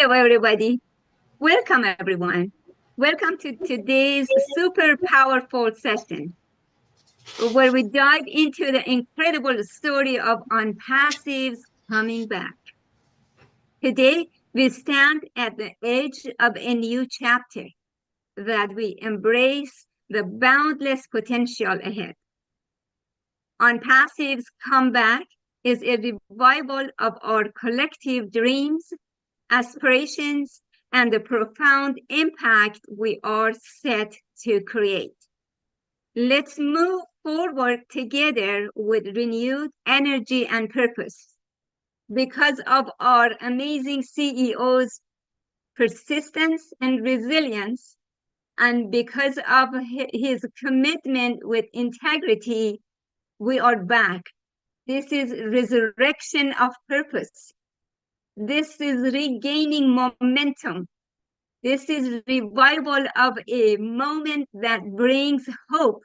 Hello, everybody. Welcome, everyone. Welcome to today's super powerful session, where we dive into the incredible story of ONPASSIVE's coming back. Today, we stand at the edge of a new chapter that we embrace the boundless potential ahead. ONPASSIVE's comeback is a revival of our collective dreams, aspirations, and the profound impact we are set to create. Let's move forward together with renewed energy and purpose. Because of our amazing CEO's persistence and resilience, and because of his commitment with integrity, we are back. This is resurrection of purpose. This is regaining momentum. This is revival of a moment that brings hope.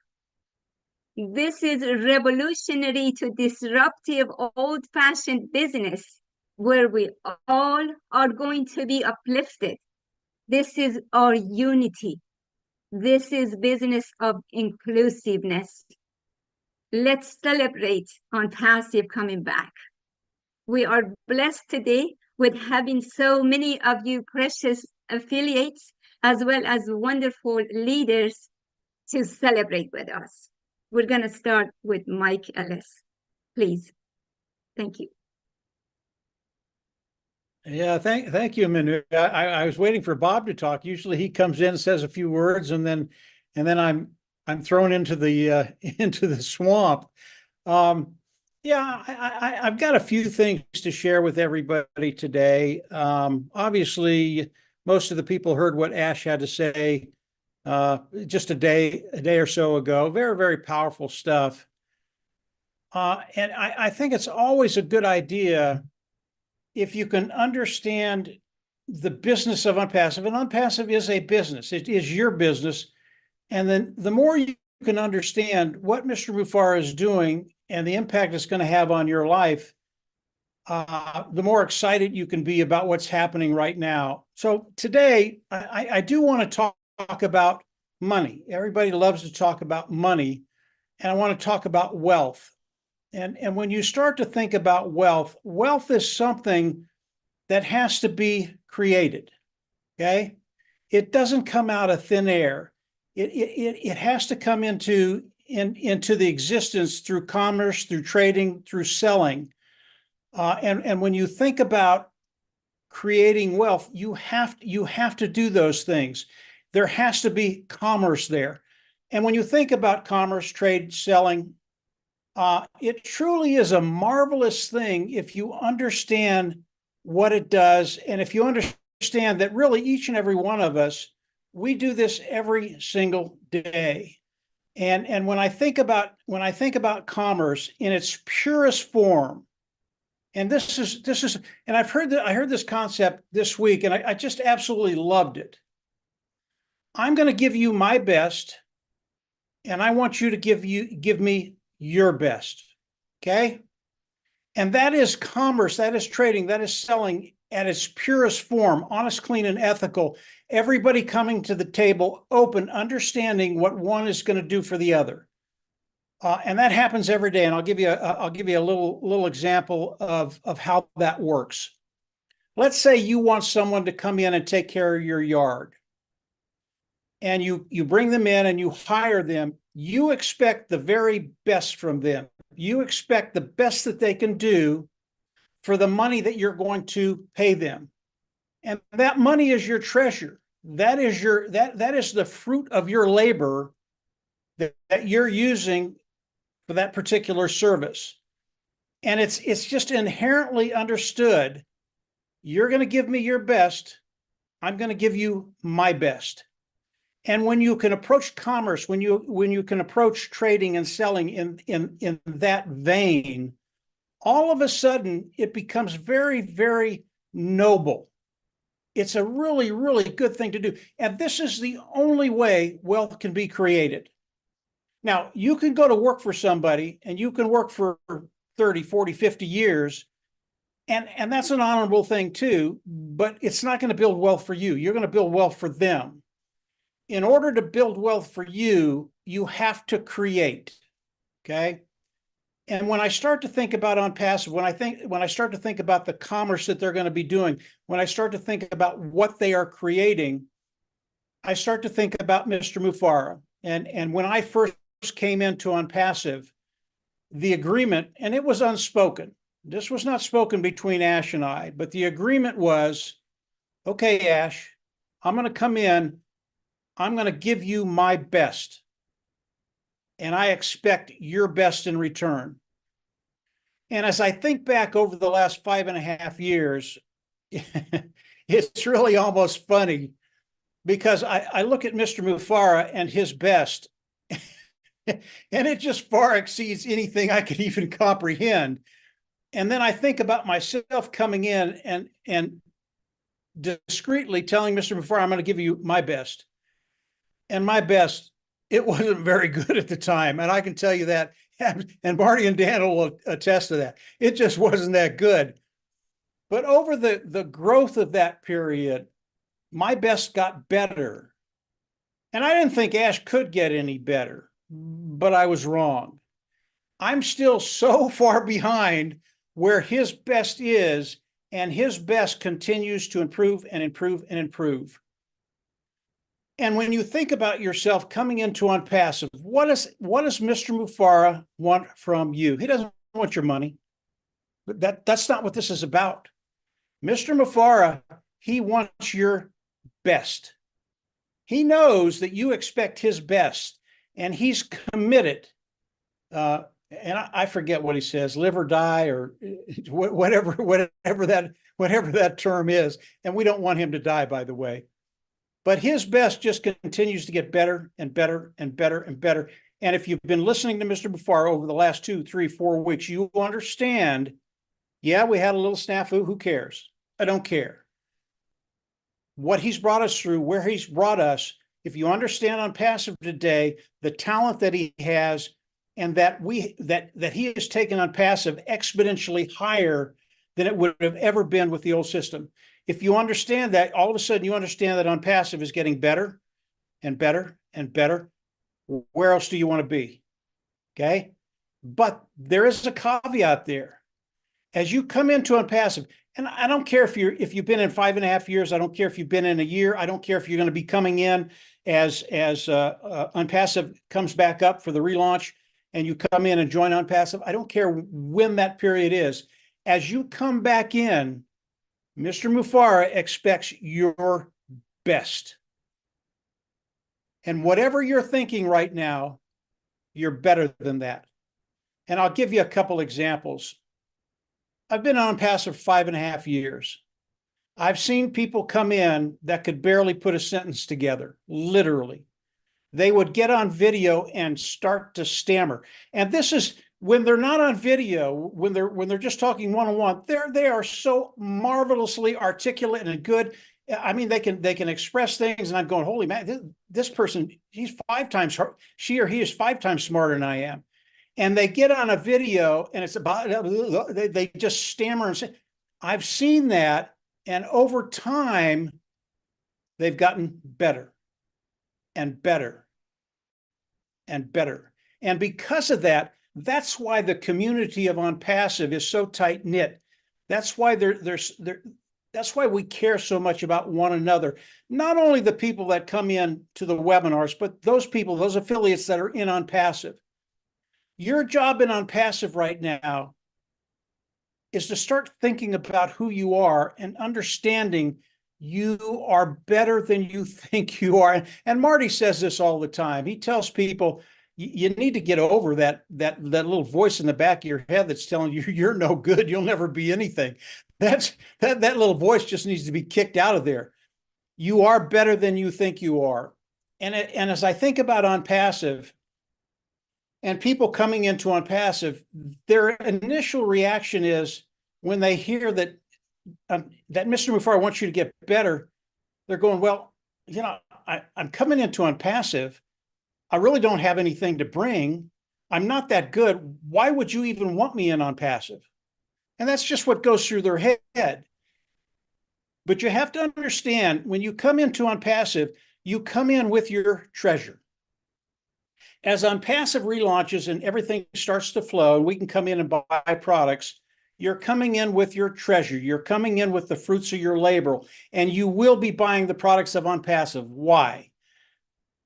This is revolutionary to disruptive old-fashioned business where we all are going to be uplifted. This is our unity. This is business of inclusiveness. Let's celebrate ONPASSIVE coming back. We are blessed today with having so many of you precious affiliates, as well as wonderful leaders to celebrate with us. We're going to start with Mike Ellis, please. Thank you. Yeah, thank you, Manu. I was waiting for Bob to talk. Usually he comes in, says a few words, and then I'm thrown into the into the swamp. Yeah, I've got a few things to share with everybody today. Obviously, most of the people heard what Ash had to say just a day or so ago. Very, very powerful stuff. And I think it's always a good idea if you can understand the business of ONPASSIVE. And ONPASSIVE is a business. It is your business. And then the more you can understand what Mr. Mufareh is doing and the impact it's going to have on your life, the more excited you can be about what's happening right now. So today, I do want to talk about money. Everybody loves to talk about money, and I want to talk about wealth. And when you start to think about wealth, wealth is something that has to be created, okay? It doesn't come out of thin air. It has to come into the existence through commerce, through trading, through selling. And when you think about creating wealth, you have to do those things. There has to be commerce there. And when you think about commerce, trade, selling, it truly is a marvelous thing if you understand what it does, and if you understand that really each and every one of us, we do this every single day. And when I think about commerce in its purest form, and this is, and I heard this concept this week, and I just absolutely loved it. I'm going to give you my best, and I want you to give me your best. Okay? And that is commerce, that is trading, that is selling at its purest form, honest, clean, and ethical. Everybody coming to the table open, understanding what one is going to do for the other. And that happens every day. And I'll give you a little example of how that works. Let's say you want someone to come in and take care of your yard. And you bring them in and you hire them. You expect the very best from them. You expect the best that they can do for the money that you're going to pay them. And that money is your treasure. That is the fruit of your labor that you're using for that particular service. And it's just inherently understood. You're going to give me your best. I'm going to give you my best. And when you can approach commerce, when you can approach trading and selling in that vein, all of a sudden it becomes very, very noble. It's a really, really good thing to do. And this is the only way wealth can be created. Now, you can go to work for somebody and you can work for 30, 40, 50 years, And that's an honorable thing too, but it's not going to build wealth for you. You're going to build wealth for them. In order to build wealth for you, you have to create. Okay. And when I start to think about ONPASSIVE, when I start to think about the commerce that they're going to be doing, when I start to think about what they are creating, I start to think about Mr. Mufareh. And when I first came into ONPASSIVE, the agreement, and it was unspoken. This was not spoken between Ash and I, but the agreement was, okay, Ash, I'm going to come in. I'm going to give you my best. And I expect your best in return. And as I think back over the last 5.5 years, it's really almost funny because I look at Mr. Mufareh and his best, and it just far exceeds anything I could even comprehend. And then I think about myself coming in and discreetly telling Mr. Mufareh, I'm going to give you my best. And my best, it wasn't very good at the time. And I can tell you that. And Marty and Dan will attest to that. It just wasn't that good. But over the growth of that period, my best got better. And I didn't think Ash could get any better, but I was wrong. I'm still so far behind where his best is, and his best continues to improve and improve and improve. And when you think about yourself coming into ONPASSIVE, what does Mr. Mufareh want from you? He doesn't want your money. That's not what this is about. Mr. Mufareh, he wants your best. He knows that you expect his best, and he's committed. And I forget what he says, live or die, or whatever that term is. And we don't want him to die, by the way. But his best just continues to get better and better and better and better. And if you've been listening to Mr. Mufareh over the last 2, 3, 4 weeks, you understand, yeah, we had a little snafu. Who cares? I don't care. What he's brought us through, where he's brought us, if you understand ONPASSIVE today, the talent that he has, and that he has taken ONPASSIVE exponentially higher than it would have ever been with the old system. If you understand that, all of a sudden you understand that ONPASSIVE is getting better and better and better. Where else do you want to be? Okay. But there is a caveat there. As you come into ONPASSIVE, and I don't care if you've been in 5.5 years, I don't care if you've been in a year, I don't care if you're going to be coming in as ONPASSIVE comes back up for the relaunch and you come in and join ONPASSIVE. I don't care when that period is. As you come back in, Mr. Mufareh expects your best. And whatever you're thinking right now, you're better than that. And I'll give you a couple examples. I've been on ONPASSIVE 5.5 years. I've seen people come in that could barely put a sentence together, literally. They would get on video and start to stammer. And this is when they're not on video, when they're just talking one-on-one, they are so marvelously articulate and good. I mean, they can express things, and I'm going, holy man, this person, she or he is 5 times smarter than I am. And they get on a video and it's about, they just stammer and say, I've seen that. And over time, they've gotten better and better and better. And because of that, that's why the community of ONPASSIVE is so tight knit. That's why that's why we care so much about one another. Not only the people that come in to the webinars, but those people, those affiliates that are in ONPASSIVE. Your job in ONPASSIVE right now is to start thinking about who you are and understanding you are better than you think you are. And Marty says this all the time. He tells people, you need to get over that little voice in the back of your head that's telling you you're no good, you'll never be anything. That little voice just needs to be kicked out of there. You are better than you think you are. And as I think about ONPASSIVE, and people coming into ONPASSIVE, their initial reaction is when they hear that Mr. Mufareh wants you to get better, they're going, well, you know, I'm coming into ONPASSIVE. I really don't have anything to bring. I'm not that good. Why would you even want me in ONPASSIVE? And that's just what goes through their head. But you have to understand, when you come into ONPASSIVE, you come in with your treasure. As ONPASSIVE relaunches and everything starts to flow, and we can come in and buy products, you're coming in with your treasure. You're coming in with the fruits of your labor, and you will be buying the products of ONPASSIVE. Why?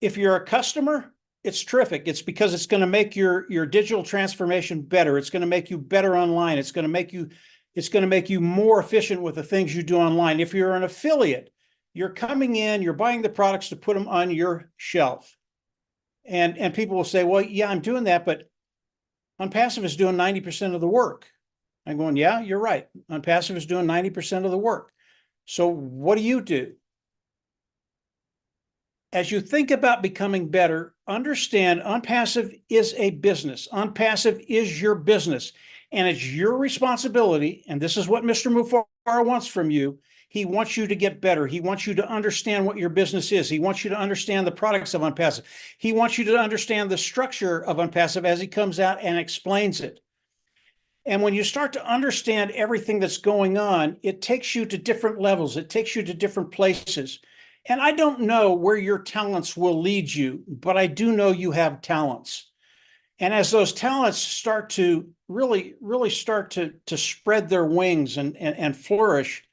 If you're a customer, it's terrific. It's because it's going to make your digital transformation better. It's going to make you better online. It's going to make you more efficient with the things you do online. If you're an affiliate, you're coming in, you're buying the products to put them on your shelf. And people will say, well, yeah, I'm doing that, but ONPASSIVE is doing 90% of the work. I'm going, yeah, you're right. ONPASSIVE is doing 90% of the work. So what do? As you think about becoming better, understand ONPASSIVE is a business. ONPASSIVE is your business, and it's your responsibility. And this is what Mr. Mufareh wants from you. He wants you to get better. He wants you to understand what your business is. He wants you to understand the products of ONPASSIVE. He wants you to understand the structure of ONPASSIVE as he comes out and explains it. And when you start to understand everything that's going on, it takes you to different levels. It takes you to different places. And I don't know where your talents will lead you, but I do know you have talents. And as those talents start to really start to spread their wings and flourish,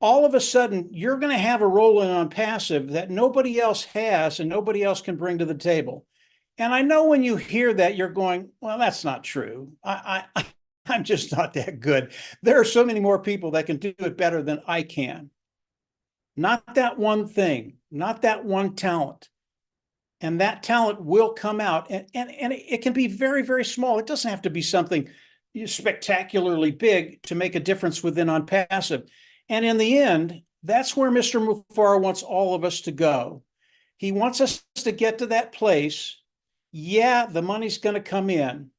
all of a sudden, you're going to have a role in ONPASSIVE that nobody else has and nobody else can bring to the table. And I know when you hear that, you're going, well, that's not true. I'm just not that good. There are so many more people that can do it better than I can. Not that one thing, not that one talent. And that talent will come out, and it can be very, very small. It doesn't have to be something spectacularly big to make a difference within ONPASSIVE. And in the end, that's where Mr. Mufareh wants all of us to go. He wants us to get to that place. Yeah, the money's going to come in.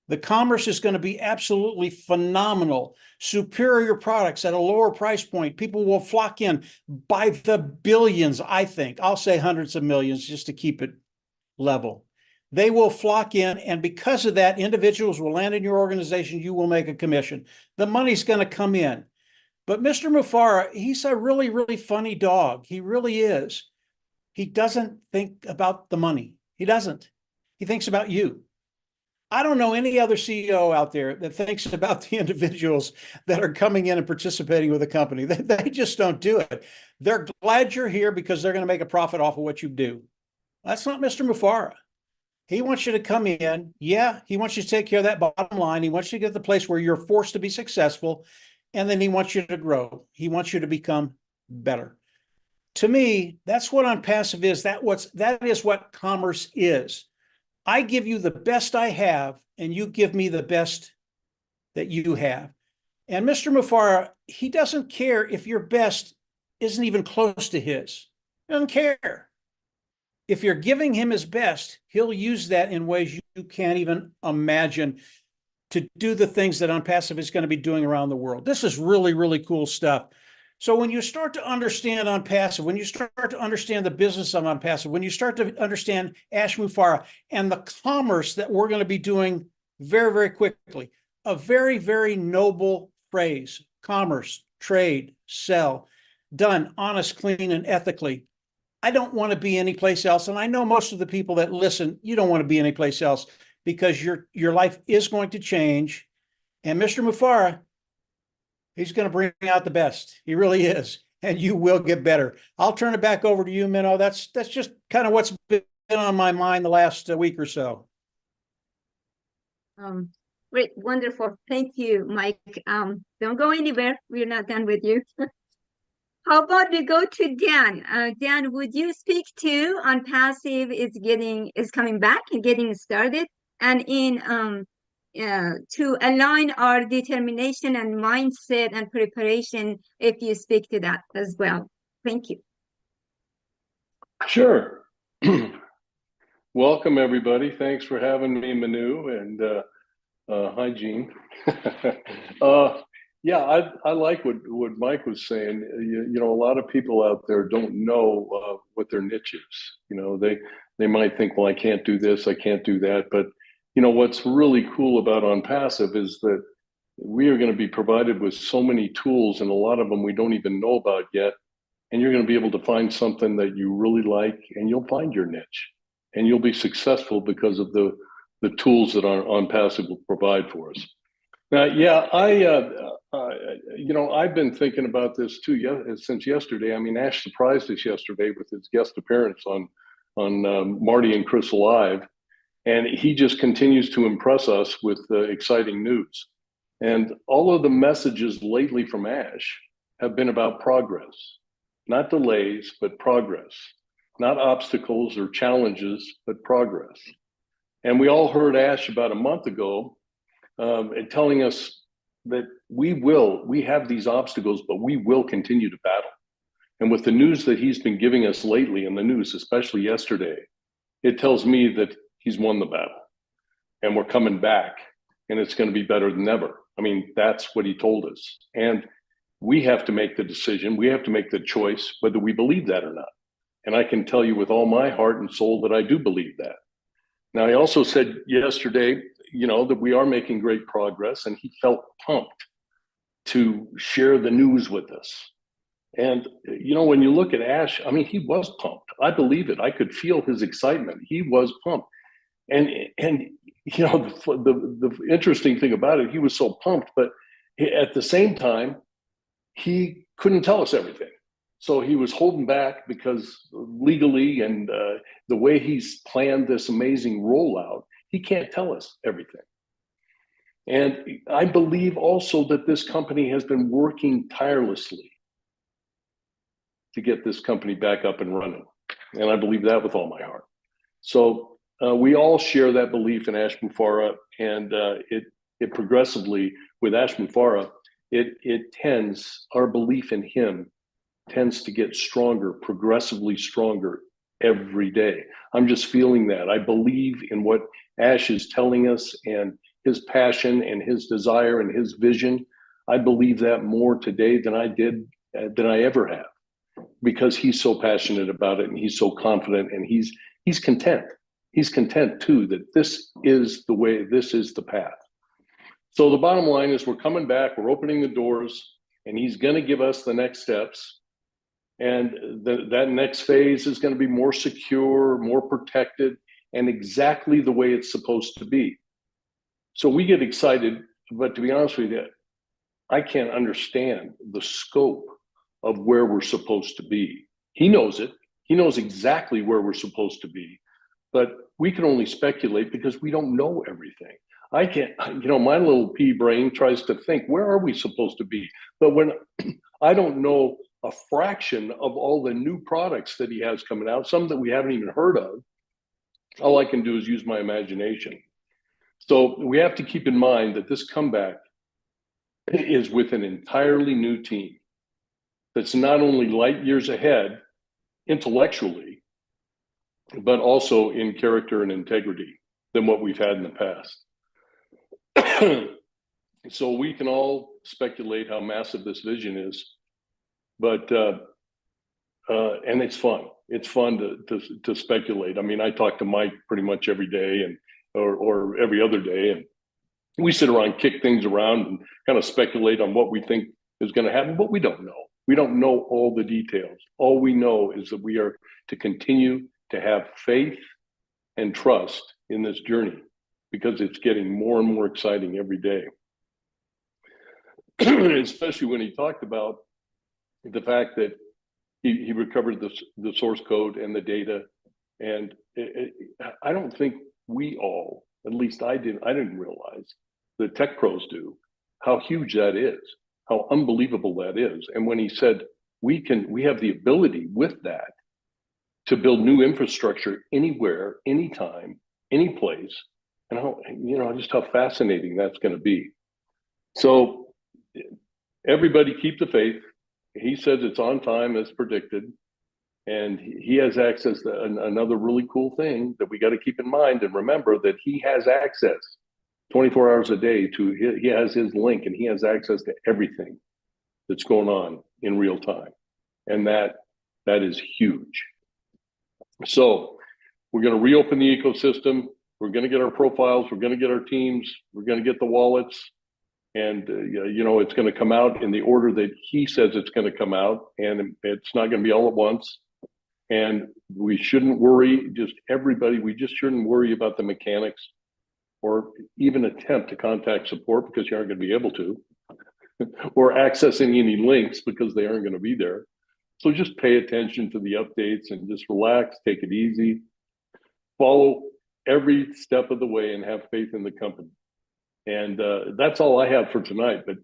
The commerce is going to be absolutely phenomenal. Superior products at a lower price point. People will flock in by the billions, I think. I'll say hundreds of millions just to keep it level. They will flock in, and because of that, individuals will land in your organization. You will make a commission. The money's going to come in. But Mr. Mufareh, he's a really, really funny dog. He really is. He doesn't think about the money. He doesn't. He thinks about you. I don't know any other CEO out there that thinks about the individuals that are coming in and participating with a company. They just don't do it. They're glad you're here because they're going to make a profit off of what you do. That's not Mr. Mufareh. He wants you to come in. Yeah, he wants you to take care of that bottom line. He wants you to get to the place where you're forced to be successful. And then he wants you to grow. He wants you to become better. To me, that's what ONPASSIVE is. That is what commerce is. I give you the best I have, and you give me the best that you have. And Mr. Mufareh, he doesn't care if your best isn't even close to his. He doesn't care. If you're giving him his best, he'll use that in ways you can't even imagine to do the things that ONPASSIVE is going to be doing around the world. This is really, really cool stuff. So when you start to understand ONPASSIVE, when you start to understand the business of ONPASSIVE, when you start to understand Ash Mufareh and the commerce that we're going to be doing very, very quickly, a very, very noble phrase: commerce, trade, sell, done honest, clean, and ethically. I don't want to be anyplace else. And I know most of the people that listen, you don't want to be anyplace else, because your life is going to change. And Mr. Mufareh, he's going to bring out the best. He really is. And you will get better. I'll turn it back over to you, Minnow. That's just kind of what's been on my mind the last week or so. Great, wonderful. Thank you, Mike. Don't go anywhere. We're not done with you. How about we go to Dan? Dan, would you speak to ONPASSIVE is coming back and getting started, and to align our determination and mindset and preparation, if you speak to that as well. Thank you. Sure. Welcome, everybody. Thanks for having me, Manu, and hi, Gene. Yeah, I like what Mike was saying. You know, a lot of people out there don't know what their niche is. You know, they might think, well, I can't do this, I can't do that. But, you know, what's really cool about ONPASSIVE is that we are going to be provided with so many tools, and a lot of them we don't even know about yet. And you're going to be able to find something that you really like, and you'll find your niche, and you'll be successful because of the tools that ONPASSIVE will provide for us. Now, yeah, I've been thinking about this too since yesterday. I mean, Ash surprised us yesterday with his guest appearance on Marty and Chris Live, and he just continues to impress us with exciting news. And all of the messages lately from Ash have been about progress, not delays, but progress, not obstacles or challenges, but progress. And we all heard Ash about a month ago telling us that we have these obstacles, but we will continue to battle. And with the news that he's been giving us lately in the news, especially yesterday, it tells me that he's won the battle and we're coming back and it's going to be better than ever. I mean, that's what he told us. And we have to make the decision. We have to make the choice whether we believe that or not. And I can tell you with all my heart and soul that I do believe that. Now, I also said yesterday, that we are making great progress, and he felt pumped to share the news with us. And, when you look at Ash, I mean, he was pumped. I believe it. I could feel his excitement. He was pumped. And the interesting thing about it, he was so pumped, but at the same time, he couldn't tell us everything. So he was holding back because legally and the way he's planned this amazing rollout, he can't tell us everything. And I believe also that this company has been working tirelessly to get this company back up and running. And I believe that with all my heart. So we all share that belief in Ash Mufareh, and it progressively, with Ash Mufareh, our belief in him tends to get stronger, progressively stronger every day. I'm just feeling that. I believe in what Ash is telling us and his passion and his desire and his vision. I believe that more today than I ever have, because he's so passionate about it and he's so confident and he's content. He's content too that this is the way, this is the path. So the bottom line is we're coming back, we're opening the doors, and he's going to give us the next steps. And that next phase is going to be more secure, more protected, and exactly the way it's supposed to be. So we get excited, but to be honest with you, I can't understand the scope of where we're supposed to be. He knows it. He knows exactly where we're supposed to be, but we can only speculate because we don't know everything. I can't, my little pea brain tries to think, where are we supposed to be? But when I don't know a fraction of all the new products that he has coming out, some that we haven't even heard of, all I can do is use my imagination. So we have to keep in mind that this comeback is with an entirely new team that's not only light years ahead intellectually, but also in character and integrity than what we've had in the past. So we can all speculate how massive this vision is, but and it's fun. It's fun to speculate. I mean, I talk to Mike pretty much every day or every other day, and we sit around, kick things around, and kind of speculate on what we think is going to happen, but we don't know. We don't know all the details. All we know is that we are to continue to have faith and trust in this journey, because it's getting more and more exciting every day. Especially when he talked about the fact that he recovered the source code and the data. And I don't think we all, at least I didn't realize, the tech pros do, how huge that is, how unbelievable that is. And when he said, we have the ability with that to build new infrastructure anywhere, anytime, any place, and how, just how fascinating that's going to be. So everybody keep the faith. He says it's on time as predicted, and he has access to another really cool thing that we got to keep in mind and remember, that he has access 24 hours a day to, he has his link and he has access to everything that's going on in real time. And that is huge. So we're going to reopen the ecosystem. We're going to get our profiles. We're going to get our teams. We're going to get the wallets. And it's going to come out in the order that he says it's going to come out, and it's not going to be all at once. And we shouldn't worry, we just shouldn't worry about the mechanics or even attempt to contact support, because you aren't going to be able to, or accessing any links because they aren't going to be there. So just pay attention to the updates and just relax, take it easy, follow every step of the way, and have faith in the company. And that's all I have for tonight. But,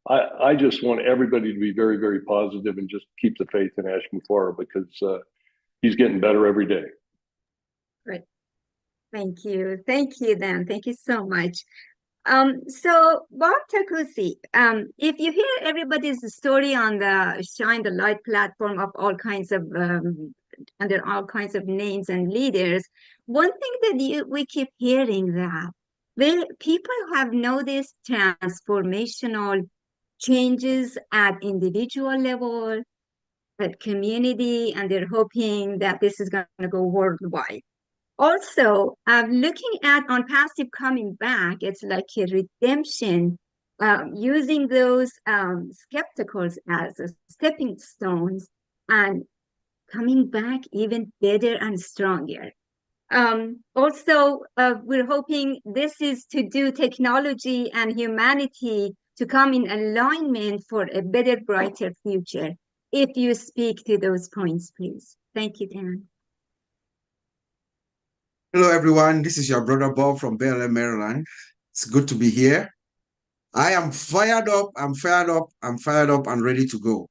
I just want everybody to be very, very positive and just keep the faith in Ash Mufareh, because he's getting better every day. Great. Thank you. Thank you, Dan. Thank you so much. So Bob Takusi, if you hear everybody's story on the Shine the Light platform of all kinds of under all kinds of names and leaders, one thing that we keep hearing that people have noticed transformational changes at individual level, at community, and they're hoping that this is going to go worldwide. Also, looking at ONPASSIVE coming back, it's like a redemption, using those skepticals as stepping stones and coming back even better and stronger. Also, we're hoping this is to do technology and humanity to come in alignment for a better, brighter future. If you speak to those points, please. Thank you, Dan. Hello, everyone. This is your brother Bob from BLM, Maryland. It's good to be here. I am fired up. I'm fired up. I'm fired up and ready to go.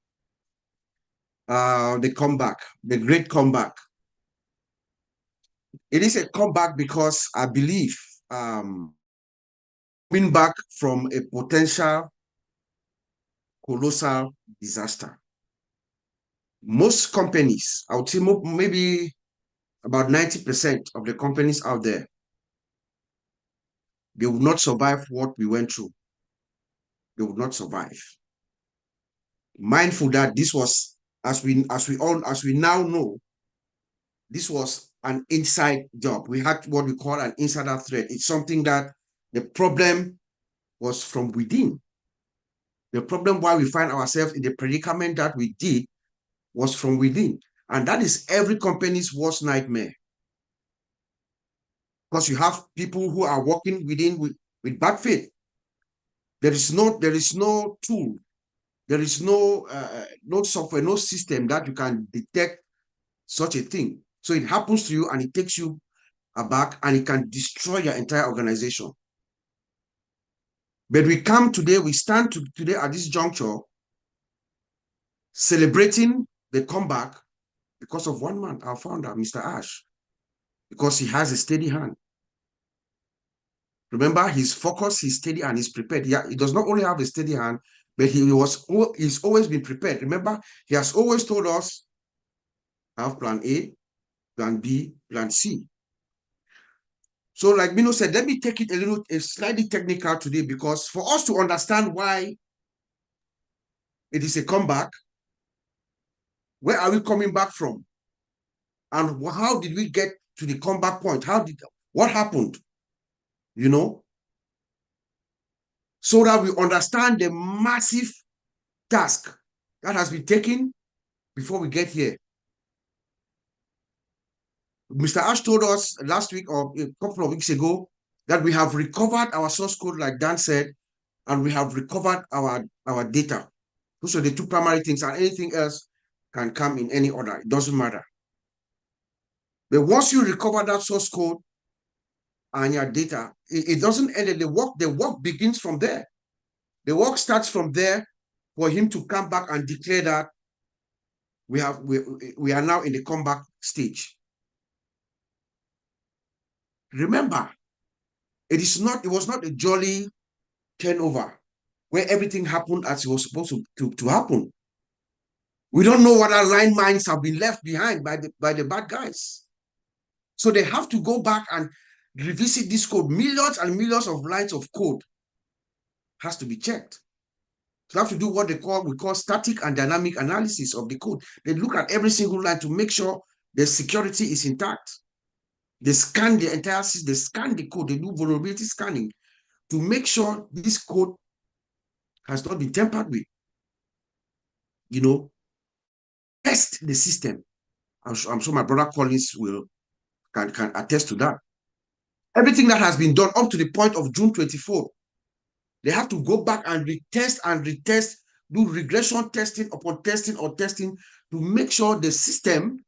The comeback, the great comeback. It is a comeback because I believe coming back from a potential colossal disaster. Most companies, I would say maybe about 90% of the companies out there, they would not survive what we went through. They would not survive. Mindful that this was, as we now know, this was an inside job. We had what we call an insider threat. It's something that the problem was from within. The problem why we find ourselves in the predicament that we did was from within. And that is every company's worst nightmare. Because you have people who are working within with bad faith. There is no tool, there is no software, no system that you can detect such a thing. So it happens to you and it takes you aback and it can destroy your entire organization. But we stand today at this juncture celebrating the comeback because of one man, our founder, Mr. Ash, because he has a steady hand. Remember, his focus, he's steady, and he's prepared. He does not only have a steady hand, but he's always been prepared. Remember, he has always told us, have plan A, plan B, plan C. So like Mino said, let me take it slightly technical today, because for us to understand why it is a comeback, where are we coming back from? And how did we get to the comeback point? What happened? So that we understand the massive task that has been taken before we get here. Mr. Ash told us last week or a couple of weeks ago that we have recovered our source code, like Dan said, and we have recovered our data. Those are the two primary things, and anything else can come in any order. It doesn't matter. But once you recover that source code and your data, it doesn't end at the work. The work begins from there. The work starts from there for him to come back and declare that we are now in the comeback stage. Remember, it was not a jolly turnover where everything happened as it was supposed to happen. We don't know what our line minds have been left behind by the bad guys. So they have to go back and revisit this code. Millions and millions of lines of code has to be checked. So they have to do what we call static and dynamic analysis of the code. They look at every single line to make sure the security is intact. They scan the entire system, they scan the code, they do vulnerability scanning. to make sure this code has not been tampered with. You know, test the system. I'm sure my brother Collins can attest to that. Everything that has been done up to the point of June 24th, they have to go back and retest, do regression testing upon testing or testing to make sure the system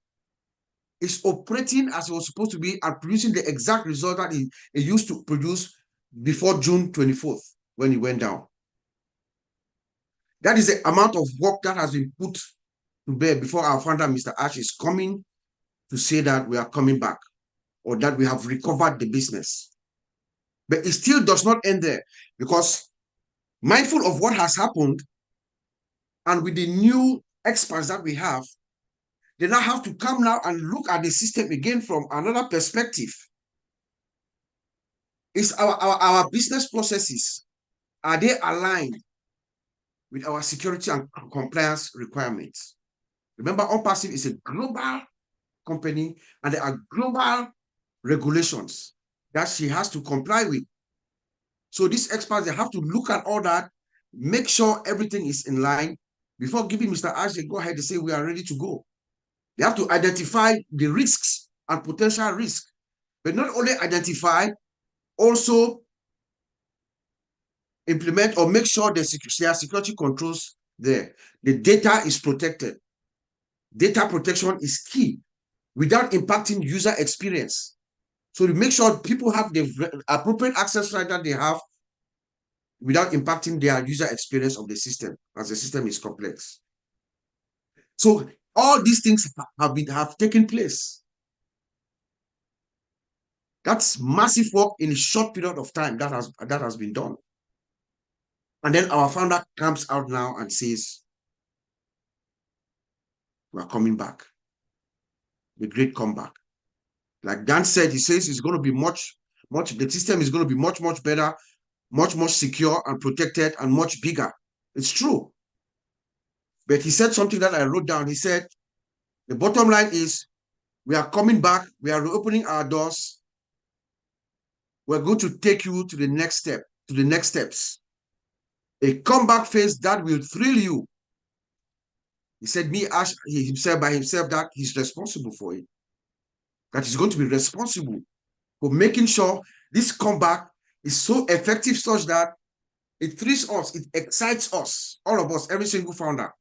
is operating as it was supposed to be and producing the exact result that it used to produce before June 24th when it went down. That is the amount of work that has been put to bear before our founder, Mr. Ash, is coming to say that we are coming back or that we have recovered the business. But it still does not end there, because mindful of what has happened and with the new experts that we have, they now have to come now and look at the system again from another perspective. Is our business processes, are they aligned with our security and compliance requirements? Remember, ONPASSIVE is a global company and there are global regulations that she has to comply with. So these experts, they have to look at all that, make sure everything is in line before giving Mr. Ash the go ahead to say we are ready to go. They have to identify the risks and potential risks, but not only identify, also implement or make sure there are security controls there. The data is protected. Data protection is key without impacting user experience. So to make sure people have the appropriate access right that they have without impacting their user experience of the system, as the system is complex. So all these things have taken place. That's massive work in a short period of time that has been done. And then our founder comes out now and says, we are coming back. The great comeback. Like Dan said, he says it's going to be the system is going to be much better, much more secure and protected and much bigger. It's true. But he said something that I wrote down. He said, the bottom line is, we are coming back. We are reopening our doors. We're going to take you to the next step, to the next steps. A comeback phase that will thrill you. He said, Ash, by himself, that he's responsible for it. That he's going to be responsible for making sure this comeback is so effective such that it thrills us, it excites us, all of us, every single founder.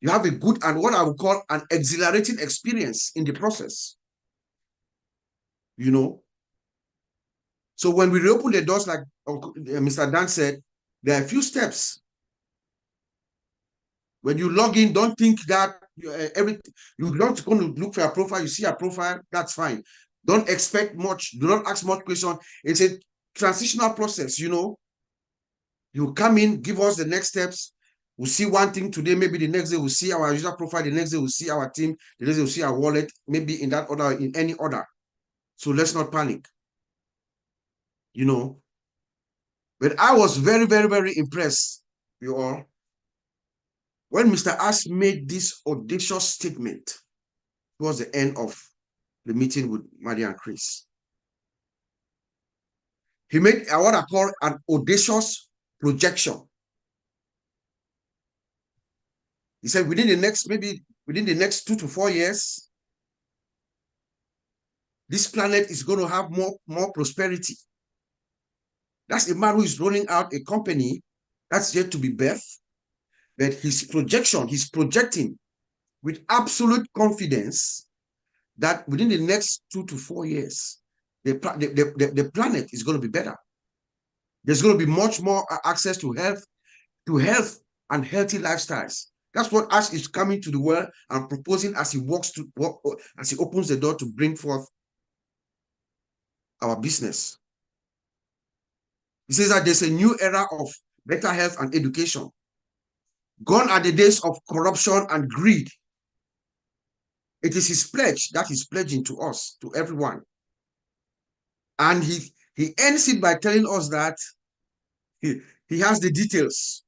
You have a good and what I would call an exhilarating experience in the process. You know? So when we reopen the doors, like Mr. Dan said, there are a few steps. When you log in, don't think that you're not going to look for a profile. You see a profile, that's fine. Don't expect much. Do not ask much question. It's a transitional process, you know. You come in, give us the next steps. We'll see one thing today. Maybe the next day we'll see our user profile. The next day we'll see our team. The next day we'll see our wallet. Maybe in that order, in any order. So let's not panic. You know. But I was very impressed, you all, when Mr. Ash made this audacious statement towards the end of the meeting with Maddie and Chris. He made what I call an audacious projection. He said within the next 2 to 4 years, this planet is going to have more prosperity. That's a man who is rolling out a company that's yet to be birthed. But his projection, he's projecting with absolute confidence that within the next 2 to 4 years, the planet is going to be better. There's going to be much more access to health and healthy lifestyles. That's what Ash is coming to the world and proposing as he as he opens the door to bring forth our business. He says that there's a new era of better health and education. Gone are the days of corruption and greed. It is his pledge that he's pledging to us, to everyone. And he ends it by telling us that he has the details.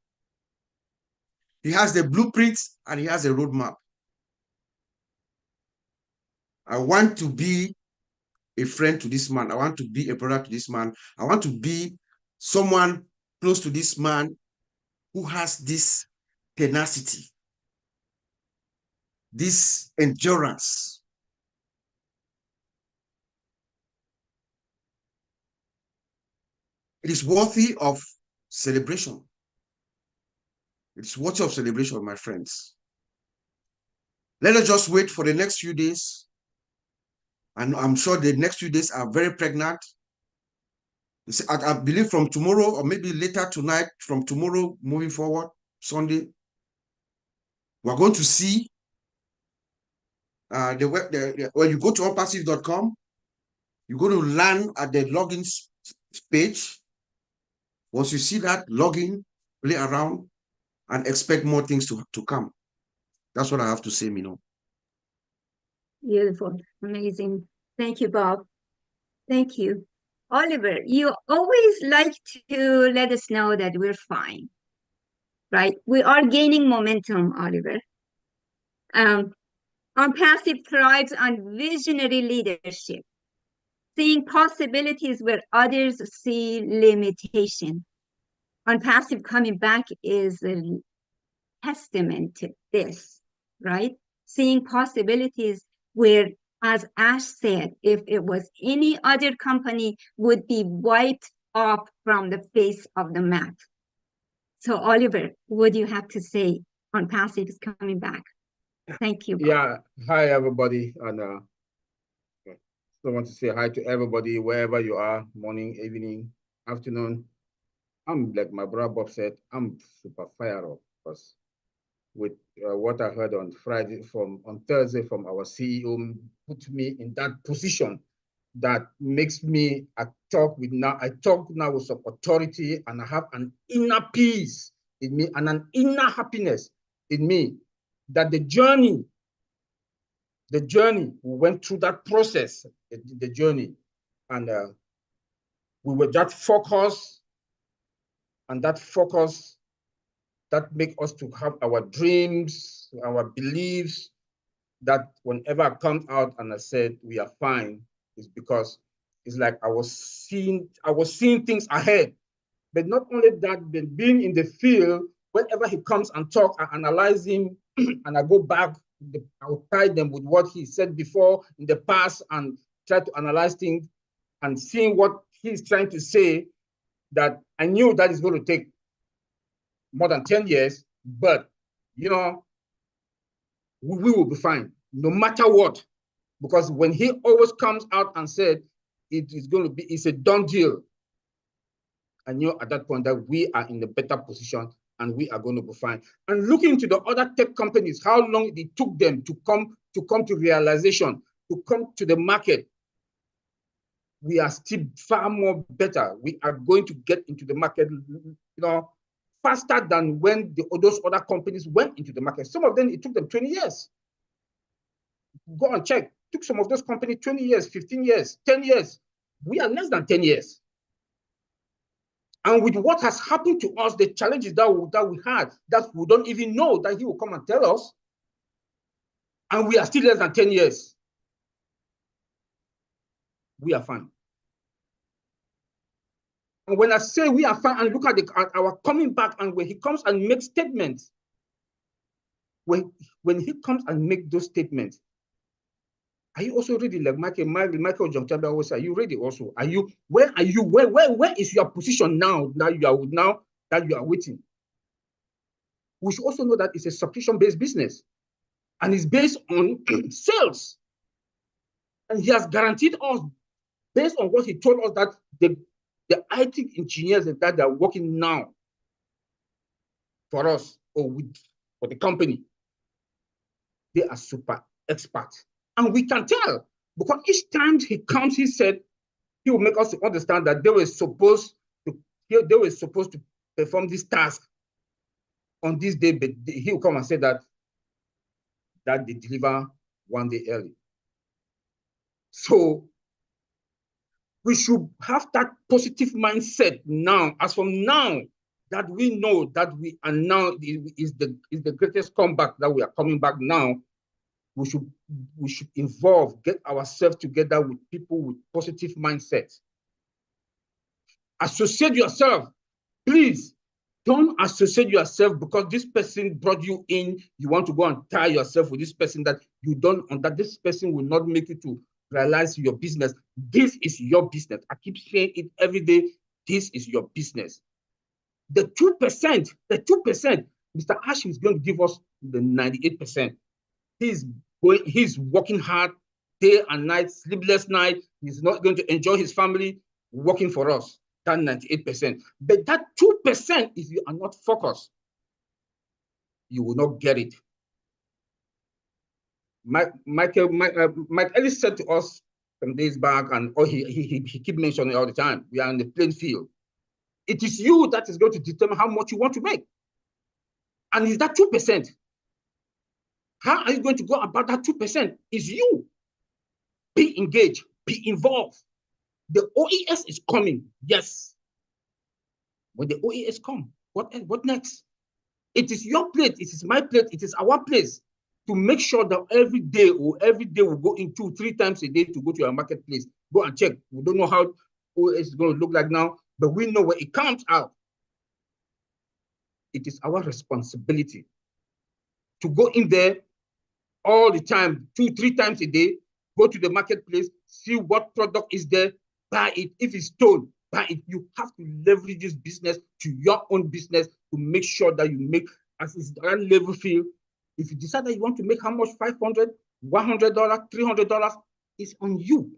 He has the blueprints and he has a roadmap. I want to be a friend to this man. I want to be a brother to this man. I want to be someone close to this man who has this tenacity, this endurance. It is worthy of celebration. It's worthy of celebration, my friends. Let us just wait for the next few days. And I'm sure the next few days are very pregnant. I believe from tomorrow or maybe later tonight, from tomorrow moving forward, Sunday, we're going to see when you go to ONPASSIVE.com, you're going to land at the login page. Once you see that, log in, play around, and expect more things to come. That's what I have to say, Mino. Beautiful, amazing. Thank you, Bob. Thank you. Oliver, you always like to let us know that we're fine, right? We are gaining momentum, Oliver. ONPASSIVE thrives on visionary leadership, seeing possibilities where others see limitation. ONPASSIVE coming back is a testament to this, right? Seeing possibilities where, as Ash said, if it was any other company, would be wiped off from the face of the map. So Oliver, what do you have to say on ONPASSIVE is coming back? Thank you. Yeah, hi everybody, and I want to say hi to everybody wherever you are, morning, evening, afternoon. I'm like my brother Bob said, I'm super fired up because with what I heard on Thursday from our CEO, put me in that position that makes me I talk now with some authority, and I have an inner peace in me and an inner happiness in me that the journey we went through that process, the journey, and we were that focused, and that focus that make us to have our dreams, our beliefs, that whenever I come out and I said we are fine, is because it's like I was seeing things ahead. But not only that, but being in the field, whenever he comes and talk, I analyze him and I go back, I'll tie them with what he said before in the past and try to analyze things and seeing what he's trying to say, that I knew that is going to take more than 10 years, but you know, we will be fine no matter what, because when he always comes out and said it's a done deal, I knew at that point that we are in a better position and we are going to be fine. And looking into the other tech companies, how long it took them to come to realization, to come to the market, we are still far more better. We are going to get into the market, faster than when those other companies went into the market. Some of them, it took them 20 years. Go and check. It took some of those companies 20 years, 15 years, 10 years. We are less than 10 years. And with what has happened to us, the challenges that we had, that we don't even know that he will come and tell us, and we are still less than 10 years. We are fine. And when I say we are fine, and look at our coming back, and when he comes and makes statements, when he comes and makes those statements, are you also ready? Like Michael John Taber always say, are you ready also? Where are you? Where is your position now that you are waiting? We should also know that it's a subscription-based business and it's based on sales. And he has guaranteed us, based on what he told us, that the IT engineers that are working now for us or for the company, they are super experts. And we can tell, because each time he comes, he said he will make us understand that they were supposed to perform this task on this day, but he will come and say that they deliver one day early. So we should have that positive mindset now, as from now, that we know that we are now is the greatest comeback, that we are coming back now. We should get ourselves together with people with positive mindsets. Associate yourself. Please don't associate yourself because this person brought you in. You want to go and tie yourself with this person that you don't, and that this person will not make you to realize your business. This is your business. I keep saying it every day. This is your business. The 2%, Mr. Ash is going to give us the 98%. He's working hard day and night, sleepless night. He's not going to enjoy his family working for us. That 98%. But that 2%, if you are not focused, you will not get it. Mike Ellis said to us some days back, and he keep mentioning all the time, we are in the playing field. It is you that is going to determine how much you want to make. And is that 2%? How are you going to go about that 2%? Is you. Be engaged, be involved. The OES is coming, yes. When the OES come, what next? It is your plate, it is my plate, it is our place to make sure that every day we'll go in 2-3 times a day to go to our marketplace, go and check. We don't know how OES is going to look like now, but we know when it comes out. It is our responsibility to go in there all the time, 2-3 times a day, go to the marketplace, see what product is there, buy it. If it's stolen, buy it. You have to leverage this business to your own business to make sure that you make, as it's that level field. If you decide that you want to make how much, $500, $100, $300, it's on you.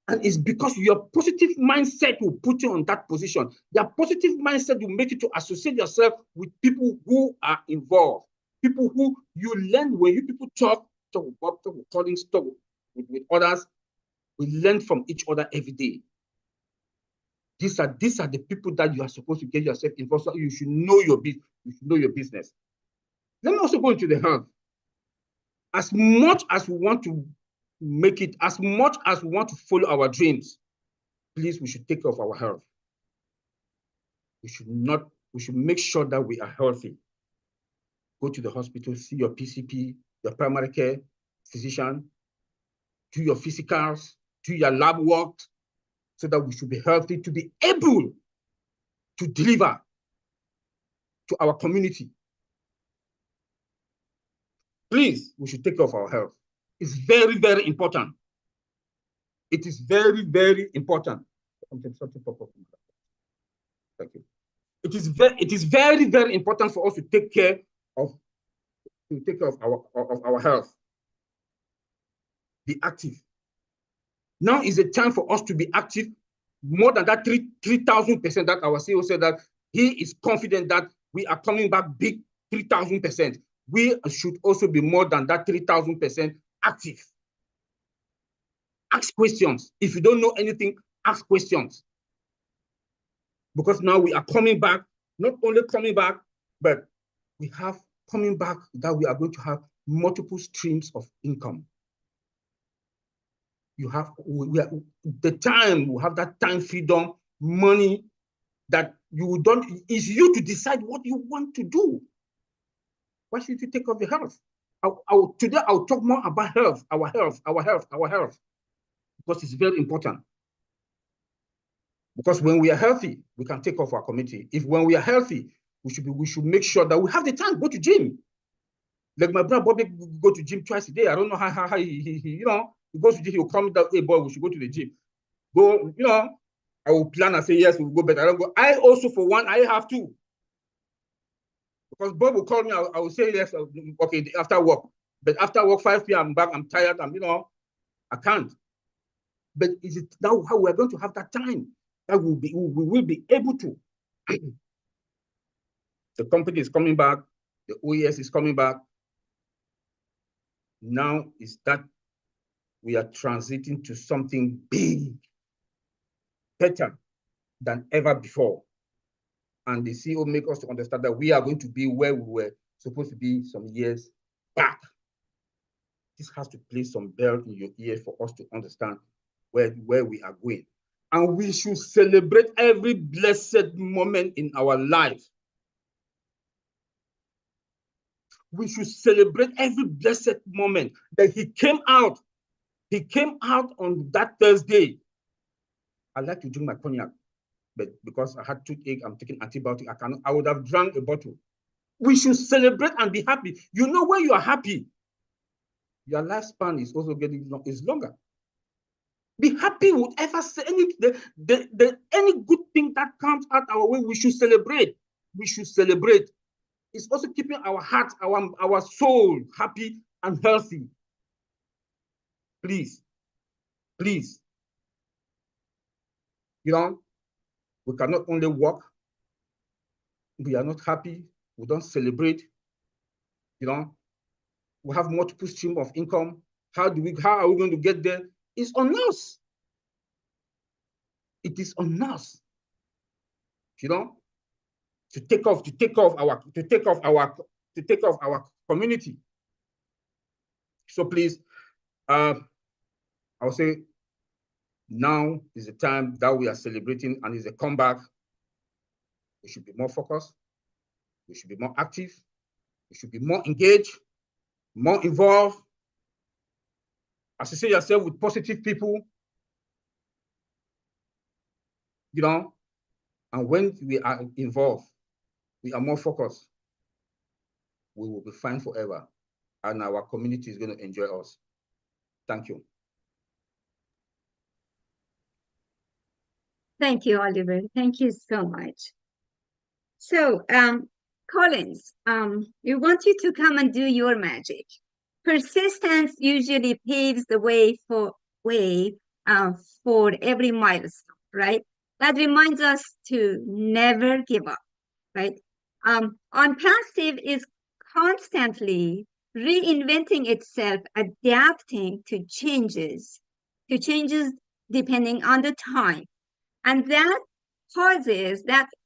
And it's because your positive mindset will put you on that position. Your positive mindset will make you to associate yourself with people who are involved. People who you learn when you people talk with Bob, talk with Collins, talk with others. We learn from each other every day. These are the people that you are supposed to get yourself involved. So you should know your business. You should know your business. Let me also go into the health. As much as we want to make it, as much as we want to follow our dreams, please, we should take care of our health. We should make sure that we are healthy. Go to the hospital, see your PCP, your primary care physician, do your physicals, do your lab work, so that we should be healthy to be able to deliver to our community. Please, we should take care of our health. It's very, very important. It is very, very important. Thank you. It is very, very important for us to take care of our health. Be active. Now is the time for us to be active. More than that 3,000% that our CEO said that he is confident that we are coming back big 3,000%. We should also be more than that 3,000% active. Ask questions. If you don't know anything, ask questions. Because now we are coming back, not only coming back, but we have coming back that we are going to have multiple streams of income. We have that time freedom, money that you don't, it's you to decide what you want to do. Why should you take care of your health? Today, I'll talk more about health, our health, because it's very important. Because when we are healthy, we can take care of our community. When we are healthy, we should make sure that we have the time to go to gym. Like my brother Bobby go to gym twice a day. I don't know how he goes to gym, he'll come down, hey boy, we should go to the gym. Go, I will plan and say, yes, we'll go, but I don't go. I also, for one, I have to. Because Bob will call me, I will say, yes, okay, after work. But after work, 5 p.m., I'm back, I'm tired, I can't. But is it now how we're going to have that time that we will be able to? The company is coming back, the OES is coming back. Now is that we are transiting to something big, better than ever before. And the CEO make us to understand that we are going to be where we were supposed to be some years back. This has to play some bell in your ear for us to understand where we are going. And we should celebrate every blessed moment in our life. We should celebrate every blessed moment that he came out. He came out on that Thursday. I like to drink my cognac. but because I had toothache, I'm taking antibiotic. I would have drank a bottle. We should celebrate and be happy. You know, when you are happy, your lifespan is also getting longer. Be happy with whatever any good thing that comes out our way. We should celebrate. We should celebrate. It's also keeping our heart, our soul happy and healthy. Please, please. You know, we cannot only work. We are not happy. We don't celebrate. You know, we have multiple streams of income. How are we going to get there? It's on us. It is on us. You know, to take off our community. So please, I would say now is the time that we are celebrating and is a comeback. We should be more focused. We should be more active. We should be more engaged, more involved. Associate yourself with positive people. You know, and when we are involved, we are more focused, we will be fine forever. And our community is going to enjoy us. Thank you. Thank you, Oliver. Thank you so much. So, Collins, we want you to come and do your magic. Persistence usually paves the way for every milestone, right? That reminds us to never give up, right? ONPASSIVE is constantly reinventing itself, adapting to changes depending on the time. And that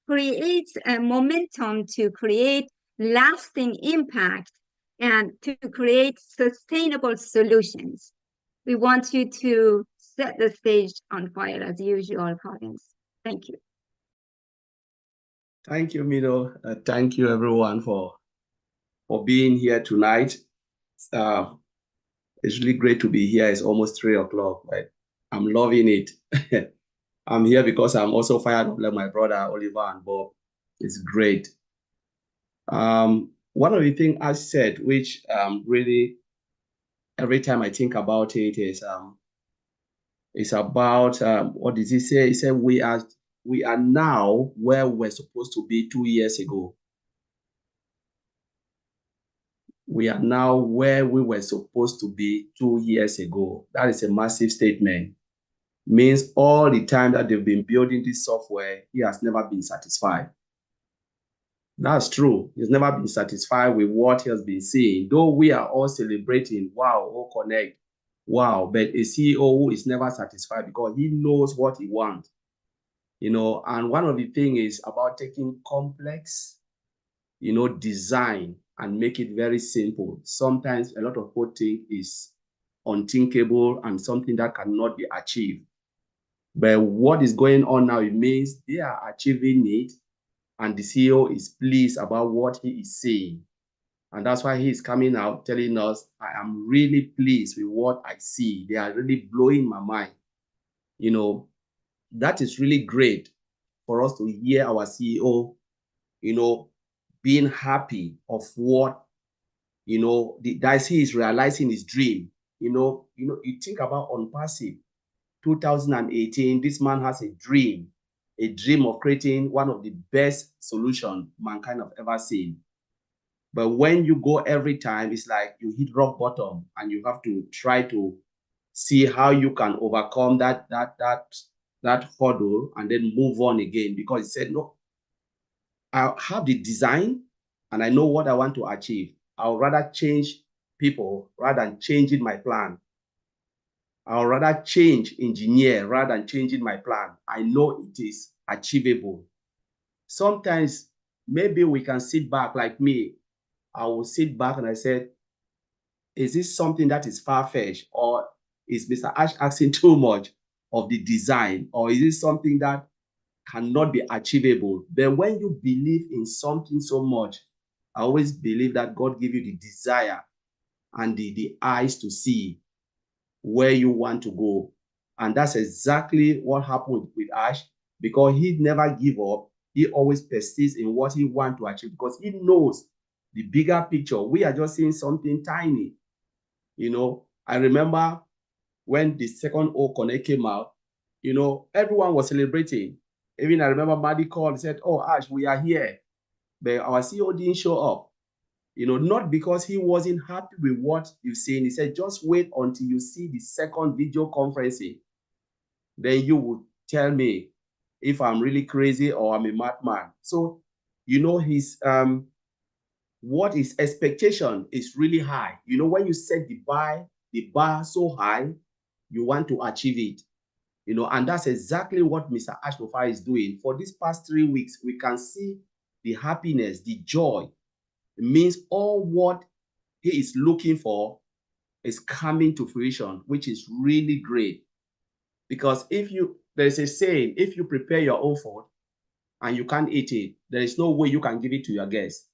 creates a momentum to create lasting impact and to create sustainable solutions. We want you to set the stage on fire as usual, Collins. Thank you. Thank you, Mido. Thank you, everyone, for being here tonight. It's really great to be here. It's almost 3 o'clock. Right? I'm loving it. I'm here because I'm also fired up like my brother, Oliver and Bob. It's great. One of the things I said, which really, every time I think about it, is it's about, what does he say? He said, we are now where we're supposed to be 2 years ago. We are now where we were supposed to be 2 years ago. That is a massive statement. Means all the time that they've been building this software, he has never been satisfied. That's true. He's never been satisfied with what he has been seeing. Though we are all celebrating, wow, all connect, wow. But a CEO who is never satisfied because he knows what he wants. You know, and one of the things is about taking complex, you know, design and make it very simple. Sometimes a lot of people think is unthinkable and something that cannot be achieved. But what is going on now, it means they are achieving it and the CEO is pleased about what he is saying. And that's why he is coming out telling us, I am really pleased with what I see. They are really blowing my mind. You know, that is really great for us to hear our CEO, you know, being happy of what, you know, that he is realizing his dream. You think about ONPASSIVE. 2018, this man has a dream of creating one of the best solutions mankind have ever seen. But when you go every time, it's like you hit rock bottom and you have to try to see how you can overcome that hurdle and then move on again, because he said, no, I have the design and I know what I want to achieve. I'll rather change people rather than changing my plan. I'll rather change engineer rather than changing my plan. I know it is achievable. Sometimes maybe we can sit back like me. I will sit back and I said, is this something that is far-fetched, or is Mr. Ash asking too much of the design, or is it something that cannot be achievable? But when you believe in something so much, I always believe that God gives you the desire and the eyes to see where you want to go. And that's exactly what happened with Ash. because he never give up. He always persists in what he want to achieve because he knows the bigger picture. We are just seeing something tiny. You know, I remember when the second O Connect came out, you know, everyone was celebrating. Even I remember Maddie called and said, "Oh, Ash, we are here." But our CEO didn't show up. You know, not because he wasn't happy with what you've seen. He said, just wait until you see the second video conferencing. Then you will tell me if I'm really crazy or I'm a madman. So, you know, what his expectation is really high. You know, when you set the bar so high, you want to achieve it. You know, and that's exactly what Mr. Ash Mufareh is doing. For these past 3 weeks, we can see the happiness, the joy. It means all what he is looking for is coming to fruition, which is really great. Because there's a saying, if you prepare your own food and you can't eat it, there is no way you can give it to your guests.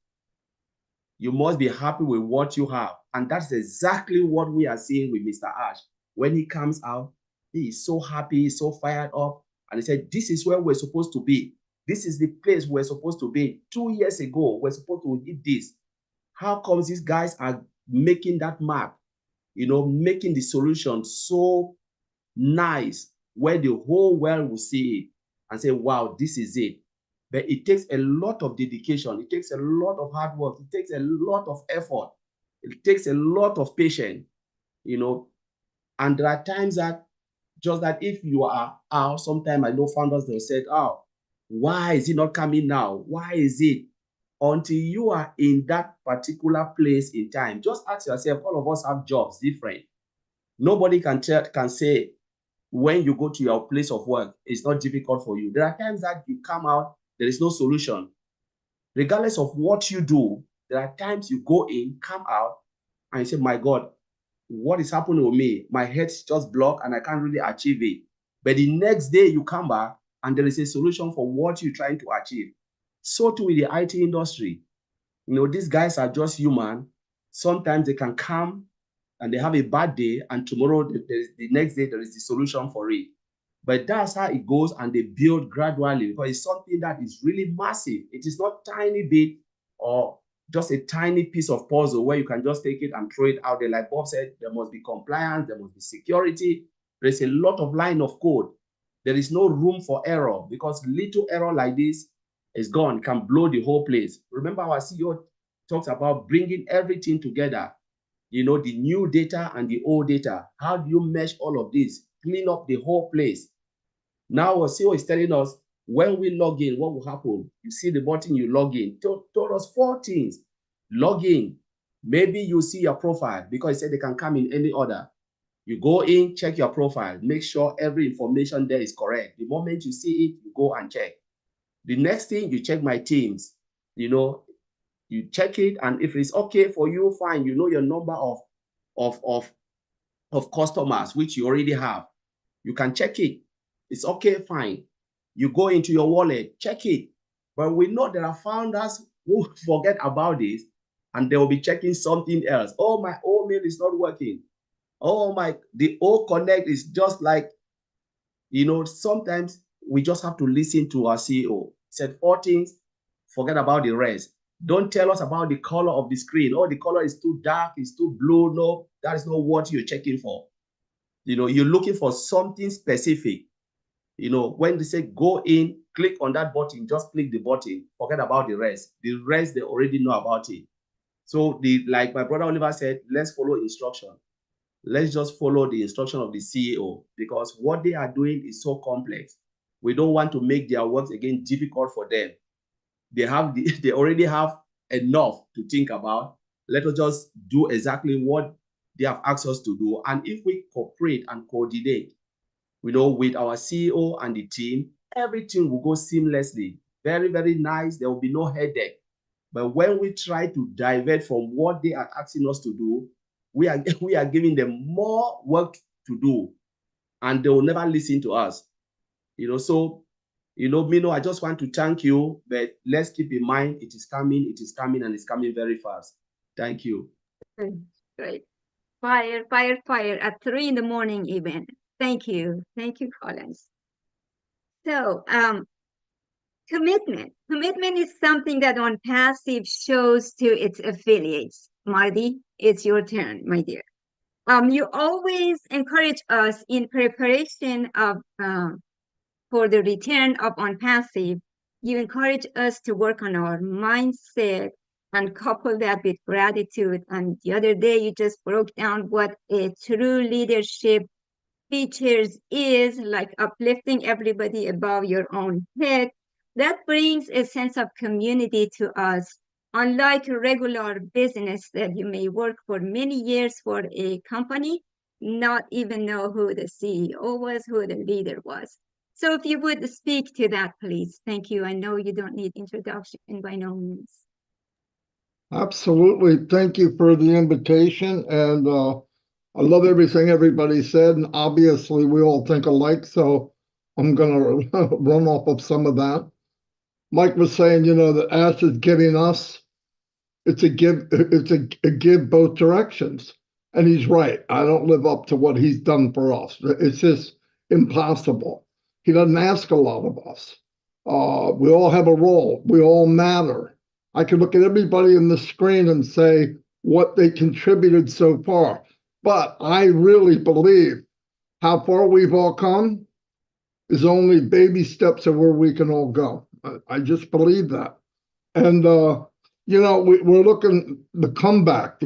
You must be happy with what you have. And that's exactly what we are seeing with Mr. Ash. When he comes out, he is so happy, he's so fired up. And he said, this is where we're supposed to be. This is the place we're supposed to be. 2 years ago, we're supposed to hit this. How comes these guys are making that map, you know, making the solution so nice where the whole world will see it and say, wow, this is it. But it takes a lot of dedication. It takes a lot of hard work. It takes a lot of effort. It takes a lot of patience, you know. And there are times that just that if you are out, sometimes I know founders, they'll say, oh, why is it not coming now? Why is it? Until you are in that particular place in time, just ask yourself, all of us have jobs different. Nobody can say when you go to your place of work, it's not difficult for you. There are times that you come out, there is no solution. Regardless of what you do, there are times you go in, come out, and you say, my God, what is happening with me? My head's just blocked and I can't really achieve it. But the next day you come back and there is a solution for what you're trying to achieve. So too with the IT industry. You know, these guys are just human. Sometimes they can come and they have a bad day, and tomorrow, the next day, there is the solution for it. But that's how it goes, and they build gradually because it's something that is really massive. It is not tiny bit or just a tiny piece of puzzle where you can just take it and throw it out there. Like Bob said, there must be compliance, there must be security. There's a lot of line of code. There is no room for error because little error like this is gone, can blow the whole place. Remember our CEO talks about bringing everything together. You know, the new data and the old data. How do you mesh all of this? Clean up the whole place. Now, our CEO is telling us, when we log in, what will happen? You see the button, you log in. Told us 4 things. Log in. Maybe you see your profile because he said they can come in any order. You go in, check your profile. Make sure every information there is correct. The moment you see it, you go and check. The next thing, you check my teams. You know, you check it, and if it's okay for you, fine. You know your number of customers, which you already have. You can check it. It's okay, fine. You go into your wallet, check it. But we know there are founders who forget about this, and they will be checking something else. Oh, my old mail is not working. Oh, the old connect is just like, you know, sometimes we just have to listen to our CEO. He said 4 things, forget about the rest. Don't tell us about the color of the screen. Oh, the color is too dark, it's too blue. No, that is not what you're checking for. You know, you're looking for something specific. You know, when they say go in, click on that button, just click the button, forget about the rest. The rest, they already know about it. So like my brother Oliver said, let's follow instruction. Let's just follow the instruction of the CEO because what they are doing is so complex. We don't want to make their work again difficult for them. They already have enough to think about. Let us just do exactly what they have asked us to do. And if we cooperate and coordinate, you know, with our CEO and the team, everything will go seamlessly. Very, very nice. There will be no headache. But when we try to divert from what they are asking us to do, we are giving them more work to do, and they will never listen to us. You know, so, you know, Mino, I just want to thank you, but let's keep in mind it is coming, and it's coming very fast. Thank you. Great. Fire at 3 in the morning even. Thank you, Collins. So, commitment. Commitment is something that ONPASSIVE shows to its affiliates. Marty, it's your turn, my dear. You always encourage us in preparation of for the return of ONPASSIVE. You encourage us to work on our mindset and couple that with gratitude. And the other day, you just broke down what a true leadership features is, like uplifting everybody above your own head. That brings a sense of community to us. Unlike regular business that you may work for many years for a company, not even know who the CEO was, who the leader was. So if you would speak to that, please. Thank you. I know you don't need introduction by no means. Absolutely. Thank you for the invitation. And I love everything everybody said. And obviously, we all think alike. So I'm going to run off of some of that. Mike was saying, you know, that ASH is giving us. It's a give both directions. And he's right. I don't live up to what he's done for us. It's just impossible. He doesn't ask a lot of us. We all have a role. We all matter. I can look at everybody in the screen and say what they contributed so far. But I really believe how far we've all come is only baby steps of where we can all go. I just believe that. And, you know, we're looking the comeback.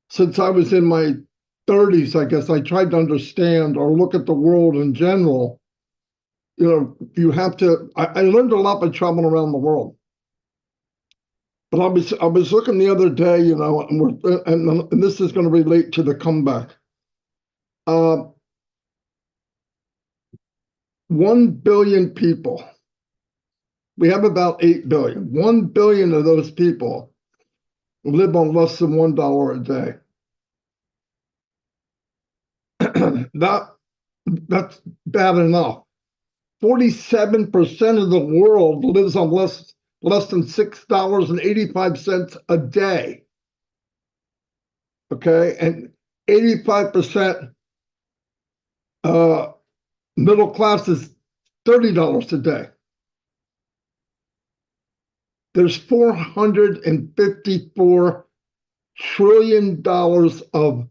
Since I was in my 30s, I guess I tried to understand or look at the world in general. You know, you have to. I learned a lot by traveling around the world. But I was looking the other day, you know, and this is going to relate to the comeback. 1 billion people. We have about 8 billion. 1 billion of those people live on less than $1 a day. That's bad enough. 47% of the world lives on less than $6.85 a day. Okay, and 85% middle class is $30 a day. There's $454 trillion of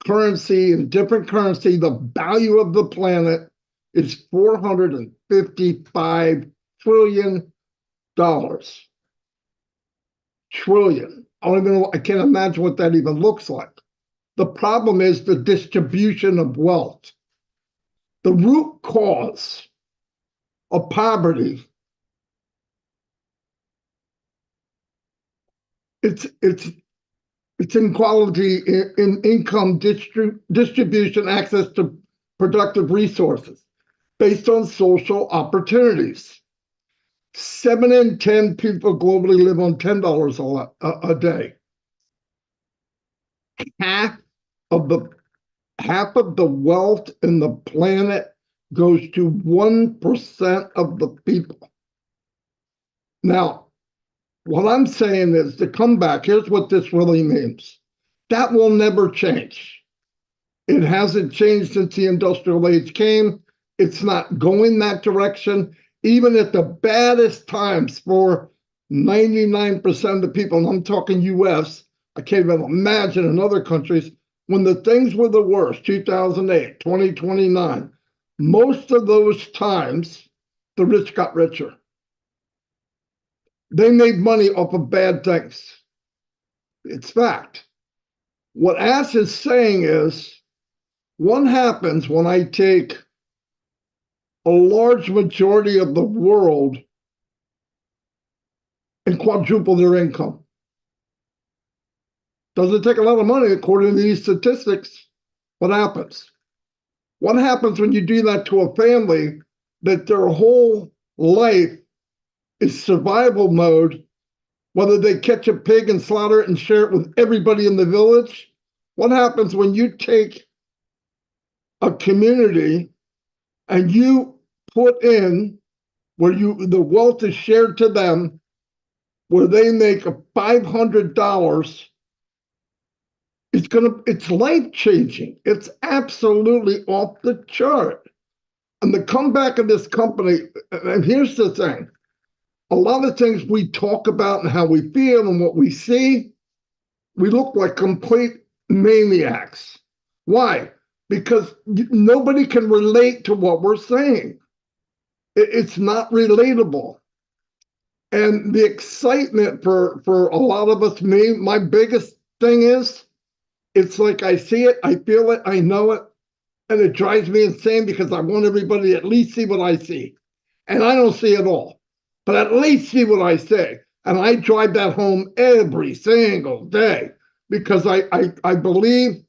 currency and different currency. The value of the planet is $455 trillion. Trillion. I can't imagine what that even looks like. The problem is the distribution of wealth. The root cause of poverty, it's inequality in income distribution, access to productive resources based on social opportunities. 7 in 10 people globally live on $10 a day. Half of the wealth in the planet goes to 1% of the people. Now, what I'm saying is to come back, here's what this really means. That will never change. It hasn't changed since the industrial age came. It's not going that direction. Even at the baddest times for 99% of the people, and I'm talking US, I can't even imagine in other countries, when the things were the worst, 2008, 2029, most of those times, the rich got richer. They made money off of bad things. It's fact. What Ash is saying is, what happens when I take a large majority of the world and quadruple their income? Doesn't take a lot of money according to these statistics. What happens? What happens when you do that to a family that their whole life is survival mode, whether they catch a pig and slaughter it and share it with everybody in the village? What happens when you take a community and you put in where the wealth is shared to them, where they make $500 it's life-changing. It's absolutely off the chart. And the comeback of this company, and here's the thing, a lot of things we talk about and how we feel and what we see, we look like complete maniacs. Why? Because nobody can relate to what we're saying. It's not relatable. And the excitement for a lot of us, me, my biggest thing is, it's like I see it, I feel it, I know it, and it drives me insane because I want everybody to at least see what I see. And I don't see it all, but at least see what I say. And I drive that home every single day because I believe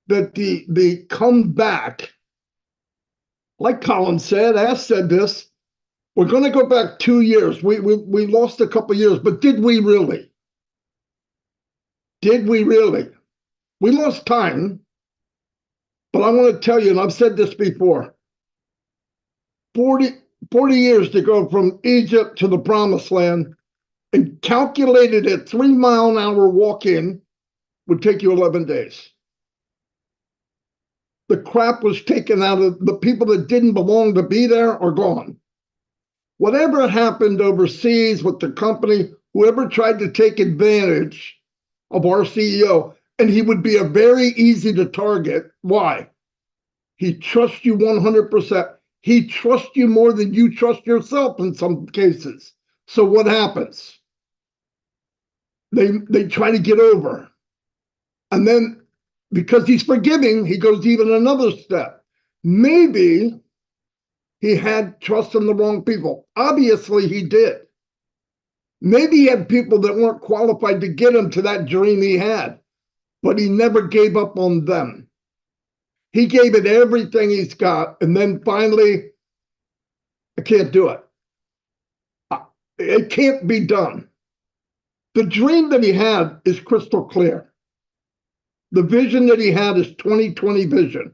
that the comeback, like Colin said, Ash said this, we're going to go back 2 years. We lost a couple of years, but did we really? Did we really? We lost time, but I want to tell you, and I've said this before, 40 years to go from Egypt to the promised land and calculated at 3-mile-an-hour walk-in would take you 11 days. The crap was taken out of the people that didn't belong to be there are gone. Whatever happened overseas with the company, whoever tried to take advantage of our CEO, and he would be a very easy to target. Why? He trusts you 100%. He trusts you more than you trust yourself in some cases. So what happens? They try to get over. And then because he's forgiving, he goes even another step. Maybe he had trust in the wrong people. Obviously, he did. Maybe he had people that weren't qualified to get him to that dream he had, but he never gave up on them. He gave it everything he's got, and then finally, I can't do it. It can't be done. The dream that he had is crystal clear. The vision that he had is 2020 vision.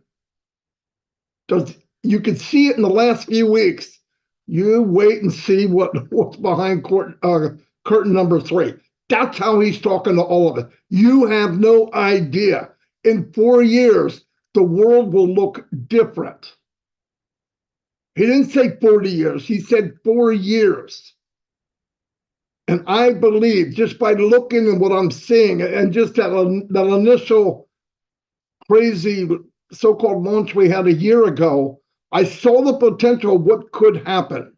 You could see it in the last few weeks. You wait and see what's behind curtain number 3. That's how he's talking to all of it. You have no idea. In 4 years, the world will look different. He didn't say 40 years. He said 4 years. And I believe just by looking at what I'm seeing and just that initial crazy so-called launch we had a year ago, I saw the potential of what could happen.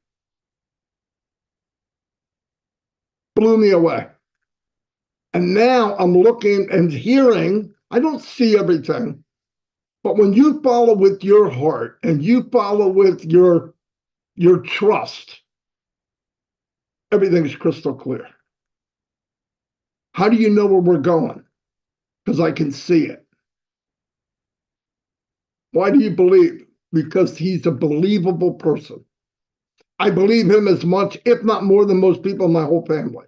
Blew me away. And now I'm looking and hearing, I don't see everything, but when you follow with your heart and you follow with your trust, everything's crystal clear. How do you know where we're going? Because I can see it. Why do you believe? Because he's a believable person. I believe him as much, if not more than most people in my whole family.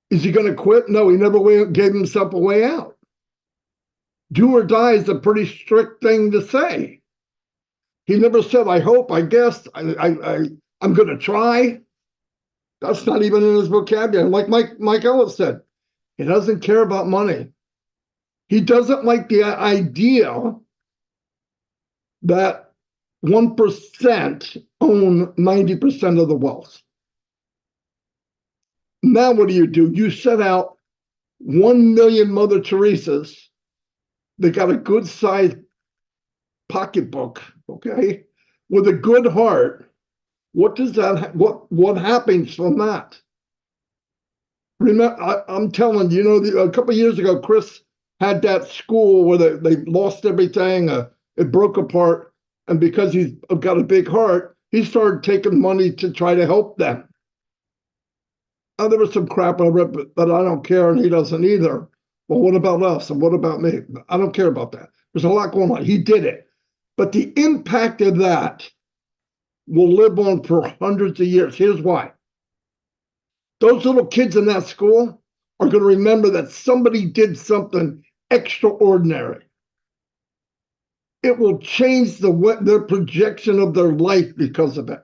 Is he going to quit? No, he never gave himself a way out. Do or die is a pretty strict thing to say. He never said, I hope, I guess, I'm going to try. That's not even in his vocabulary. Like Mike Ellis said, he doesn't care about money. He doesn't like the idea that 1% own 90% of the wealth. Now what do? You set out 1 million Mother Teresas. They got a good sized pocketbook, okay, with a good heart. What does that? What happens from that? Remember, I'm telling you, a couple of years ago, Chris had that school where they lost everything. It broke apart, and because he's got a big heart, he started taking money to try to help them. Now, there was some crap I read, but I don't care, and he doesn't either. Well, what about us, and what about me? I don't care about that. There's a lot going on. He did it, but the impact of that will live on for hundreds of years. Here's why. Those little kids in that school are going to remember that somebody did something extraordinary. It will change their projection of their life because of it.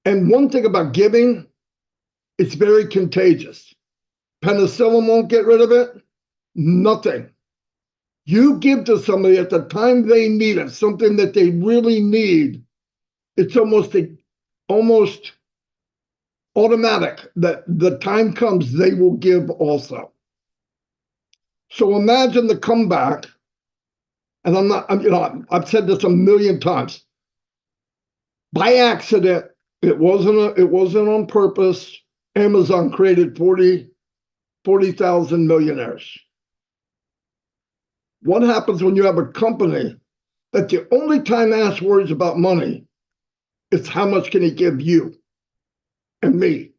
And one thing about giving, it's very contagious. Penicillin won't get rid of it. Nothing. You give to somebody at the time they need it, something that they really need. It's almost automatic that the time comes they will give also. So imagine the comeback, and I've said this a million times. By accident, it wasn't on purpose. Amazon created 40,000 millionaires. What happens when you have a company that the only time asked worries about money is how much can he give you and me?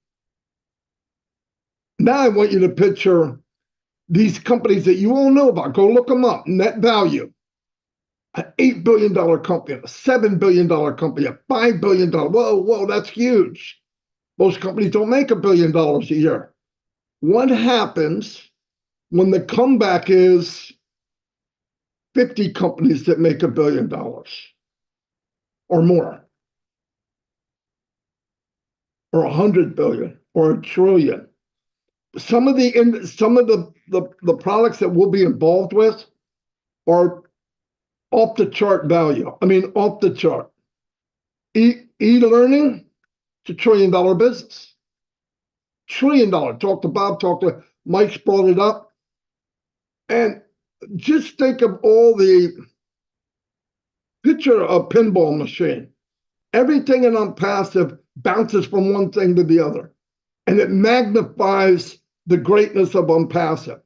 Now I want you to picture these companies that you all know about. Go look them up. Net value, an $8 billion company, a $7 billion company, a $5 billion. Whoa, that's huge. Most companies don't make $1 billion a year. What happens when the comeback is 50 companies that make $1 billion or more, or 100 billion, or 1 trillion? Some of the products that we'll be involved with are off the chart value. I mean, off the chart. E-learning, it's $1 trillion business. $1 trillion. Talk to Bob, talk to Mike's brought it up. And just think of all the picture a pinball machine. Everything in ONPASSIVE bounces from one thing to the other. And it magnifies the greatness of ONPASSIVE.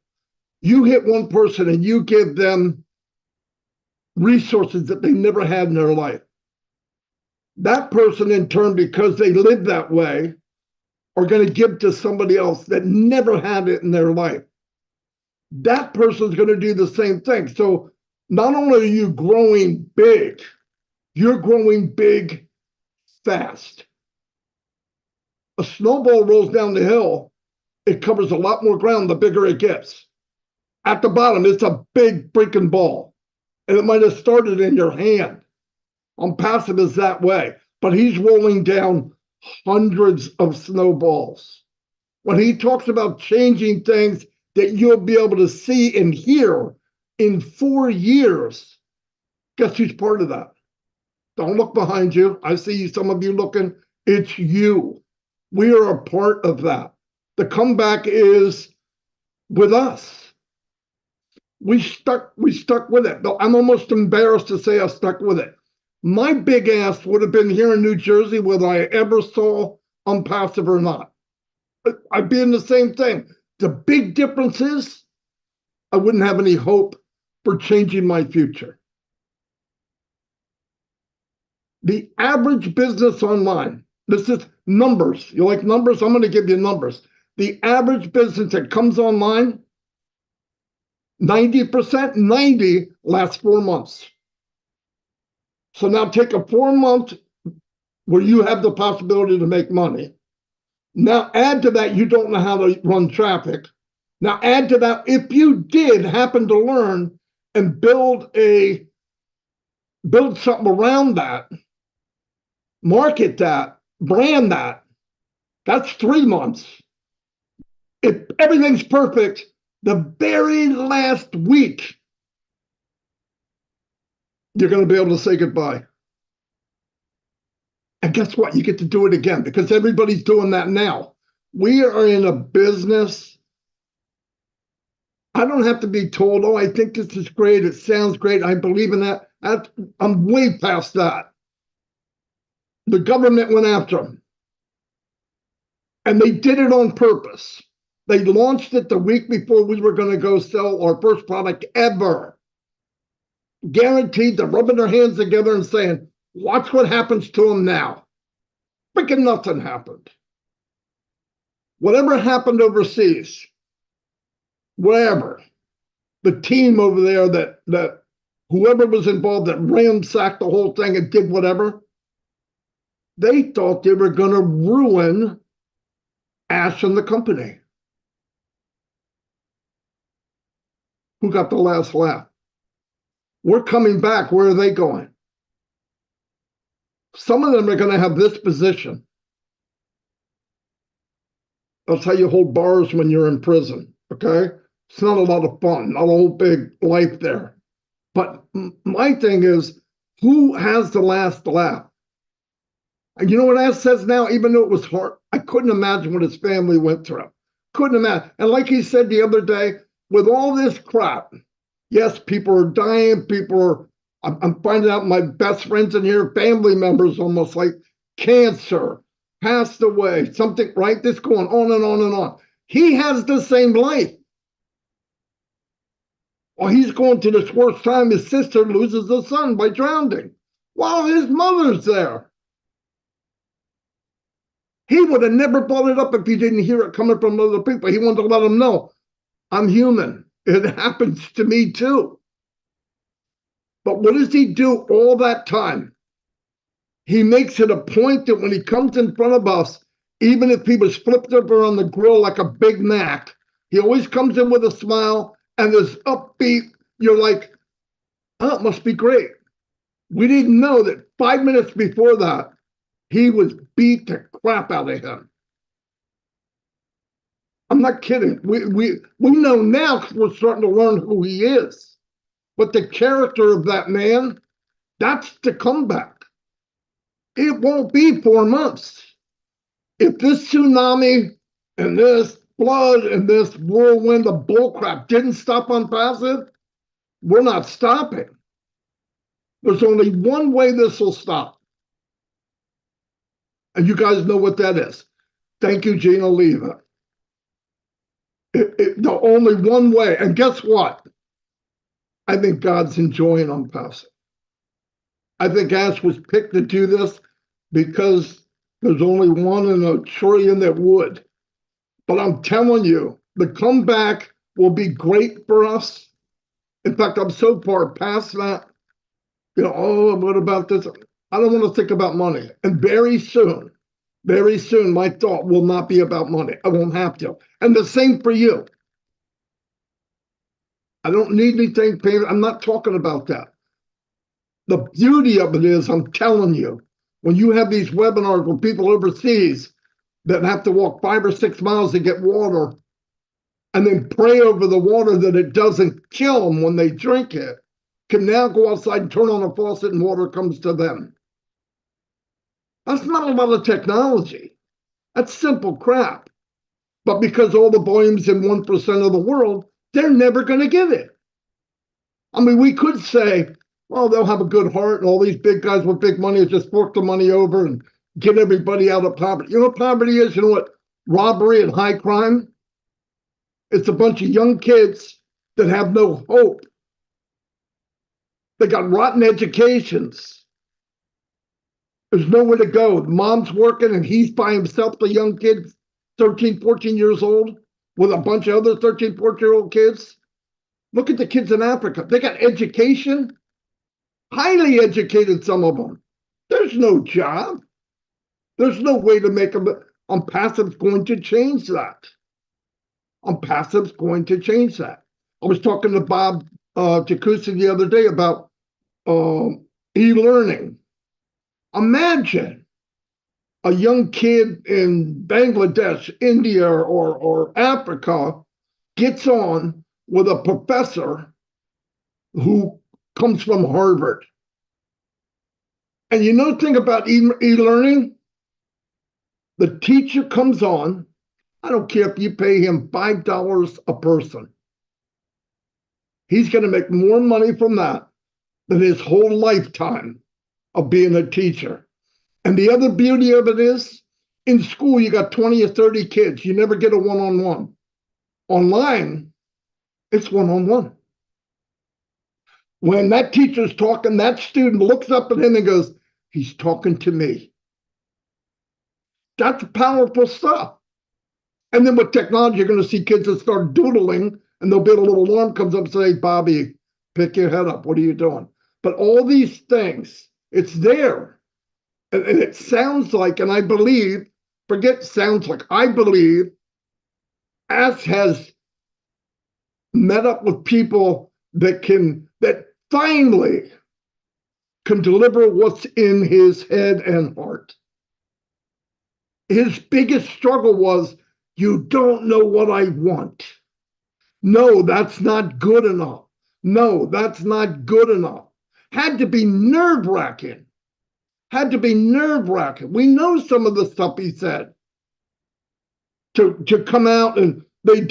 You hit one person and you give them resources that they never had in their life. That person, in turn, because they live that way, are going to give to somebody else that never had it in their life. That person's going to do the same thing. So not only are you growing big, you're growing big fast. A snowball rolls down the hill, it covers a lot more ground the bigger it gets. At the bottom, it's a big freaking ball. And it might have started in your hand. ONPASSIVE is that way. But he's rolling down hundreds of snowballs. When he talks about changing things that you'll be able to see and hear in 4 years, guess who's part of that? Don't look behind you. I see some of you looking. It's you. We are a part of that. The comeback is with us. We stuck with it. I'm almost embarrassed to say I stuck with it. My big ass would have been here in New Jersey whether I ever saw ONPASSIVE or not. I'd be in the same thing. The big difference is I wouldn't have any hope for changing my future. The average business online, this is numbers. You like numbers? I'm going to give you numbers. The average business that comes online, 90% lasts 4 months. So now take a 4-month where you have the possibility to make money. Now add to that, you don't know how to run traffic. Now add to that, if you did happen to learn and build something around that, market that, brand that, that's 3 months. If everything's perfect, the very last week, you're going to be able to say goodbye. And guess what? You get to do it again because everybody's doing that now. We are in a business. I don't have to be told, oh, I think this is great. It sounds great. I believe in that. I'm way past that. The government went after them. And they did it on purpose. They launched it the week before we were going to go sell our first product ever. Guaranteed, they're rubbing their hands together and saying, watch what happens to them now. Freaking nothing happened. Whatever happened overseas, wherever, the team over there that whoever was involved that ransacked the whole thing and did whatever, they thought they were going to ruin Ash and the company. Who got the last laugh? We're coming back. Where are they going? Some of them are going to have this position. That's how you hold bars when you're in prison, okay? It's not a lot of fun, not a whole big life there. But my thing is, who has the last laugh? And you know what Ash says now, even though it was hard, I couldn't imagine what his family went through. Couldn't imagine. And like he said the other day, with all this crap, yes, people are dying, I'm finding out my best friends in here, family members almost like cancer, passed away, something, right? This going on and on and on. He has the same life. Well, he's going to this worst time. His sister loses a son by drowning while his mother's there. He would have never brought it up if he didn't hear it coming from other people. He wanted to let them know, I'm human. It happens to me too. But what does he do all that time? He makes it a point that when he comes in front of us, even if he was flipped over on the grill like a Big Mac, he always comes in with a smile and this upbeat, you're like, oh, it must be great. We didn't know that 5 minutes before that, he was beat the crap out of him. I'm not kidding. We know now because we're starting to learn who he is. But the character of that man, that's the comeback. It won't be 4 months. If this tsunami and this flood and this whirlwind of bullcrap didn't stop ONPASSIVE, we're not stopping. There's only one way this will stop. And you guys know what that is. Thank you, Gina Leva. The only one way. And guess what? I think God's enjoying ONPASSIVE. I think Ash was picked to do this because there's only one in a trillion that would. But I'm telling you, the comeback will be great for us. In fact, I'm so far past that. You know, oh, what about this? I don't want to think about money. And very soon, my thought will not be about money. I won't have to. And the same for you. I don't need anything paid. I'm not talking about that. The beauty of it is, I'm telling you, when you have these webinars with people overseas that have to walk 5 or 6 miles to get water and then pray over the water that it doesn't kill them when they drink it, can now go outside and turn on a faucet and water comes to them. That's not a lot of technology. That's simple crap. But because all the volume's in 1% of the world, they're never going to get it. I mean, we could say, well, they'll have a good heart and all these big guys with big money will just fork the money over and get everybody out of poverty. You know what poverty is? You know what robbery and high crime? It's a bunch of young kids that have no hope. They got rotten educations. There's nowhere to go. The mom's working and he's by himself, the young kid, 13, 14 years old, with a bunch of other 13, 14-year-old kids. Look at the kids in Africa. They got education, highly educated, some of them. There's no job. There's no way to make them. ONPASSIVE's going to change that. ONPASSIVE's going to change that. I was talking to Bob Jacusi the other day about e-learning. Imagine a young kid in Bangladesh, India, or Africa gets on with a professor who comes from Harvard. And you know the thing about e-learning? The teacher comes on, I don't care if you pay him $5 a person. He's going to make more money from that than his whole lifetime of being a teacher. And the other beauty of it is, in school, you got 20 or 30 kids. You never get a one-on-one. Online, it's one-on-one. When that teacher's talking, that student looks up at him and goes, he's talking to me. That's powerful stuff. And then with technology, you're going to see kids that start doodling, and there'll be a little alarm comes up and say, Bobby, pick your head up. What are you doing? But all these things, it's there. And it sounds like, and I believe, forget sounds like, I believe Ash has met up with people that finally can deliver what's in his head and heart. His biggest struggle was, you don't know what I want. No, that's not good enough. No, that's not good enough. Had to be nerve-wracking. Had to be nerve-wracking. We know some of the stuff he said. To come out and they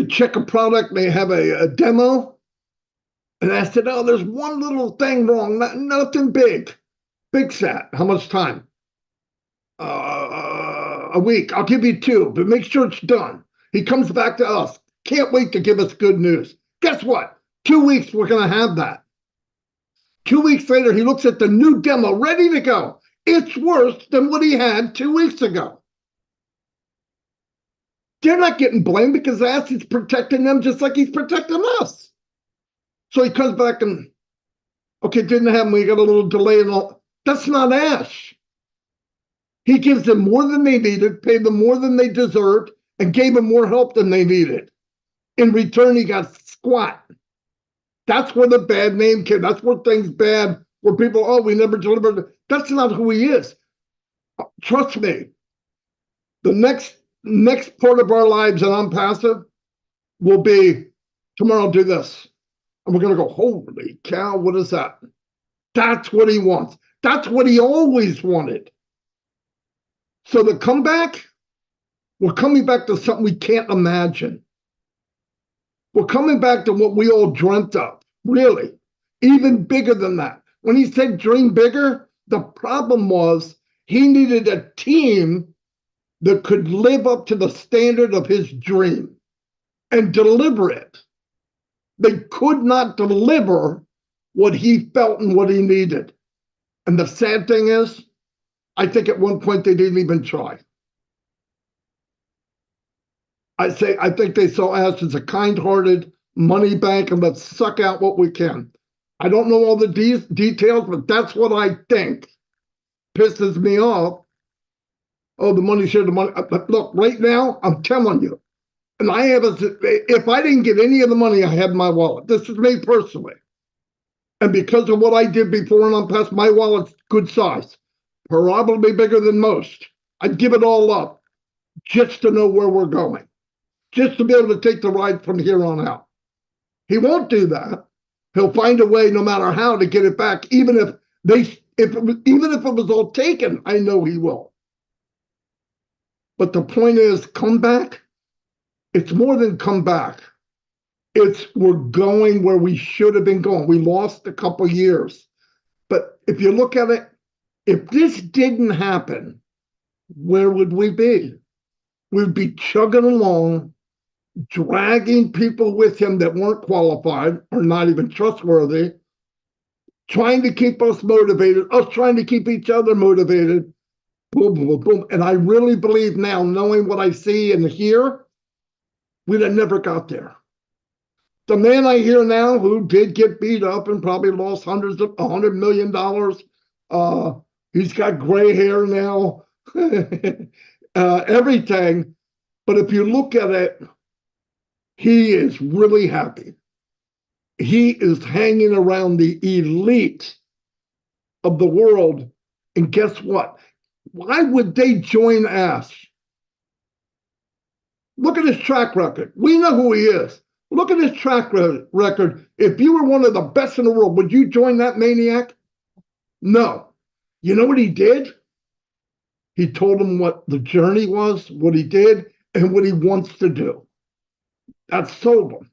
check a product, they have a demo, and I said, oh, there's one little thing wrong, nothing big. Big set, how much time? A week, I'll give you 2, but make sure it's done. He comes back to us, can't wait to give us good news. Guess what? 2 weeks, we're gonna have that. 2 weeks later, he looks at the new demo, ready to go. It's worse than what he had 2 weeks ago. They're not getting blamed because Ash is protecting them just like he's protecting us. So he comes back and, okay, didn't happen, we got a little delay and all. That's not Ash. He gives them more than they needed, paid them more than they deserved, and gave them more help than they needed. In return, he got squat. That's where the bad name came. That's where things bad, where people, oh, we never delivered. That's not who he is. Trust me. The next part of our lives in ONPASSIVE will be, tomorrow do this. And we're going to go, holy cow, what is that? That's what he wants. That's what he always wanted. So the comeback, we're coming back to something we can't imagine. We're coming back to what we all dreamt of, really, even bigger than that. When he said dream bigger, the problem was he needed a team that could live up to the standard of his dream and deliver it. They could not deliver what he felt and what he needed. And the sad thing is, I think at one point they didn't even try. I think they saw us as a kind-hearted money bank and let's suck out what we can. I don't know all the details, but that's what I think. Pisses me off. Oh, the money share, the money. But look, right now, I'm telling you, and I have if I didn't get any of the money I had in my wallet, this is me personally. And because of what I did before and ONPASSIVE, my wallet's good size, probably bigger than most. I'd give it all up just to know where we're going, just to be able to take the ride from here on out. He won't do that. He'll find a way, no matter how, to get it back, even if it was all taken. I know he will. But the point is, come back. It's more than come back. It's we're going where we should have been going. We lost a couple years. But if you look at it, if this didn't happen, where would we be? We'd be chugging along, dragging people with him that weren't qualified or not even trustworthy, trying to keep us motivated, us trying to keep each other motivated. Boom, boom, boom. And I really believe now, knowing what I see and hear, we'd have never got there. The man I hear now who did get beat up and probably lost $100 million, he's got gray hair now, everything. But if you look at it, he is really happy. He is hanging around the elite of the world. And guess what? Why would they join Ash? Look at his track record. We know who he is. Look at his track record. If you were one of the best in the world, would you join that maniac? No. You know what he did? He told him what the journey was, what he did, and what he wants to do. That sold him.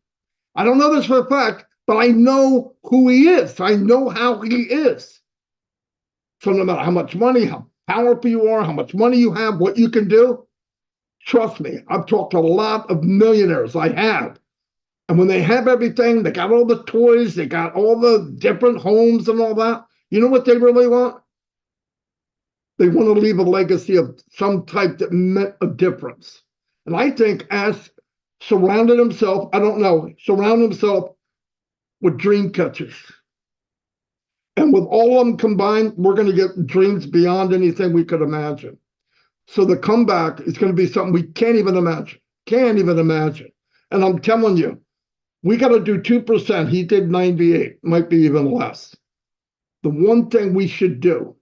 I don't know this for a fact, but I know who he is. I know how he is. So no matter how much money, how powerful you are, how much money you have, what you can do, trust me, I've talked to a lot of millionaires. I have. And when they have everything, they got all the toys, they got all the different homes and all that. You know what they really want? They want to leave a legacy of some type that meant a difference. And I think Ash surrounded himself with dream catchers. And with all of them combined, we're going to get dreams beyond anything we could imagine. So the comeback is going to be something we can't even imagine. Can't even imagine. And I'm telling you, we got to do 2%. He did 98, might be even less. The one thing we should do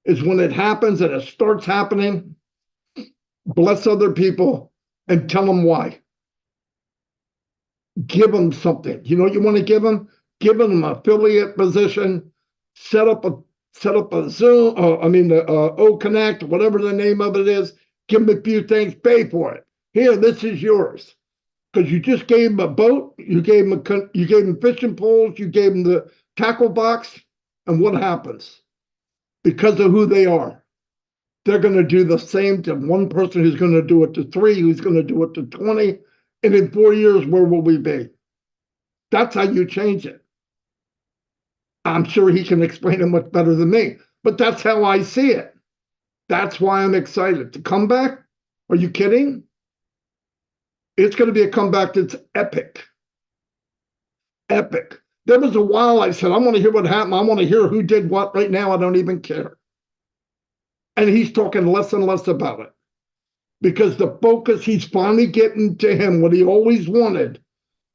is when it happens and it starts happening, bless other people, and tell them why. Give them something. You know what you want to give them? Give them an affiliate position, set up a Zoom, O Connect, whatever the name of it is, give them a few things, pay for it. Here, this is yours. Because you just gave them a boat, you gave them fishing poles, you gave them the tackle box, and what happens? Because of who they are, they're going to do the same to one person who's going to do it to 3, who's going to do it to 20, and in 4 years, where will we be? That's how you change it. I'm sure he can explain it much better than me, but that's how I see it. That's why I'm excited. The comeback? Are you kidding? It's going to be a comeback that's epic. Epic. There was a while I said, I want to hear what happened. I want to hear who did what. Right now, I don't even care. And he's talking less and less about it. Because the focus he's finally getting to him, what he always wanted,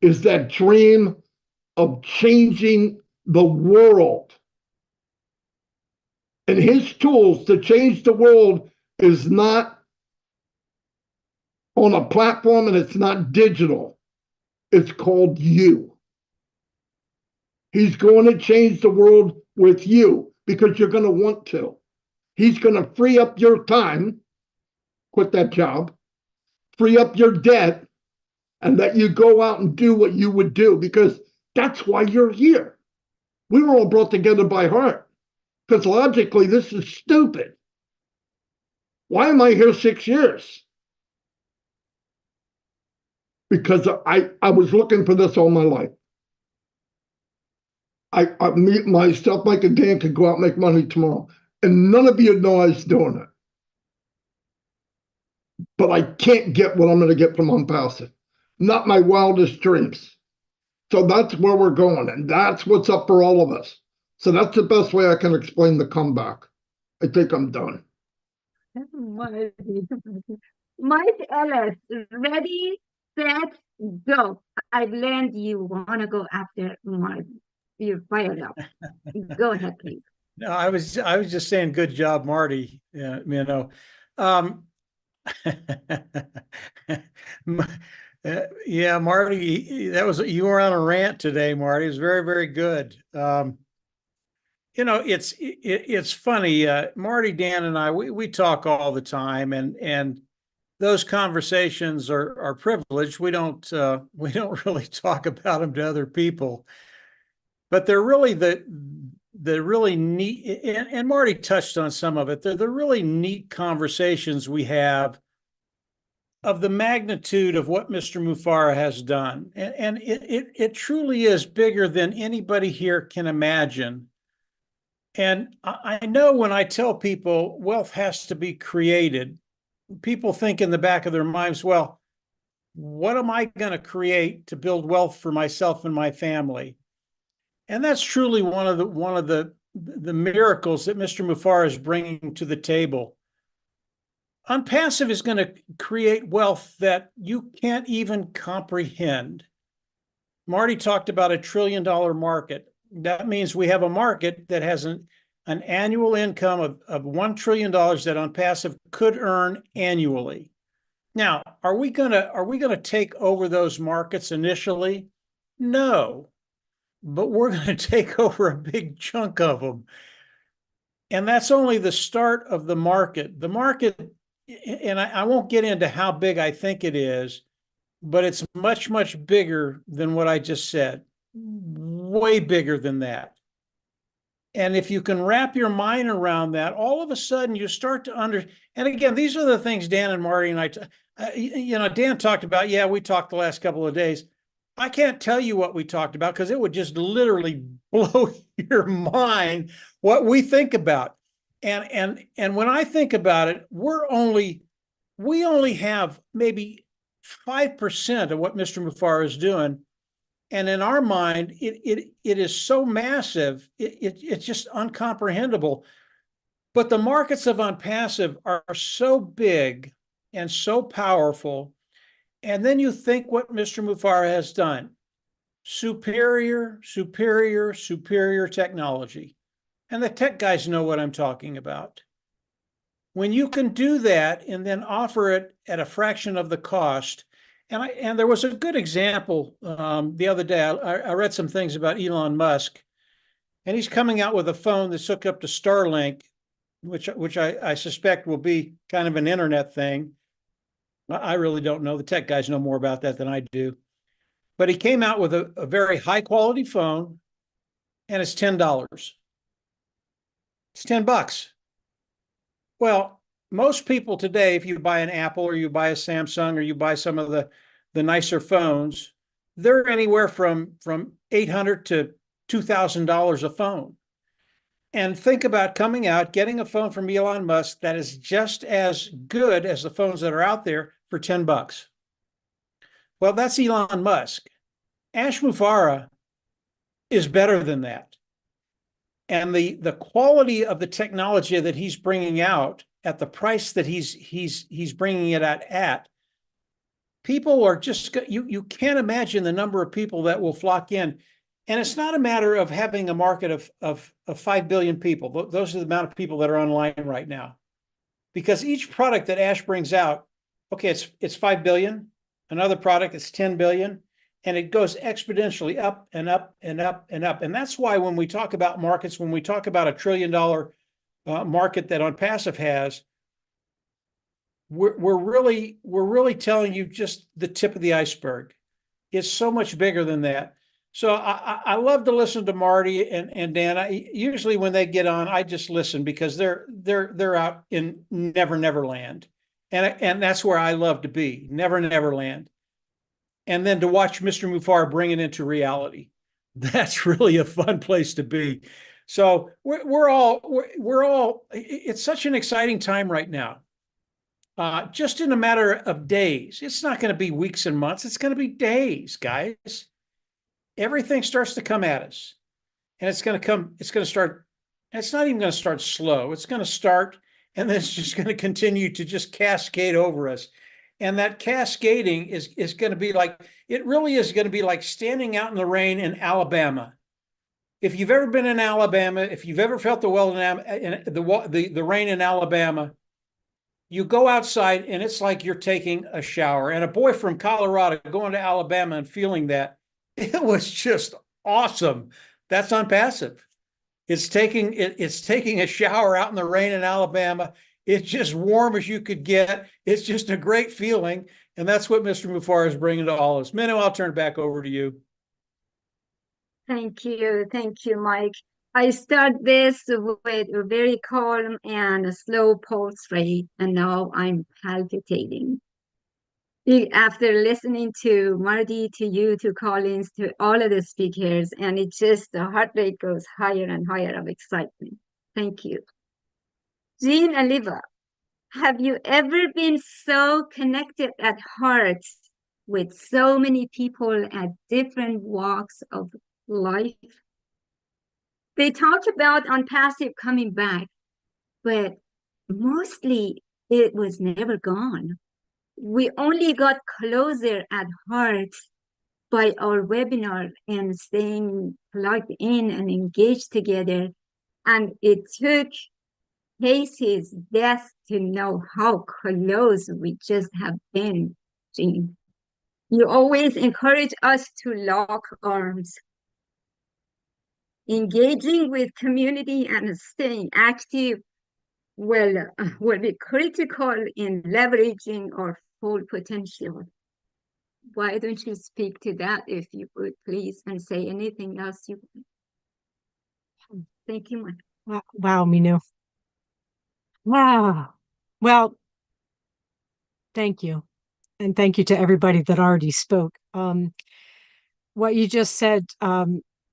is that dream of changing the world. And his tools to change the world is not on a platform, and it's not digital. It's called you. He's going to change the world with you because you're going to want to. He's going to free up your time, quit that job, free up your debt, and let you go out and do what you would do, because that's why you're here. We were all brought together by heart, because logically, this is stupid. Why am I here 6 years? Because I was looking for this all my life. Myself, Mike, and Dan could go out and make money tomorrow, and none of you know I was doing it. But I can't get what I'm going to get from ONPASSIVE. Not my wildest dreams. So that's where we're going, and that's what's up for all of us. So that's the best way I can explain the comeback. I think I'm done. Mike Ellis, ready, set, go. I've learned you want to go after Mike. You're fired up. Go ahead, please. No, I was just saying, good job, Marty. Yeah, you know, yeah, Marty, you were on a rant today, Marty. It was very, very good. You know, it's funny. Marty, Dan, and I, we talk all the time, and those conversations are privileged. We don't really talk about them to other people, but they're really the really neat. And Marty touched on some of it. They're the really neat conversations we have of the magnitude of what Mr. Mufareh has done, and it truly is bigger than anybody here can imagine. And I know when I tell people wealth has to be created, people think in the back of their minds, well, what am I going to create to build wealth for myself and my family? And that's truly one of the miracles that Mr. Mufareh is bringing to the table. ONPASSIVE is going to create wealth that you can't even comprehend. Marty talked about $1 trillion market. That means we have a market that has an annual income of $1 trillion that ONPASSIVE could earn annually. Now, are we gonna take over those markets initially? No, but we're going to take over a big chunk of them. And that's only the start of the market. The market, and I won't get into how big I think it is, but it's much, much bigger than what I just said. Way bigger than that. And if you can wrap your mind around that, all of a sudden you start to and again, these are the things Dan and Marty and I, Dan talked about, yeah, we talked the last couple of days. I can't tell you what we talked about because it would just literally blow your mind what we think about. And when I think about it, we only have maybe 5% of what Mr. Mufareh is doing. And in our mind, it is so massive, it's just uncomprehendable. But the markets of ONPASSIVE are so big and so powerful. And then you think what Mr. Mufareh has done. Superior, superior, superior technology. And the tech guys know what I'm talking about. when you can do that and then offer it at a fraction of the cost, and there was a good example the other day. I read some things about Elon Musk, and he's coming out with a phone that's hooked up to Starlink, which I suspect will be kind of an internet thing. I really don't know. The tech guys know more about that than I do. But he came out with a very high quality phone, and it's $10. It's $10. Well, most people today, if you buy an Apple or you buy a Samsung or you buy some of the nicer phones, they're anywhere from $800 to $2,000 a phone. And think about coming out, getting a phone from Elon Musk that is just as good as the phones that are out there for $10. Well, that's Elon Musk. Ash Mufareh is better than that. And the quality of the technology that he's bringing out at the price that he's bringing it at, people are just, you can't imagine the number of people that will flock in. And it's not a matter of having a market of 5 billion people. Those are the amount of people that are online right now. Because each product that Ash brings out, okay, it's 5 billion. Another product is 10 billion. And it goes exponentially up and up and up and up. And that's why when we talk about markets, when we talk about $1 trillion market that ONPASSIVE has, we're really telling you just the tip of the iceberg. It's so much bigger than that. So I love to listen to Marty and Dan. Usually when they get on, I just listen because they're out in Never Land, and that's where I love to be, Never Land. And then to watch Mr. Mufareh bring it into reality, that's really a fun place to be. So we're all. It's such an exciting time right now. Just in a matter of days, it's not going to be weeks and months. It's going to be days, guys. Everything starts to come at us, and it's going to start. It's not even going to start slow. It's going to start, and then it's just going to continue to just cascade over us. And that cascading is going to be like, it really is going to be like standing out in the rain in Alabama. If you've ever been in Alabama, if you've ever felt the rain in Alabama, you go outside and it's like you're taking a shower. And a boy from Colorado going to Alabama and feeling that, it was just awesome. That's ONPASSIVE. It's taking a shower out in the rain in Alabama. It's just warm as you could get. It's just a great feeling. And that's what Mr. Mufareh is bringing to all of us. Minu, I'll turn it back over to you. Thank you. Thank you, Mike. I start this with a very calm and a slow pulse rate, and now I'm palpitating. After listening to Marty, to you, to Collins, to all of the speakers, and it just, the heart rate goes higher and higher of excitement. Thank you. Jean Oliva, have you ever been so connected at heart with so many people at different walks of life? They talk about ONPASSIVE coming back, but mostly it was never gone. We only got closer at heart by our webinar and staying plugged in and engaged together. And it took Casey's death to know how close we just have been, Jean. You always encourage us to lock arms. Engaging with community and staying active will be critical in leveraging our full potential. Why don't you speak to that, if you would, please, and say anything else you want. Thank you, Mike. Wow, Minu. Wow. Well, thank you. And thank you to everybody that already spoke. What you just said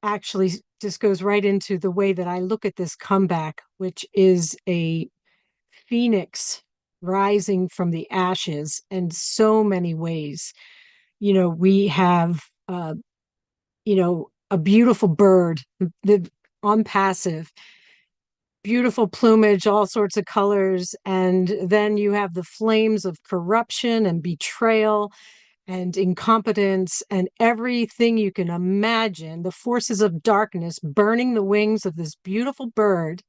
actually just goes right into the way that I look at this comeback, which is a phoenix rising from the ashes in so many ways. You know, we have, you know, a beautiful bird, the ONPASSIVE, beautiful plumage, all sorts of colors. And then you have the flames of corruption and betrayal and incompetence and everything you can imagine, the forces of darkness burning the wings of this beautiful bird.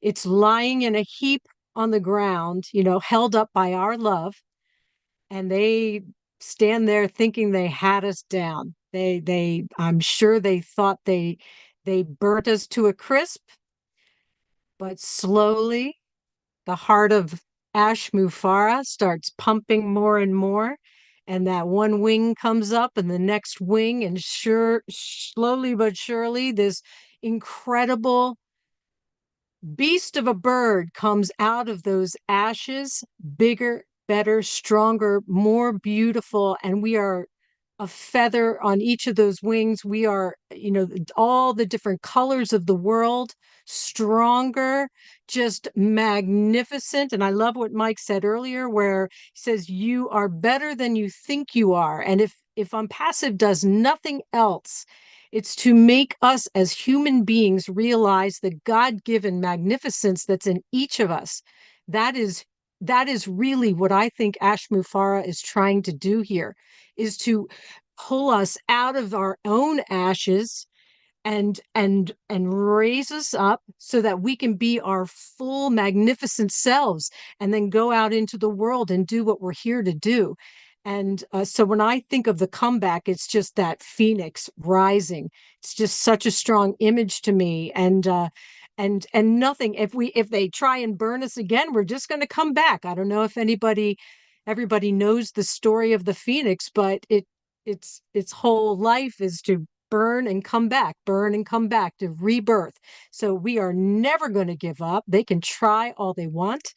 It's lying in a heap on the ground, you know, held up by our love. And they stand there thinking they had us down. I'm sure they thought they burnt us to a crisp, but slowly the heart of Ash Mufareh starts pumping more and more. And that one wing comes up and the next wing, and slowly but surely, this incredible beast of a bird comes out of those ashes, bigger, better, stronger, more beautiful. And we are a feather on each of those wings. We are, you know, all the different colors of the world, stronger, just magnificent. And I love what Mike said earlier, where he says, you are better than you think you are. And if ONPASSIVE does nothing else, it's to make us as human beings realize the God-given magnificence that's in each of us. That is really what I think Ash Mufareh is trying to do here, is to pull us out of our own ashes and raise us up so that we can be our full magnificent selves, and then go out into the world and do what we're here to do. And so when I think of the comeback, it's just that phoenix rising. It's just such a strong image to me. And nothing, if they try and burn us again, we're just going to come back. I don't know if everybody knows the story of the phoenix, but its whole life is to burn and come back, to rebirth. So we are never going to give up. They can try all they want.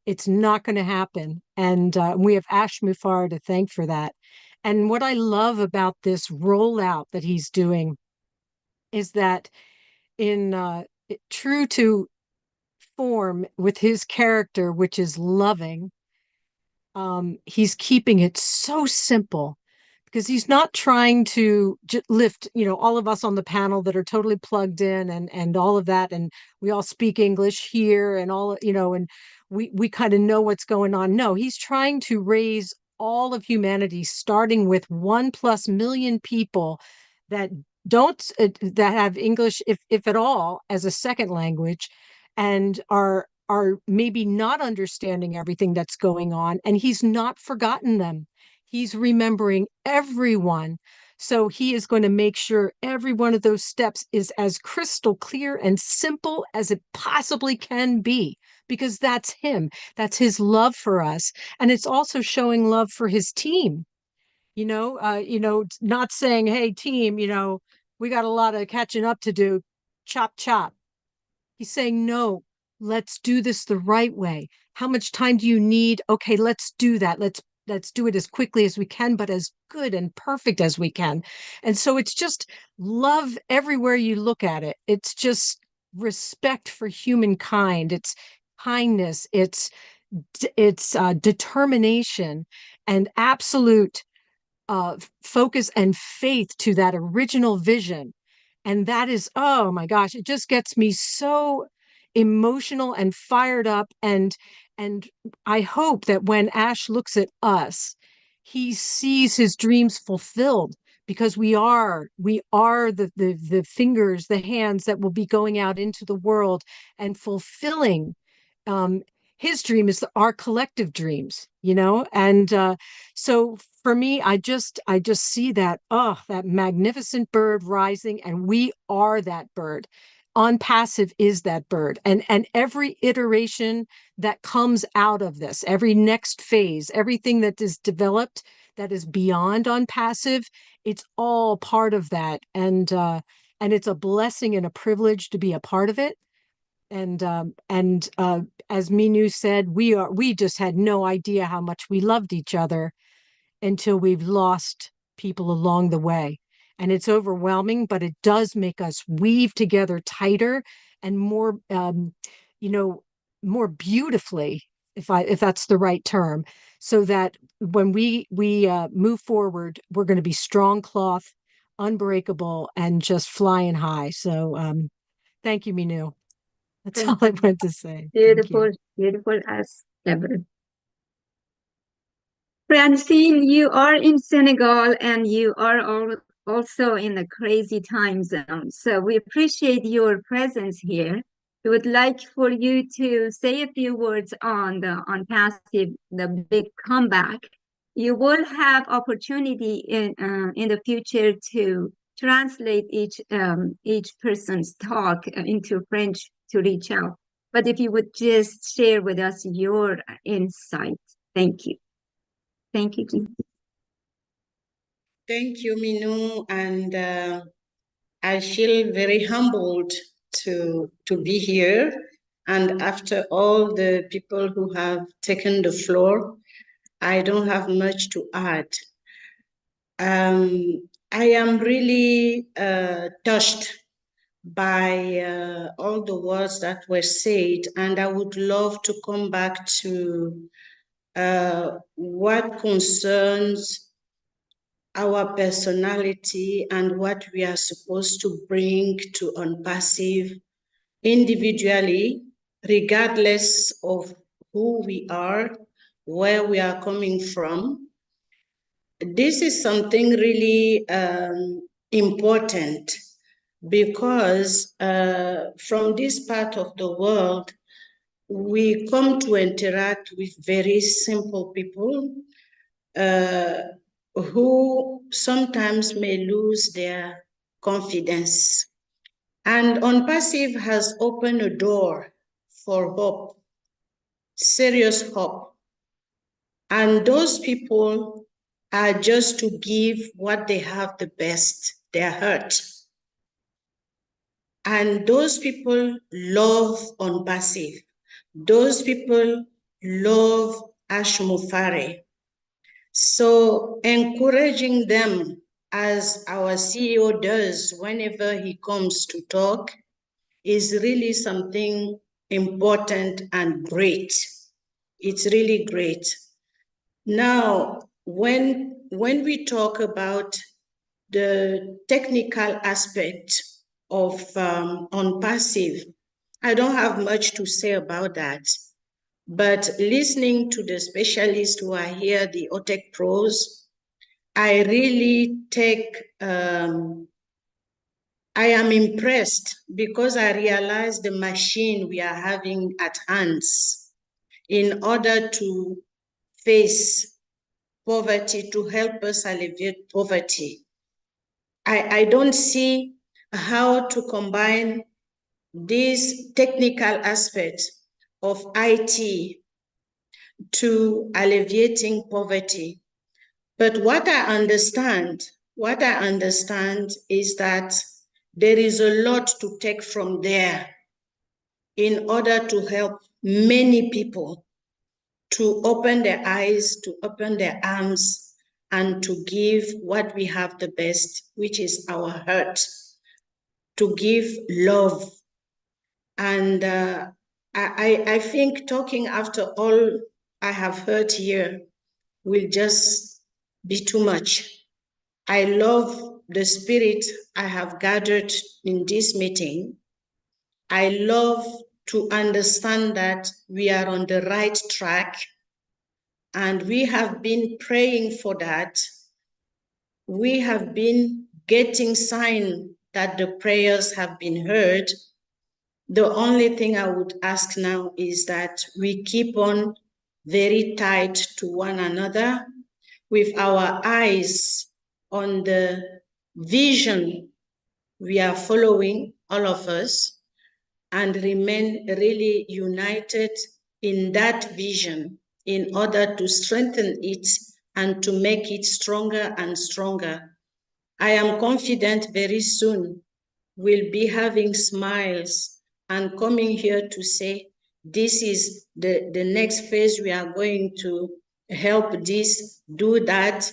It's not going to happen. And we have Ash Mufareh to thank for that. And what I love about this rollout that he's doing is that, in true to form with his character, which is loving, he's keeping it so simple, because he's not trying to lift, you know, all of us on the panel that are totally plugged in and all of that. And we all speak English here and all, you know, and we kind of know what's going on. No, he's trying to raise all of humanity, starting with 1+ million people that don't, that have English, if at all, as a second language, and are maybe not understanding everything that's going on. And he's not forgotten them. He's remembering everyone. So he is going to make sure every one of those steps is as crystal clear and simple as it possibly can be, because that's him. That's his love for us. And it's also showing love for his team. Not saying, hey, team, we got a lot of catching up to do. Chop, chop. He's saying, no, let's do this the right way. How much time do you need? Okay, let's do that. Let's do it as quickly as we can, but as good and perfect as we can. And so it's just love everywhere you look at it. It's just respect for humankind. It's kindness. It's determination and absolute focus and faith to that original vision. And that is, oh my gosh, it just gets me so emotional and fired up. And I hope that when Ash looks at us, he sees his dreams fulfilled, because we are the fingers, the hands that will be going out into the world and fulfilling his dream is our collective dreams, and so for me, I just see that, that magnificent bird rising, and we are that bird. ONPASSIVE is that bird, and every iteration that comes out of this, every next phase, everything that is developed that is beyond ONPASSIVE, it's all part of that, and it's a blessing and a privilege to be a part of it. And as Minu said, we just had no idea how much we loved each other until we've lost people along the way. And it's overwhelming, but it does make us weave together tighter and more, more beautifully, if that's the right term, so that when we move forward, we're going to be strong cloth, unbreakable, and just flying high. So thank you, Minu. That's all I want to say. Beautiful, beautiful as ever. Francine, you are in Senegal and you are also in a crazy time zone. So we appreciate your presence here. We would like for you to say a few words on ONPASSIVE, the big comeback. You will have opportunity in the future to translate each person's talk into French to reach out. But if you would just share with us your insight, thank you. Thank you, Jean. Thank you, Minu, and I feel very humbled to be here. And after all the people who have taken the floor, I don't have much to add. I am really touched by all the words that were said, and I would love to come back to what concerns our personality and what we are supposed to bring to ONPASSIVE individually, regardless of who we are, where we are coming from. This is something really important because from this part of the world, we come to interact with very simple people who sometimes may lose their confidence. And ONPASSIVE has opened a door for hope, serious hope. And those people are just to give what they have the best, their heart. And those people love ONPASSIVE. Those people love Ash Mufare. So encouraging them, as our CEO does whenever he comes to talk, is really something important and great. It's really great. Now, when we talk about the technical aspect of ONPASSIVE, I don't have much to say about that. But listening to the specialists who are here, the OTEC pros, I really I am impressed because I realize the machine we are having at hands in order to face poverty, to help us alleviate poverty. I don't see how to combine these technical aspects of IT to alleviating poverty. But what I understand is that there is a lot to take from there in order to help many people to open their eyes, to open their arms, and to give what we have the best, which is our heart, to give love. And I think talking after all I have heard here will just be too much. I love the spirit I have gathered in this meeting. I love to understand that we are on the right track, and we have been praying for that. We have been getting sign that the prayers have been heard. The only thing I would ask now is that we keep on very tight to one another with our eyes on the vision we are following, all of us, and remain really united in that vision in order to strengthen it and to make it stronger and stronger. I am confident very soon we'll be having smiles and coming here to say, this is the next phase we are going to help this, do that,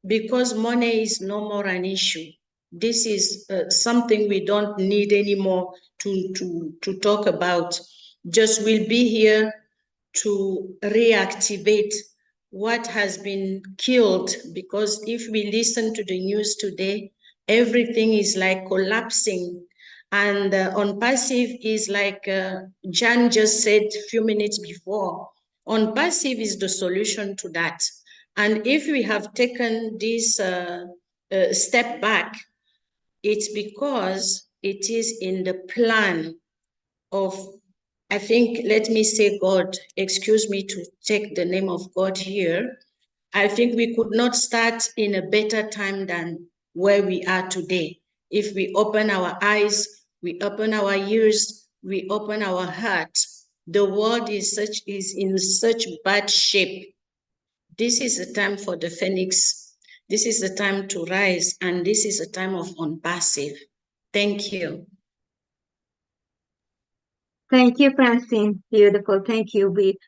because money is no more an issue. This is something we don't need anymore to talk about. Just we'll be here to reactivate what has been killed, because if we listen to the news today, everything is like collapsing. And ONPASSIVE is like Jan just said a few minutes before, ONPASSIVE is the solution to that. And if we have taken this step back, it's because it is in the plan of, I think, let me say God, excuse me to take the name of God here. I think we could not start in a better time than where we are today. If we open our eyes, we open our ears, we open our heart, the world is in such bad shape. This is a time for the phoenix. This is the time to rise, and this is a time of ONPASSIVE. Thank you. Thank you, Francine. Beautiful. Thank you. We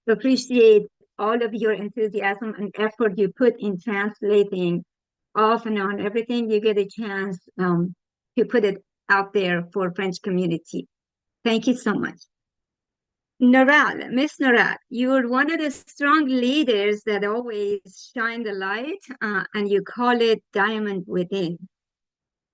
appreciate all of your enthusiasm and effort you put in translating off and on everything you get a chance to put it out there for French community. Thank you so much. Noral, Miss Noral, you're one of the strong leaders that always shine the light, and you call it Diamond Within.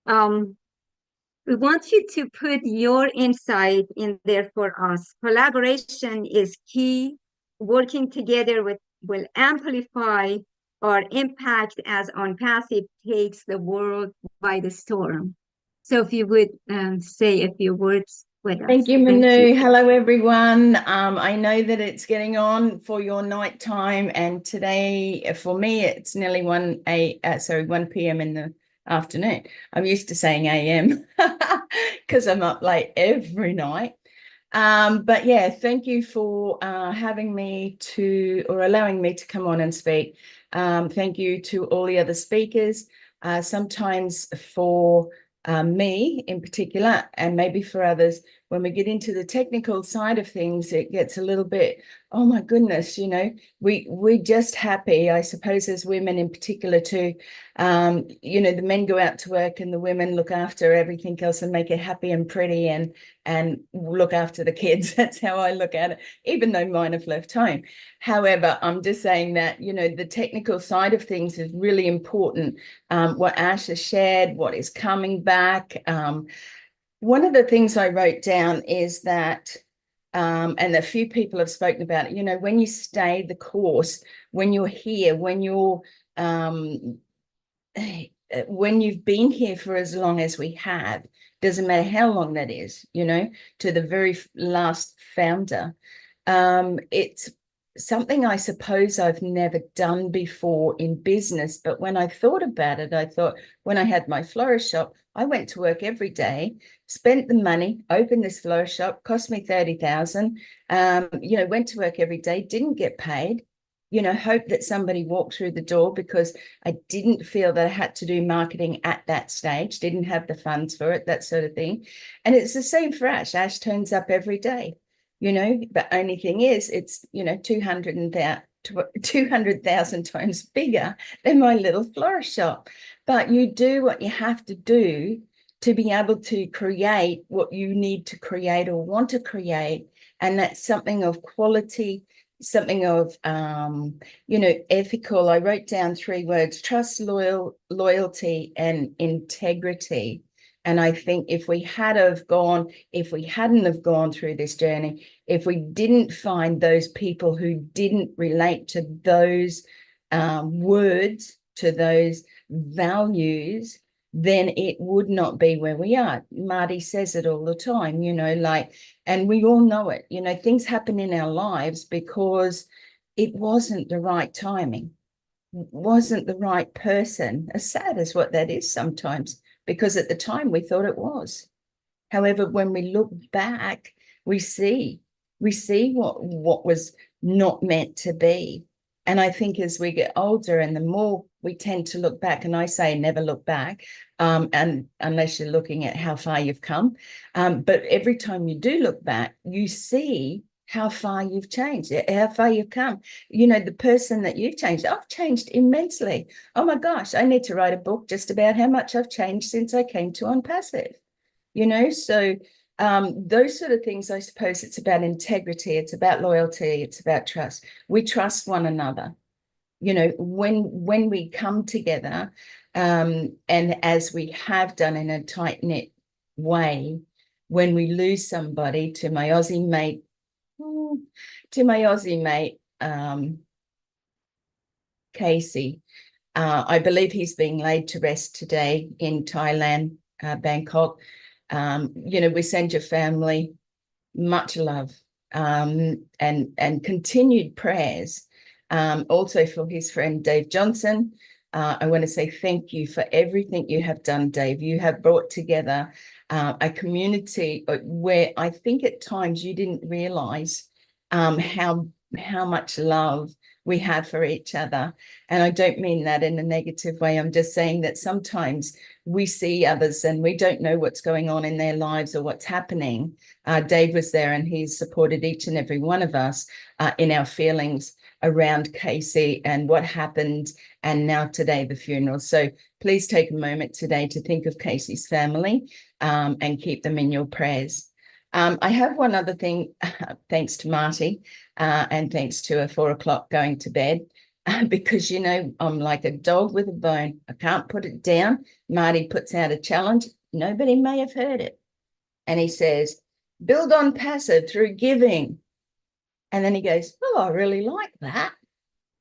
We want you to put your insight in there for us. Collaboration is key. Working together will amplify our impact as ONPASSIVE takes the world by the storm. So if you would say a few words with us. Thank you, Manu. Hello, everyone. I know that it's getting on for your night time, and today for me it's nearly 1 p.m. in the afternoon. I'm used to saying AM because I'm up late every night. But yeah, thank you for having me or allowing me to come on and speak. Thank you to all the other speakers. Sometimes for me in particular, and maybe for others, when we get into the technical side of things, it gets a little bit, oh my goodness, you know, we're just happy, I suppose, as women in particular too. You know, the men go out to work and the women look after everything else and make it happy and pretty and look after the kids. That's how I look at it, even though mine have left home. However, I'm just saying that, you know, the technical side of things is really important. What Ash has shared, what is coming back. One of the things I wrote down is that, and a few people have spoken about it, you know, when you stay the course, when you're here, when you've been here for as long as we have, doesn't matter how long that is, you know, to the very last founder. It's something I suppose I've never done before in business, but when I thought about it, I thought when I had my florist shop, I went to work every day, spent the money, opened this florist shop, cost me 30,000, you know, went to work every day, didn't get paid, you know, hoped that somebody walked through the door because I didn't feel that I had to do marketing at that stage, didn't have the funds for it, that sort of thing. And it's the same for Ash. Ash turns up every day, you know, but only thing is it's, you know, 200,000 times bigger than my little florist shop. But you do what you have to do to be able to create what you need to create or want to create. And that's something of quality, something of, you know, ethical. I wrote down 3 words: trust, loyalty, and integrity. And I think if we hadn't have gone through this journey, if we didn't find those people who didn't relate to those words, to those values, then it would not be where we are. Marty says it all the time, you know, like, and we all know it, you know, things happen in our lives because it wasn't the right timing, wasn't the right person, as sad as what that is sometimes, because at the time we thought it was. However, when we look back, we see what was not meant to be. And I think as we get older and the more we tend to look back, and I say never look back, and unless you're looking at how far you've come. But every time you do look back, you see how far you've changed, how far you've come. You know, the person that you've changed, I've changed immensely. Oh my gosh, I need to write a book just about how much I've changed since I came to ONPASSIVE, you know, so those sort of things, I suppose it's about integrity, it's about loyalty, it's about trust. We trust one another, you know, when we come together, and as we have done in a tight-knit way, when we lose somebody, to my Aussie mate, Casey, I believe he's being laid to rest today in Thailand, Bangkok. You know, we send your family much love, and continued prayers. Also for his friend Dave Johnson. I want to say thank you for everything you have done, Dave. You have brought together a community where I think at times you didn't realize how much love we have for each other. And I don't mean that in a negative way. I'm just saying that sometimes we see others and we don't know what's going on in their lives or what's happening. Dave was there and he supported each and every one of us in our feelings around Casey and what happened, and now today the funeral. So please take a moment today to think of Casey's family and keep them in your prayers. I have one other thing, thanks to Marty and thanks to a 4 o'clock going to bed, because, you know, I'm like a dog with a bone. I can't put it down. Marty puts out a challenge. Nobody may have heard it. And he says, build on passive through giving. And then he goes, oh, I really like that.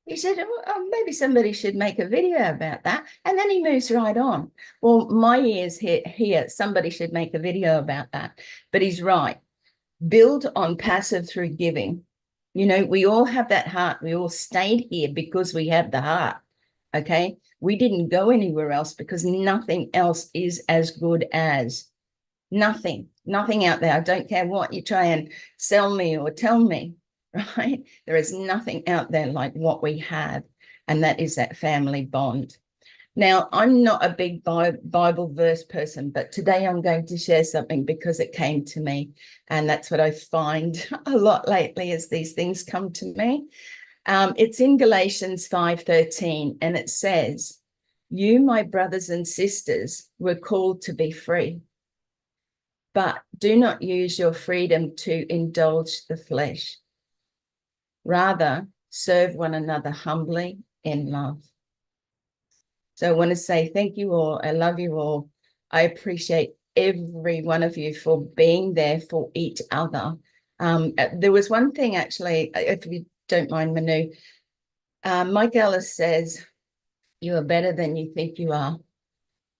He said, oh, maybe somebody should make a video about that. And then he moves right on. Well, my ears here, somebody should make a video about that. But he's right. Build on passive through giving. You know, we all have that heart. We all stayed here because we have the heart. Okay. We didn't go anywhere else because nothing else is as good as nothing out there. I don't care what you try and sell me or tell me. Right? There is nothing out there like what we have, and that is that family bond. Now, I'm not a big Bible verse person, but today I'm going to share something because it came to me, and that's what I find a lot lately as these things come to me. It's in Galatians 5:13, and it says, you, my brothers and sisters, were called to be free, but do not use your freedom to indulge the flesh. Rather, serve one another humbly in love. So I want to say thank you all. I love you all. I appreciate every one of you for being there for each other. There was one thing, actually, if you don't mind, Manu. Mike Ellis says, you are better than you think you are.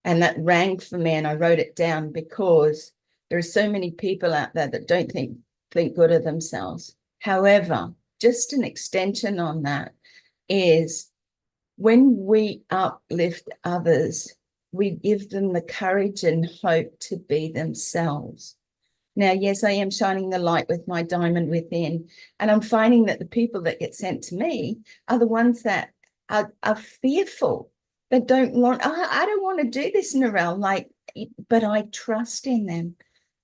And that rang for me, and I wrote it down because there are so many people out there that don't think good of themselves. However, just an extension on that is when we uplift others, we give them the courage and hope to be themselves. Now, yes, I am shining the light with my diamond within, and I'm finding that the people that get sent to me are the ones that are fearful, that don't want, I don't want to do this, Narelle, but I trust in them.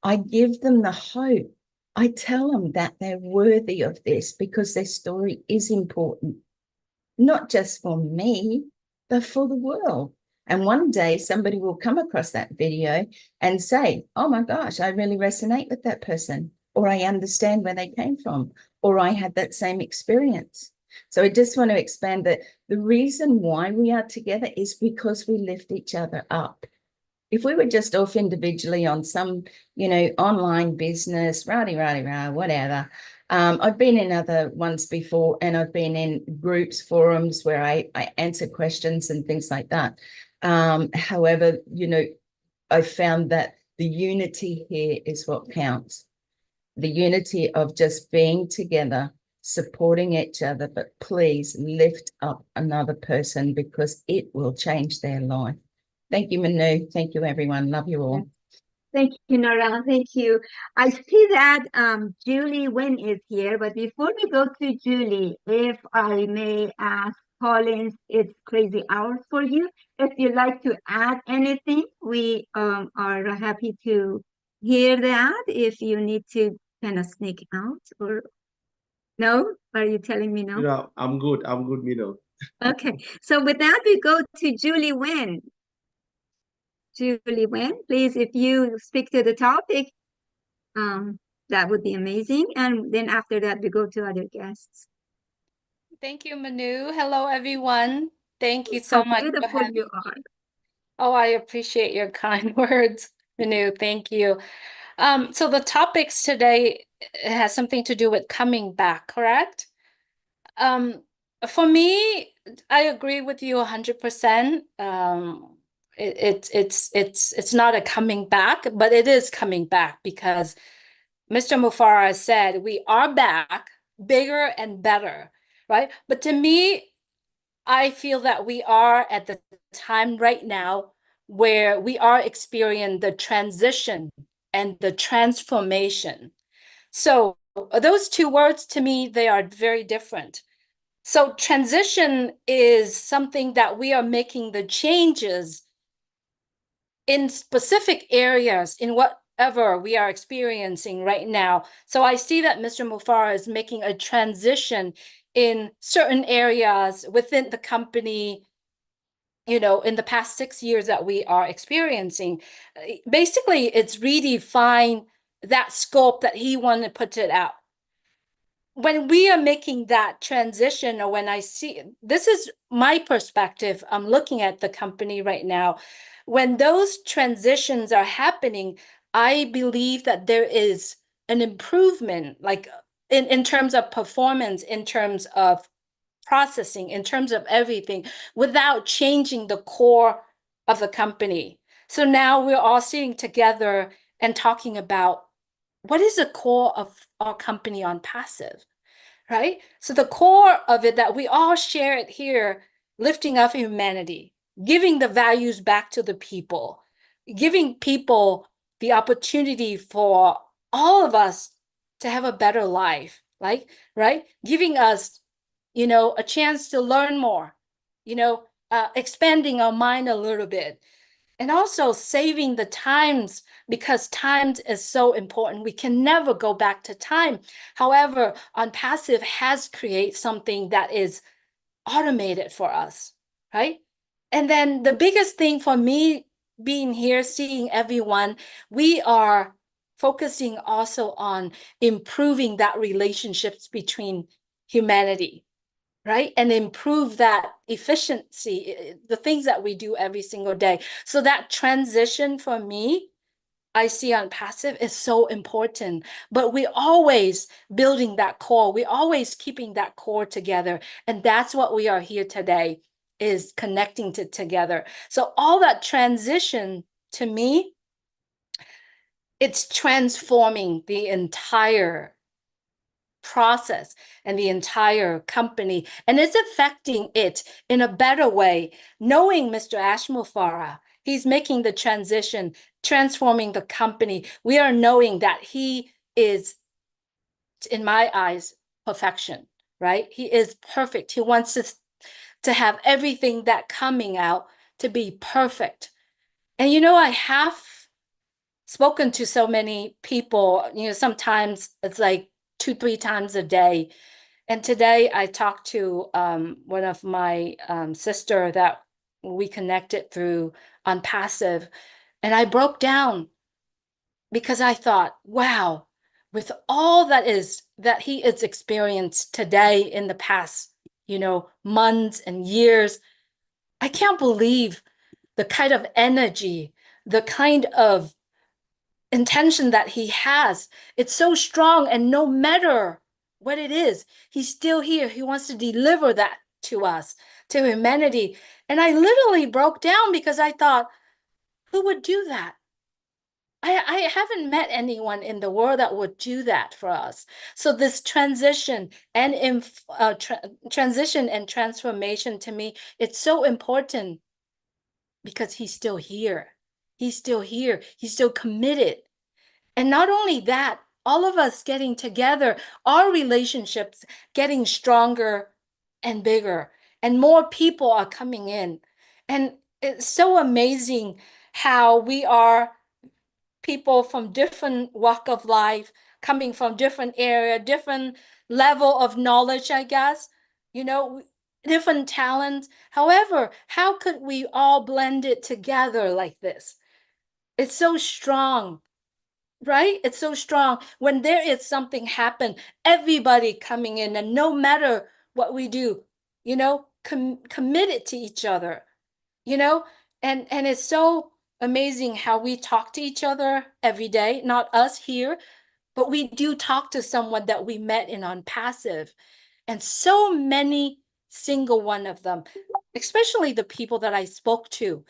I give them the hope. I tell them that they're worthy of this because their story is important, not just for me, but for the world. And one day somebody will come across that video and say, oh my gosh, I really resonate with that person, or I understand where they came from, or I had that same experience. So I just want to expand that the reason why we are together is because we lift each other up. If we were just off individually on some, you know, online business, rah, whatever. I've been in other ones before, and I've been in groups, forums where I answer questions and things like that. However, you know, I found that the unity here is what counts. The unity of just being together, supporting each other, but please lift up another person because it will change their life. Thank you, Manu. Thank you, everyone. Love you all. Thank you, Nora. Thank you. I see that Julie Wynn is here, but before we go to Julie, if I may ask Collins, it's crazy hours for you. If you'd like to add anything, we are happy to hear that. If you need to kind of sneak out, or no? Are you telling me no? No, I'm good, Mino. Okay, so with that, we go to Julie Wynn. Julie Wynn, please, if you speak to the topic, that would be amazing. And then after that, we go to other guests. Thank you, Manu. Hello, everyone. Thank you so much for Beautiful having you are. me. Oh, I appreciate your kind words, Manu. Thank you. So the topics today has something to do with coming back, correct? For me, I agree with you 100%. It's not a coming back, but it is coming back because Mr. Mufareh said, we are back, bigger and better, right? But to me, I feel that we are at the time right now where we are experiencing the transition and the transformation. So those two words, to me, they are very different. So transition is something that we are making the changes in specific areas in whatever we are experiencing right now. So I see that Mr. Mufareh is making a transition in certain areas within the company, you know, in the past 6 years that we are experiencing. Basically, it's redefine that scope that he wanted to put it out. When we are making that transition, or when I see, this is my perspective, I'm looking at the company right now. When those transitions are happening, I believe that there is an improvement, like in terms of performance, in terms of processing, in terms of everything, without changing the core of the company. So now we're all sitting together and talking about what is the core of our company ONPASSIVE, right? So the core of it that we all share it here, lifting up humanity, giving the values back to the people, giving people the opportunity for all of us to have a better life, like, right? Giving us, you know, a chance to learn more, you know, expanding our mind a little bit, and also saving the times, because time is so important. We can never go back to time. However, ONPASSIVE has created something that is automated for us, right? And then the biggest thing for me being here, seeing everyone, we are focusing also on improving that relationships between humanity, right? And improve that efficiency, the things that we do every single day. So that transition for me, I see ONPASSIVE is so important, but we're always building that core. We're always keeping that core together. And that's what we are here today, is connecting to together. So all that transition, to me, it's transforming the entire process and the entire company, and it's affecting it in a better way. Knowing Mr. Ash Mufareh, he's making the transition, transforming the company. We are knowing that he is, in my eyes, perfection, right? He is perfect. He wants us to have everything that coming out to be perfect. And you know, I have spoken to so many people, you know, sometimes it's like 2-3 times a day. And today I talked to one of my sister that we connected through ONPASSIVE, and I broke down because I thought, wow, with all that he has experienced today in the past, you know, months and years, I can't believe the kind of energy, the kind of intention that he has. It's so strong, and no matter what it is, he's still here. He wants to deliver that to us, to humanity. And I literally broke down because I thought, who would do that? I haven't met anyone in the world that would do that for us. So this transition and transition and transformation, to me, it's so important because he's still here. He's still here. He's still committed. And not only that, all of us getting together, our relationships getting stronger and bigger, and more people are coming in. And it's so amazing how we are people from different walk of life, coming from different area, different level of knowledge, I guess, you know, different talents. However, how could we all blend it together like this? It's so strong, right? It's so strong. When there is something happen, everybody coming in, and no matter what we do, you know, committed to each other, you know, and it's so amazing how we talk to each other every day, not us here, but we do talk to someone that we met in ONPASSIVE, and so many single one of them, especially the people that I spoke to,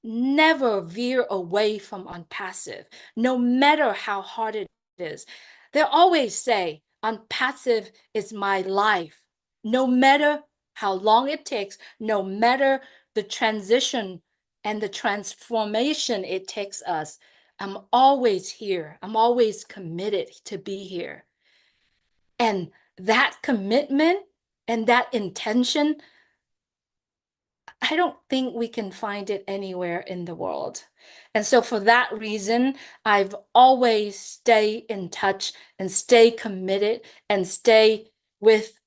never veer away from ONPASSIVE, no matter how hard it is. They always say, unpassive is my life. No matter how long it takes, no matter the transition and the transformation it takes us, I'm always here. I'm always committed to be here. And that commitment and that intention, I don't think we can find it anywhere in the world. And so for that reason, I've always stayed in touch and stay committed and stay with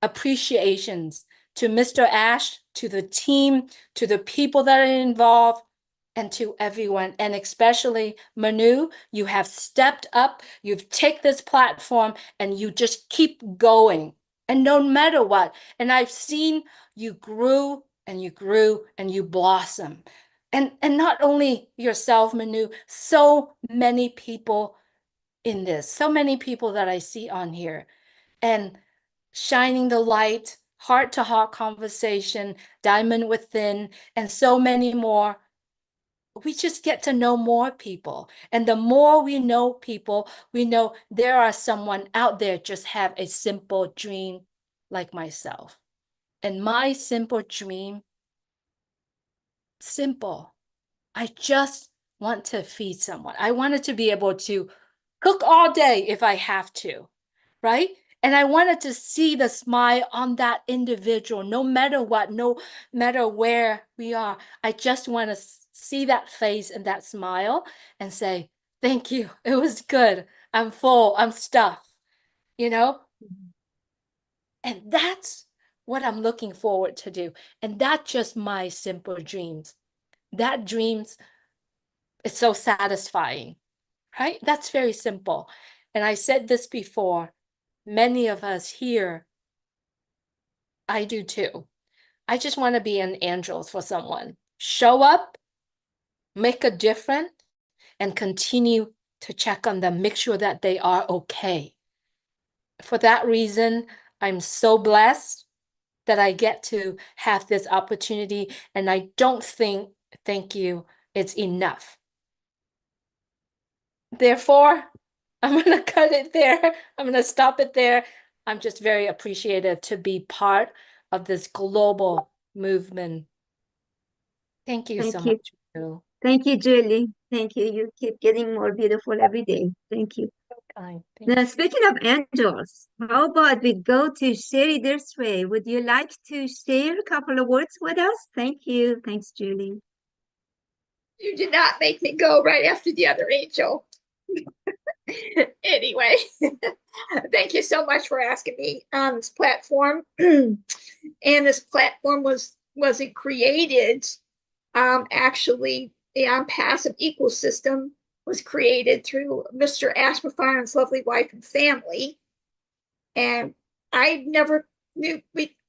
appreciations to Mr. Ash, to the team, to the people that are involved, and to everyone. And especially Manu, you have stepped up, you've taken this platform and you just keep going. And no matter what, and I've seen you grew and you grew and you blossom. And not only yourself, Manu, so many people in this, so many people that I see on here. And shining the light, heart-to-heart conversation, diamond within, and so many more. We just get to know more people. And the more we know people, we know there are someone out there just have a simple dream like myself. And my simple dream, simple. I just want to feed someone. I wanted to be able to cook all day if I have to, right? And I wanted to see the smile on that individual, no matter what, no matter where we are. I just want to see that face and that smile and say, thank you. It was good. I'm full. I'm stuffed, you know? And that's what I'm looking forward to do. And that's just my simple dreams. That dreams is so satisfying, right? That's very simple. And I said this before, many of us here, I do too. I just want to be an angel for someone. Show up, make a difference, and continue to check on them, make sure that they are okay. For that reason, I'm so blessed that I get to have this opportunity, and I don't think, thank you, it's enough. Therefore, I'm going to cut it there. I'm going to stop it there. I'm just very appreciative to be part of this global movement. Thank you so much. Drew. Thank you, Julie. Thank you. You keep getting more beautiful every day. Thank you. Thank Now, you. speaking of angels, how about we go to Sherry Dersway? Would you like to share a couple of words with us? Thank you. Thanks, Julie. You did not make me go right after the other angel. Anyway, thank you so much for asking me on this platform. And this platform wasn't created. Actually, the ONPASSIVE ecosystem was created through Mr. Ash Mufare and his lovely wife and family. And I never knew,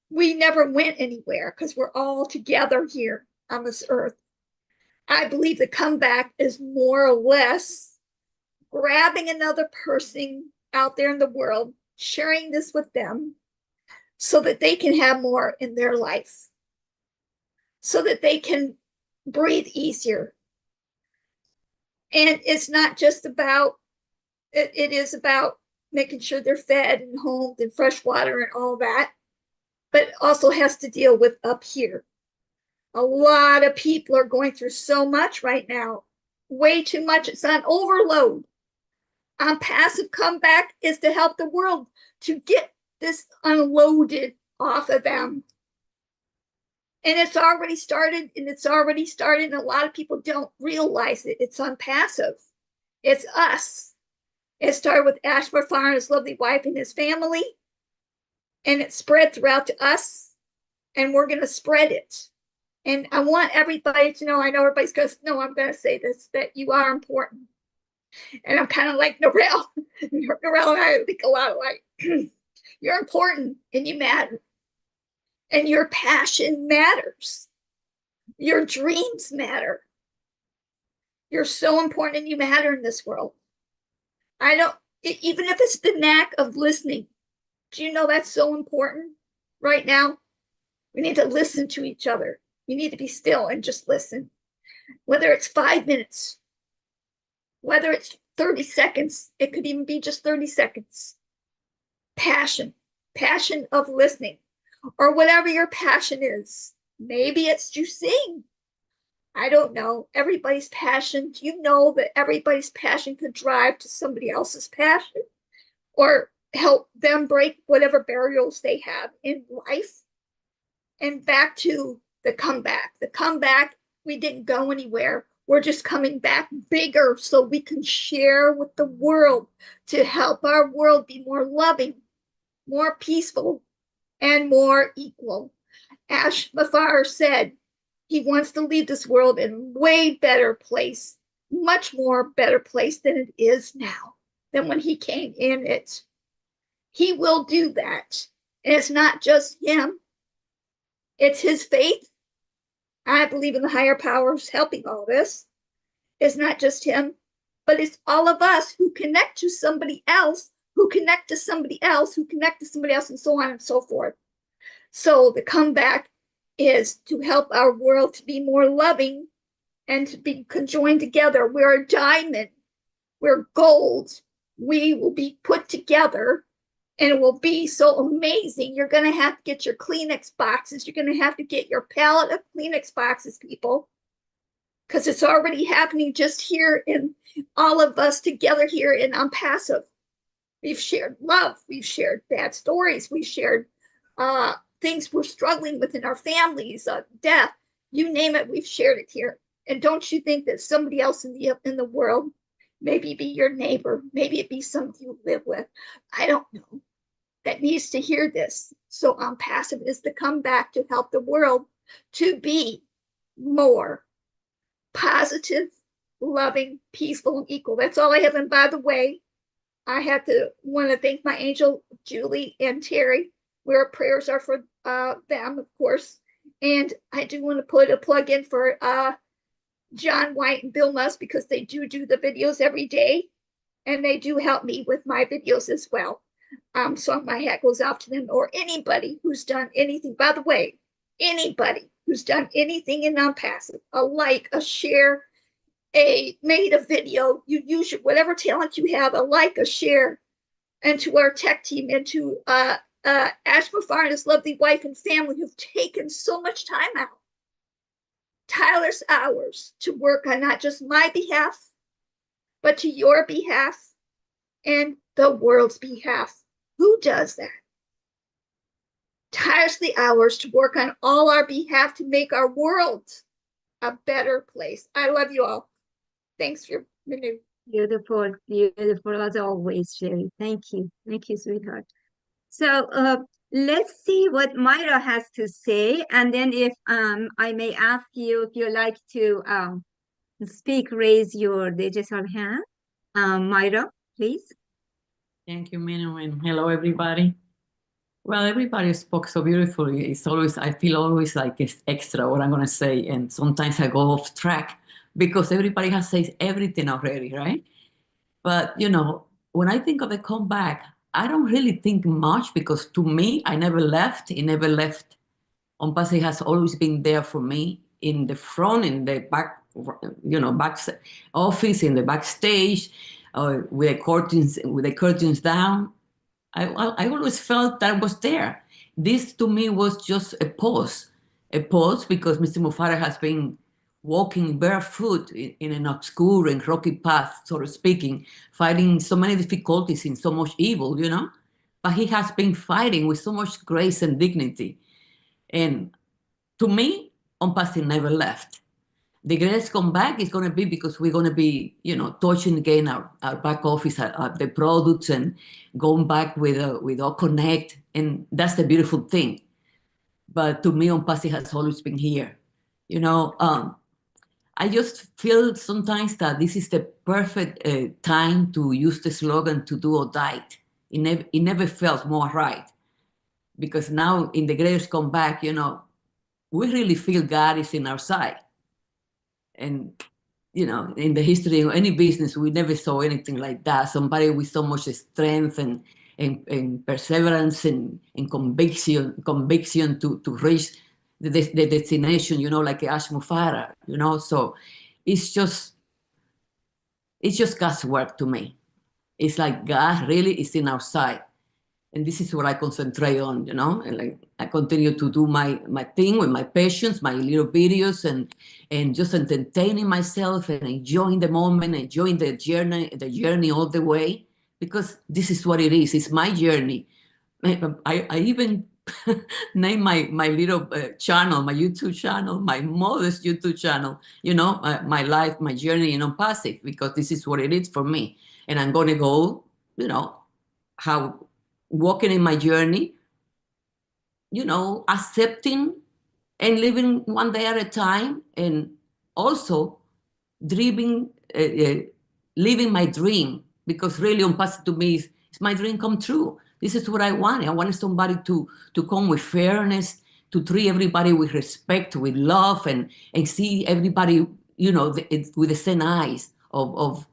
we never went anywhere because we're all together here on this earth. I believe the comeback is more or less grabbing another person out there in the world, sharing this with them so that they can have more in their life, so that they can breathe easier. And it's not just about, it is about making sure they're fed and homed and fresh water and all that, but it also has to deal with up here. A lot of people are going through so much right now, way too much. It's on overload. ONPASSIVE comeback is to help the world to get this unloaded off of them. And it's already started, and a lot of people don't realize it. It's ONPASSIVE. It's us. It started with Ash Mufare and his lovely wife and his family, and it spread throughout to us, and we're going to spread it. And I want everybody to know, I know everybody's going to know, I'm going to say this, that you are important. And I'm kind of like Narelle. Narelle and I think a lot alike. You're important and you matter. And your passion matters. Your dreams matter. You're so important and you matter in this world. Even if it's the knack of listening, do you know that's so important right now? We need to listen to each other. You need to be still and just listen. Whether it's 5 minutes, whether it's 30 seconds. It could even be just 30 seconds. Passion of listening, or whatever your passion is. Maybe it's you sing. I don't know. Everybody's passion. Do you know that everybody's passion could drive to somebody else's passion or help them break whatever barriers they have in life? And back to the comeback. The comeback, we didn't go anywhere. We're just coming back bigger so we can share with the world to help our world be more loving, more peaceful, and more equal. Ash Mufareh said he wants to leave this world in a way better place, much more better place than it is now, than when he came in it. He will do that. And it's not just him. It's his faith. I believe in the higher powers helping all this. It's not just him, but it's all of us who connect to somebody else, who connect to somebody else, who connect to somebody else, and so on and so forth. So the comeback is to help our world to be more loving and to be conjoined together. We're a diamond. We're gold. We will be put together and it will be so amazing. You're going to have to get your Kleenex boxes. You're going to have to get your pallet of Kleenex boxes, people, because it's already happening just here in all of us together here in ONPASSIVE. We've shared love. We've shared bad stories. We've shared things we're struggling with in our families, death, you name it, we've shared it here. And don't you think that somebody else in the world, maybe it be your neighbor, maybe it be somebody you live with, I don't know, that needs to hear this. So ONPASSIVE is the comeback to help the world to be more positive, loving, peaceful, and equal. That's all I have. And by the way, I want to thank my angel, Julie and Terry, where prayers are for them, of course. And I do want to put a plug in for John White and Bill Musk, because they do the videos every day. And they do help me with my videos as well. So my hat goes off to them, or anybody who's done anything. By the way, anybody who's done anything in ONPASSIVE, a like, a share, made a video, you use whatever talent you have, a like, a share, and to our tech team, and to Ash Mufareh and his lovely wife and family who've taken so much time out, tireless hours to work on not just my behalf, but to your behalf and the world's behalf. Who does that? Tirelessly hours to work on all our behalf to make our world a better place. I love you all. Thanks for Manu. Beautiful, beautiful as always, Sherry. Thank you, sweetheart. So let's see what Myra has to say, and then if I may ask you if you like to speak, raise your digital hand. Myra, please. Thank you, Minu, and hello, everybody. Well, everybody spoke so beautifully. It's always, I feel always like it's extra what I'm going to say, and sometimes I go off track because everybody has said everything already, right? But, you know, when I think of the comeback, I don't really think much, because to me, I never left. It never left. ONPASSIVE has always been there for me, in the front, in the back, you know, back office, in the backstage, with the curtains down. I always felt that I was there. This to me was just a pause because Mr. Mufareh has been walking barefoot in an obscure and rocky path, sort of speaking, fighting so many difficulties and so much evil, you know? But he has been fighting with so much grace and dignity. And to me, ONPASSIVE never left. The greatest comeback is going to be because we're going to be, you know, touching again our back office, the products, and going back with our connect. And that's the beautiful thing. But to me, ONPASSIVE has always been here. You know, I just feel sometimes that this is the perfect time to use the slogan "to do or die." It never felt more right, because now in the greatest comeback, you know, we really feel God is in our side. And, you know, in the history of any business, we never saw anything like that. Somebody with so much strength and perseverance and conviction to reach the destination, you know, like Ash Mufareh, you know. So it's it's just God's work to me. It's like God really is in our side. And this is what I concentrate on, you know, and like I continue to do my thing with my patients, my little videos, and just entertaining myself and enjoying the moment, enjoying the journey all the way, because this is what it is. It's my journey. I even name my little channel, my YouTube channel, my modest YouTube channel, you know, my life, my journey in ONPASSIVE, because this is what it is for me. And I'm going to go, you know, how walking in my journey, you know, accepting and living one day at a time, and also dreaming, living my dream, because really ONPASSIVE to me is my dream come true. This is what I wanted. I wanted somebody to come with fairness, to treat everybody with respect, with love, and see everybody, you know, with the same eyes of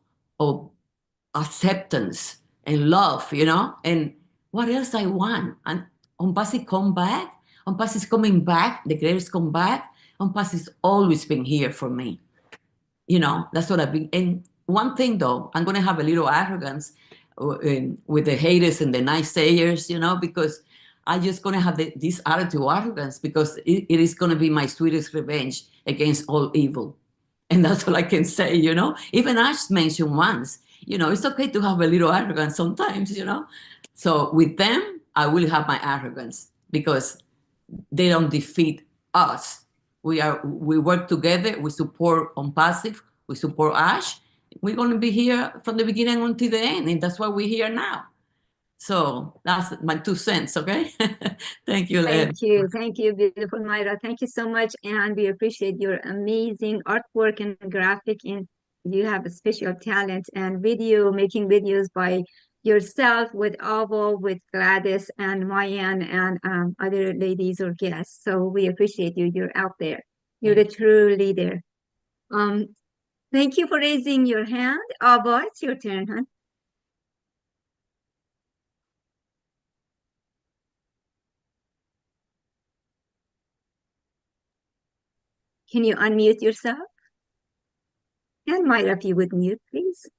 acceptance and love, you know. And what else I want? And ONPASSIVE come back. ONPASSIVE is coming back. The greatest come back. ONPASSIVE has always been here for me. You know, that's what I've been. And one thing though, I'm going to have a little arrogance with the haters and the naysayers, you know, because I'm just going to have this attitude of arrogance, because it is going to be my sweetest revenge against all evil. And that's all I can say, you know. Even Ash mentioned once, you know, it's okay to have a little arrogance sometimes, you know. So with them, I will have my arrogance, because they don't defeat us. We work together, we support ONPASSIVE, we support Ash. We're going to be here from the beginning until the end, and that's why we're here now. So that's my 2 cents, okay? Thank you, Len. Thank you, beautiful Myra. Thank you so much, and we appreciate your amazing artwork and graphic, and you have a special talent and making videos by yourself, with Avo, with Gladys and Mayan, and other ladies or guests. So we appreciate you. You're out there. You're a true leader. Thank you for raising your hand. Avo, it's your turn, huh? Can you unmute yourself? And Myra, if you would mute, please.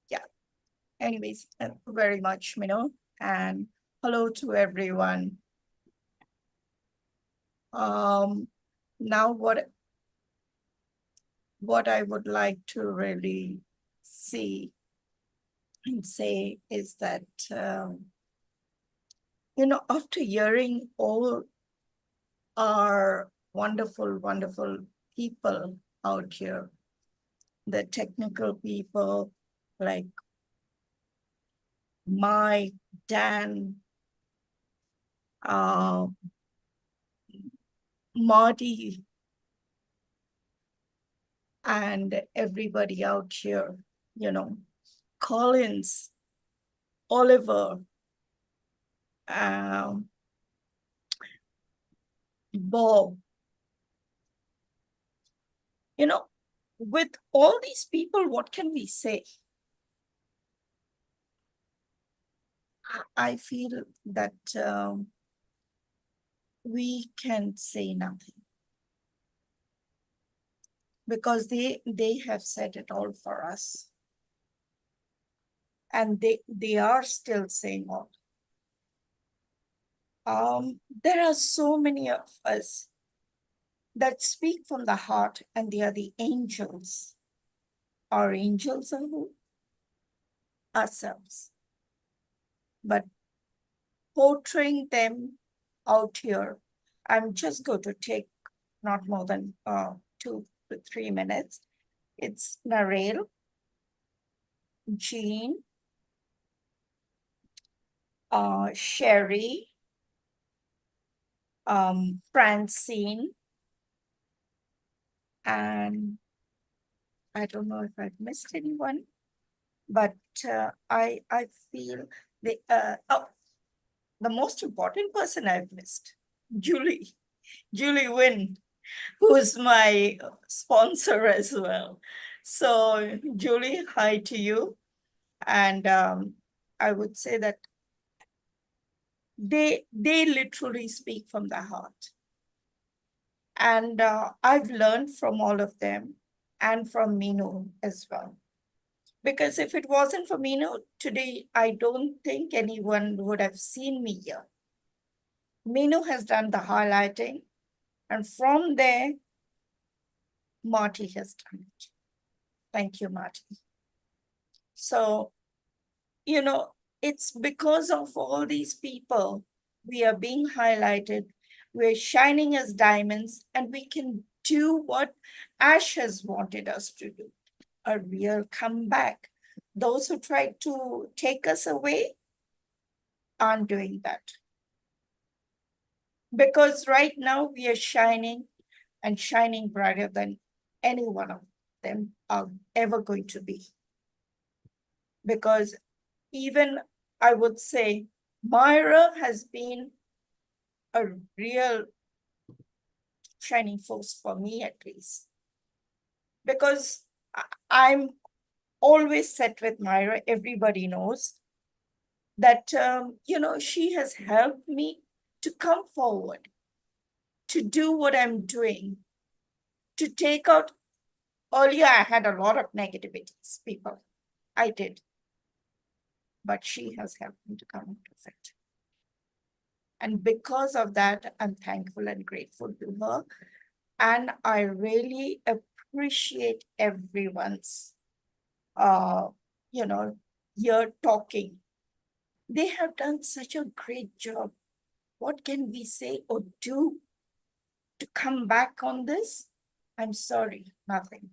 Yeah. Anyways, very much, Mino, and hello to everyone. Now what I would like to really see and say is that, you know, after hearing all our wonderful, wonderful people out here, the technical people like Mike, Dan, Marty, and everybody out here, you know, Collins, Oliver, Bob. You know, with all these people, what can we say? I feel that we can say nothing, because they have said it all for us. And they are still saying all. There are so many of us that speak from the heart, and they are the angels. Our angels are who? Ourselves. But portraying them out here, I'm just going to take not more than 2 to 3 minutes. It's Narelle, Jean, Sherry, Francine, and I don't know if I've missed anyone, but I feel the most important person I've missed, Julie Wynn, who's my sponsor as well. So Julie, hi to you. And I would say that they literally speak from the heart. And I've learned from all of them. and from Minu as well. Because if it wasn't for Minu, today, I don't think anyone would have seen me here. Minu has done the highlighting, and from there, Marty has done it. Thank you, Marty. So, you know, it's because of all these people, we are being highlighted, we're shining as diamonds, and we can do what Ash has wanted us to do, a real comeback. Those who tried to take us away aren't doing that. Because right now we are shining and shining brighter than any one of them are ever going to be. Because even I would say Myra has been a real shining force for me, at least. Because I'm always set with Myra, everybody knows that, you know, she has helped me to come forward, to do what I'm doing, to take out. Earlier, I had a lot of negativities, people. I did. But she has helped me to come out of it. And because of that, I'm thankful and grateful to her. And I really appreciate everyone's, you know, here talking. They have done such a great job. What can we say or do to come back on this? I'm sorry, nothing.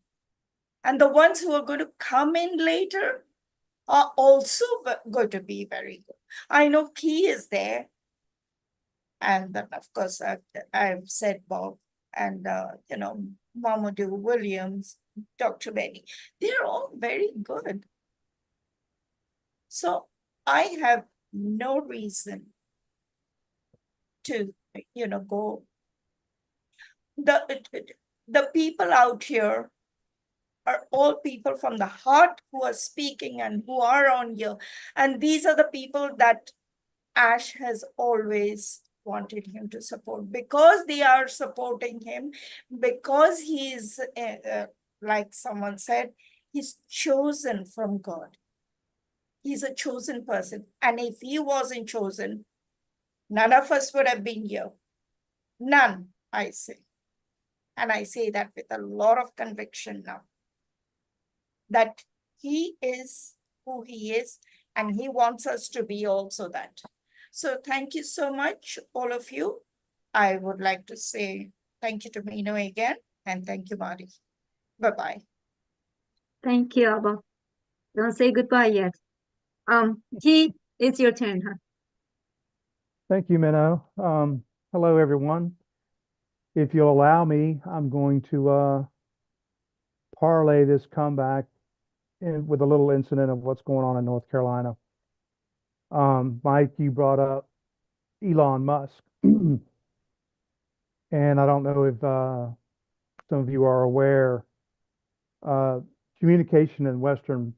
And the ones who are going to come in later are also going to be very good. I know Key is there. And then, of course, I've said Bob and, you know, Mamadou Williams, Dr. Benny. They're all very good. So I have no reason to, you know, go. The people out here are all people from the heart who are speaking and who are on here. And these are the people that Ash has always wanted him to support, because they are supporting him, because he's, like someone said, he's chosen from God. He's a chosen person. And if he wasn't chosen, none of us would have been here. None, I say. And I say that with a lot of conviction now. That he is who he is, and he wants us to be also that. So thank you so much, all of you. I would like to say thank you to Mino again, and thank you, Marty. Bye-bye. Thank you, Abba. Don't say goodbye yet. G, it's your turn, huh? Thank you, Minnow. Hello, everyone. If you'll allow me, I'm going to parlay this comeback with a little incident of what's going on in North Carolina. Mike, you brought up Elon Musk. And I don't know if some of you are aware, communication in western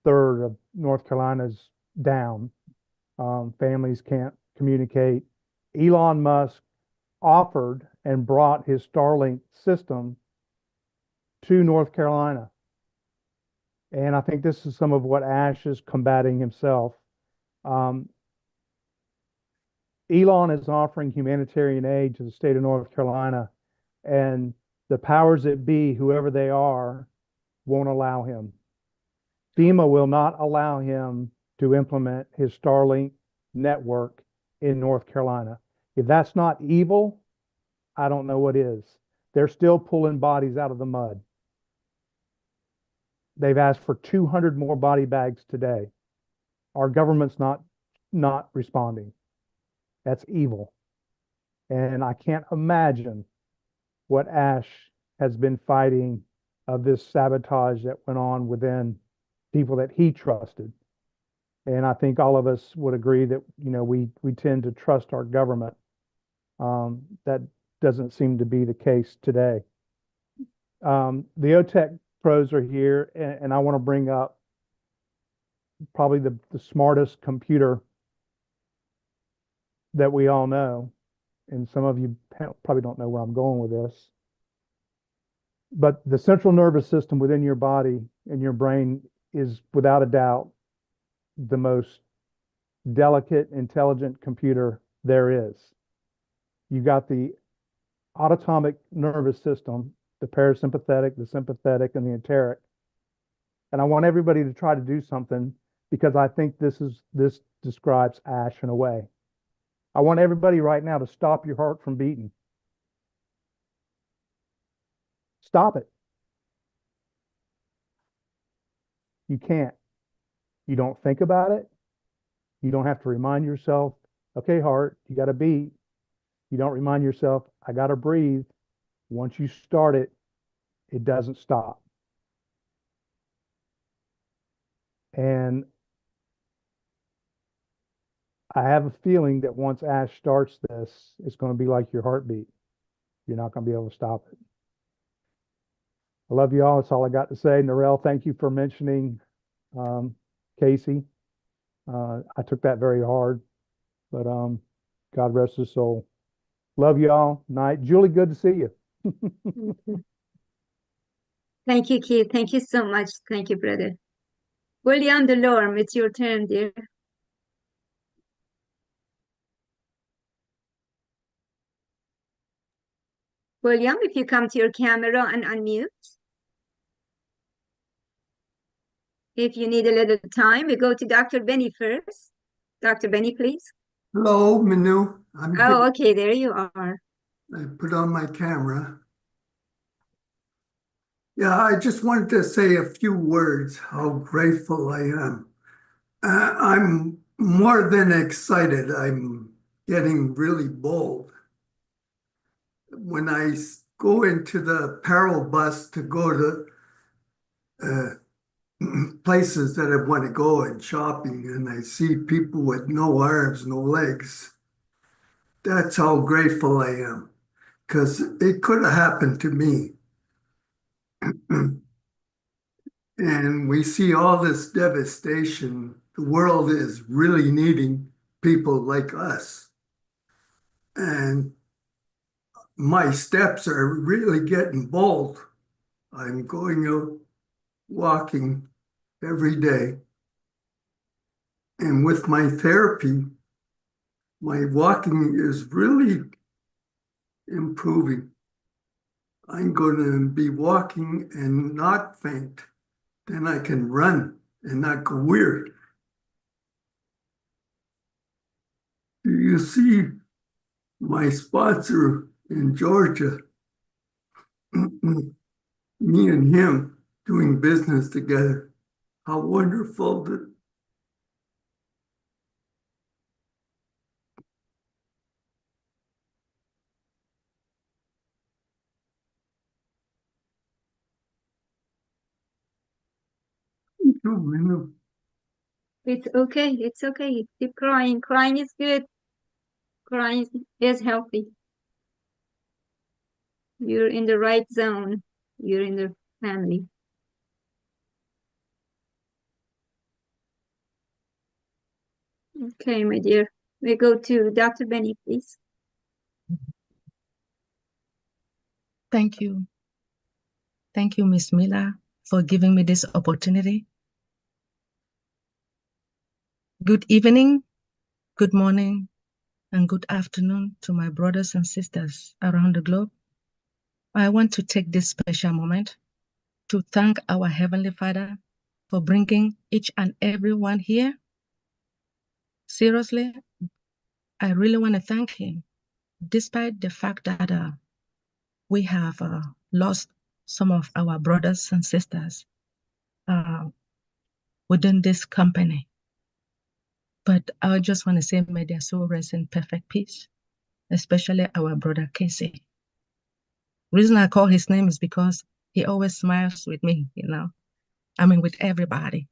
third of North Carolina is down. Families can't communicate. Elon Musk offered and brought his Starlink system to North Carolina. And I think this is some of what Ash is combating himself. Elon is offering humanitarian aid to the state of North Carolina, and the powers that be, whoever they are, won't allow him. FEMA will not allow him to implement his Starlink network in North Carolina. If that's not evil, I don't know what is. They're still pulling bodies out of the mud. They've asked for 200 more body bags today. Our government's not responding. That's evil. And I can't imagine what Ash has been fighting of this sabotage that went on within people that he trusted. And I think all of us would agree that, you know, we tend to trust our government. That doesn't seem to be the case today. The OTEC pros are here, and I want to bring up probably the smartest computer that we all know. And some of you probably don't know where I'm going with this. But the central nervous system within your body and your brain is without a doubt the most delicate, intelligent computer there is. You got the autonomic nervous system, the parasympathetic, the sympathetic, and the enteric. And I want everybody to try to do something because I think this describes ASH in a way. I want everybody right now to stop your heart from beating. Stop it. You can't. You don't think about it. You don't have to remind yourself, okay, heart, you got to beat. You don't remind yourself, I got to breathe. Once you start it, it doesn't stop. And I have a feeling that once ASH starts this, it's going to be like your heartbeat. You're not going to be able to stop it. I love you all. That's all I got to say. Narelle, thank you for mentioning Casey. I took that very hard, but God rest his soul. Love y'all. Night. Julie, good to see you. Thank you, Keith. Thank you so much. Thank you, brother. William Delorme, it's your turn, dear. William, if you come to your camera and unmute. If you need a little time, we go to Dr. Benny first. Dr. Benny, please. Hello, Manu. I'm Oh, here. okay, there you are. I put on my camera. Yeah, I just wanted to say a few words, how grateful I am. I'm more than excited. I'm getting really bold. When I go into the Parallel bus to go to places that I want to go and shopping, and I see people with no arms, no legs, that's how grateful I am, because it could have happened to me. And we see all this devastation. The world is really needing people like us. And my steps are really getting bold. I'm going out walking every day. And with my therapy, my walking is really improving. I'm going to be walking and not faint. Then I can run and not go weird. Do you see my sponsor in Georgia? Me and him doing business together. How wonderful that. It's okay. It's okay. Keep crying. Crying is good. Crying is healthy. You're in the right zone. You're in the family. Okay, my dear. We go to Dr. Benny, please. Thank you. Thank you, Ms. Miller, for giving me this opportunity. Good evening, good morning, and good afternoon to my brothers and sisters around the globe. I want to take this special moment to thank our Heavenly Father for bringing each and every one here. Seriously, I really want to thank him, despite the fact that we have lost some of our brothers and sisters within this company. But I just want to say, may their soul rest in perfect peace, especially our brother Casey. Reason I call his name is because he always smiles with me, with everybody.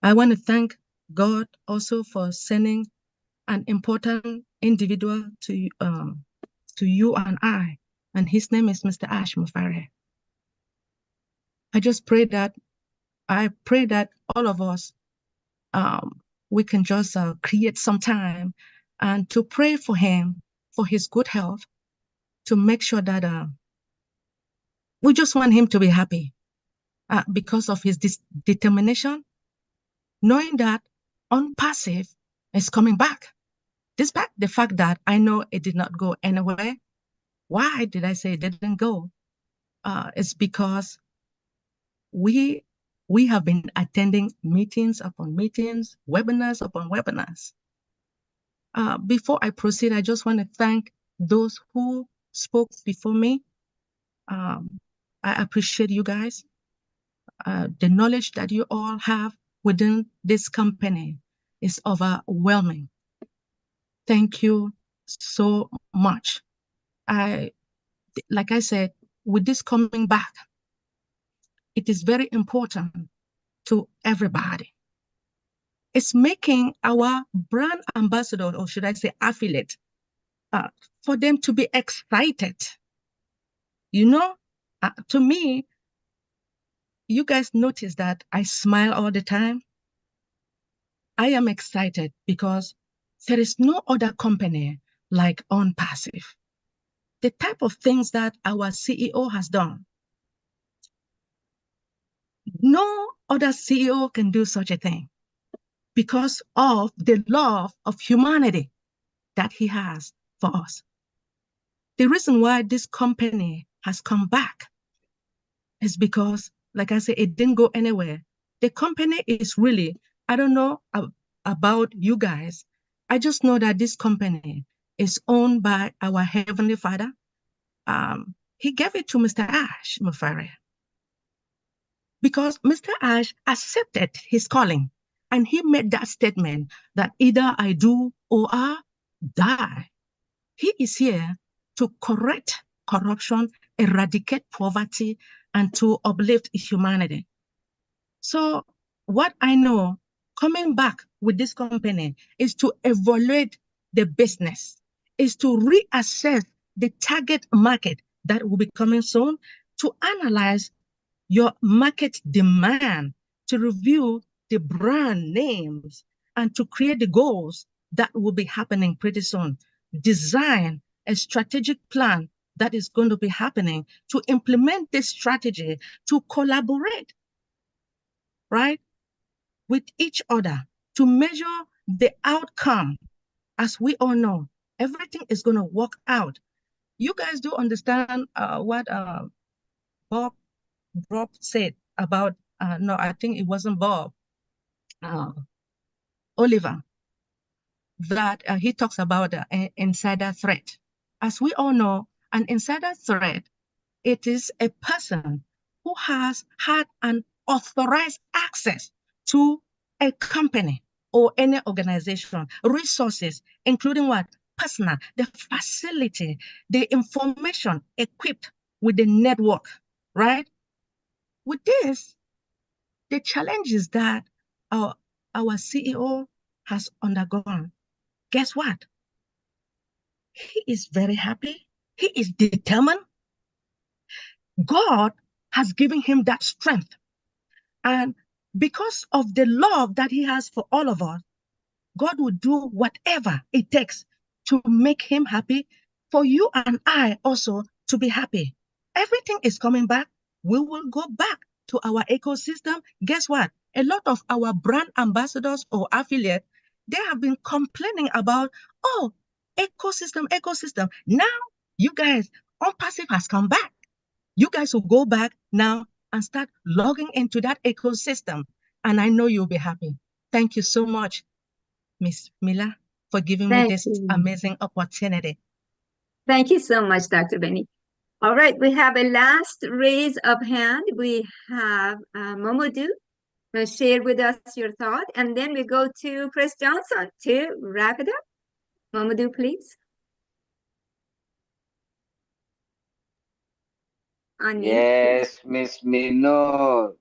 I want to thank God also for sending an important individual to you and I, and his name is Mr. Ash Mufareh. I pray that all of us, we can just create some time and to pray for him, for his good health, to make sure that We just want him to be happy because of his determination, knowing that ONPASSIVE is coming back. Despite the fact that I know it did not go anywhere. Why did I say it didn't go? It's because we have been attending meetings upon meetings, webinars upon webinars. Before I proceed, I just want to thank those who spoke before me. I appreciate you guys. The knowledge that you all have within this company is overwhelming. Thank you so much. Like I said, with this coming back, it is very important to everybody. It's making our brand ambassador, or should I say affiliate, for them to be excited. You know, to me, you guys notice that I smile all the time. I am excited because there is no other company like ONPASSIVE. The type of things that our CEO has done, no other CEO can do such a thing because of the love of humanity that he has for us. The reason why this company has come back is because, like I said, it didn't go anywhere. The company is really, I don't know about you guys. I just know that this company is owned by our Heavenly Father. He gave it to Mr. Ash Mufareh because Mr. Ash accepted his calling, and he made that statement that either I do or I die. He is here to correct corruption, eradicate poverty, and to uplift humanity. So what I know, coming back with this company is to evaluate the business, is to reassess the target market that will be coming soon, to analyze your market demand, to review the brand names, and to create the goals that will be happening pretty soon. Design a strategic plan that is going to be happening, to implement this strategy, to collaborate, right, with each other, to measure the outcome. As we all know, everything is going to work out. You guys do understand what Bob said about, no, I think it wasn't Bob, Oliver, that he talks about an insider threat. As we all know, an insider threat, it is a person who has had an authorized access to a company or any organization, resources, including what? Personal, the facility, the information equipped with the network, right? With this, the challenge is that our CEO has undergone. Guess what? He is very happy. He is determined. God has given him that strength. And because of the love that he has for all of us, God will do whatever it takes to make him happy, for you and I also to be happy. Everything is coming back. We will go back to our ecosystem. Guess what? A lot of our brand ambassadors or affiliates, they have been complaining about, oh, ecosystem. Now, you guys, ONPASSIVE has come back. You guys will go back now and start logging into that ecosystem. And I know you'll be happy. Thank you so much, Miss Miller, for giving me this amazing opportunity. Thank you so much, Dr. Benny. All right, we have a last raise of hand. We have Momodu. Share with us your thought, and then we go to Chris Johnson to wrap it up. Momodu, please. Unmute, yes, Miss Mino.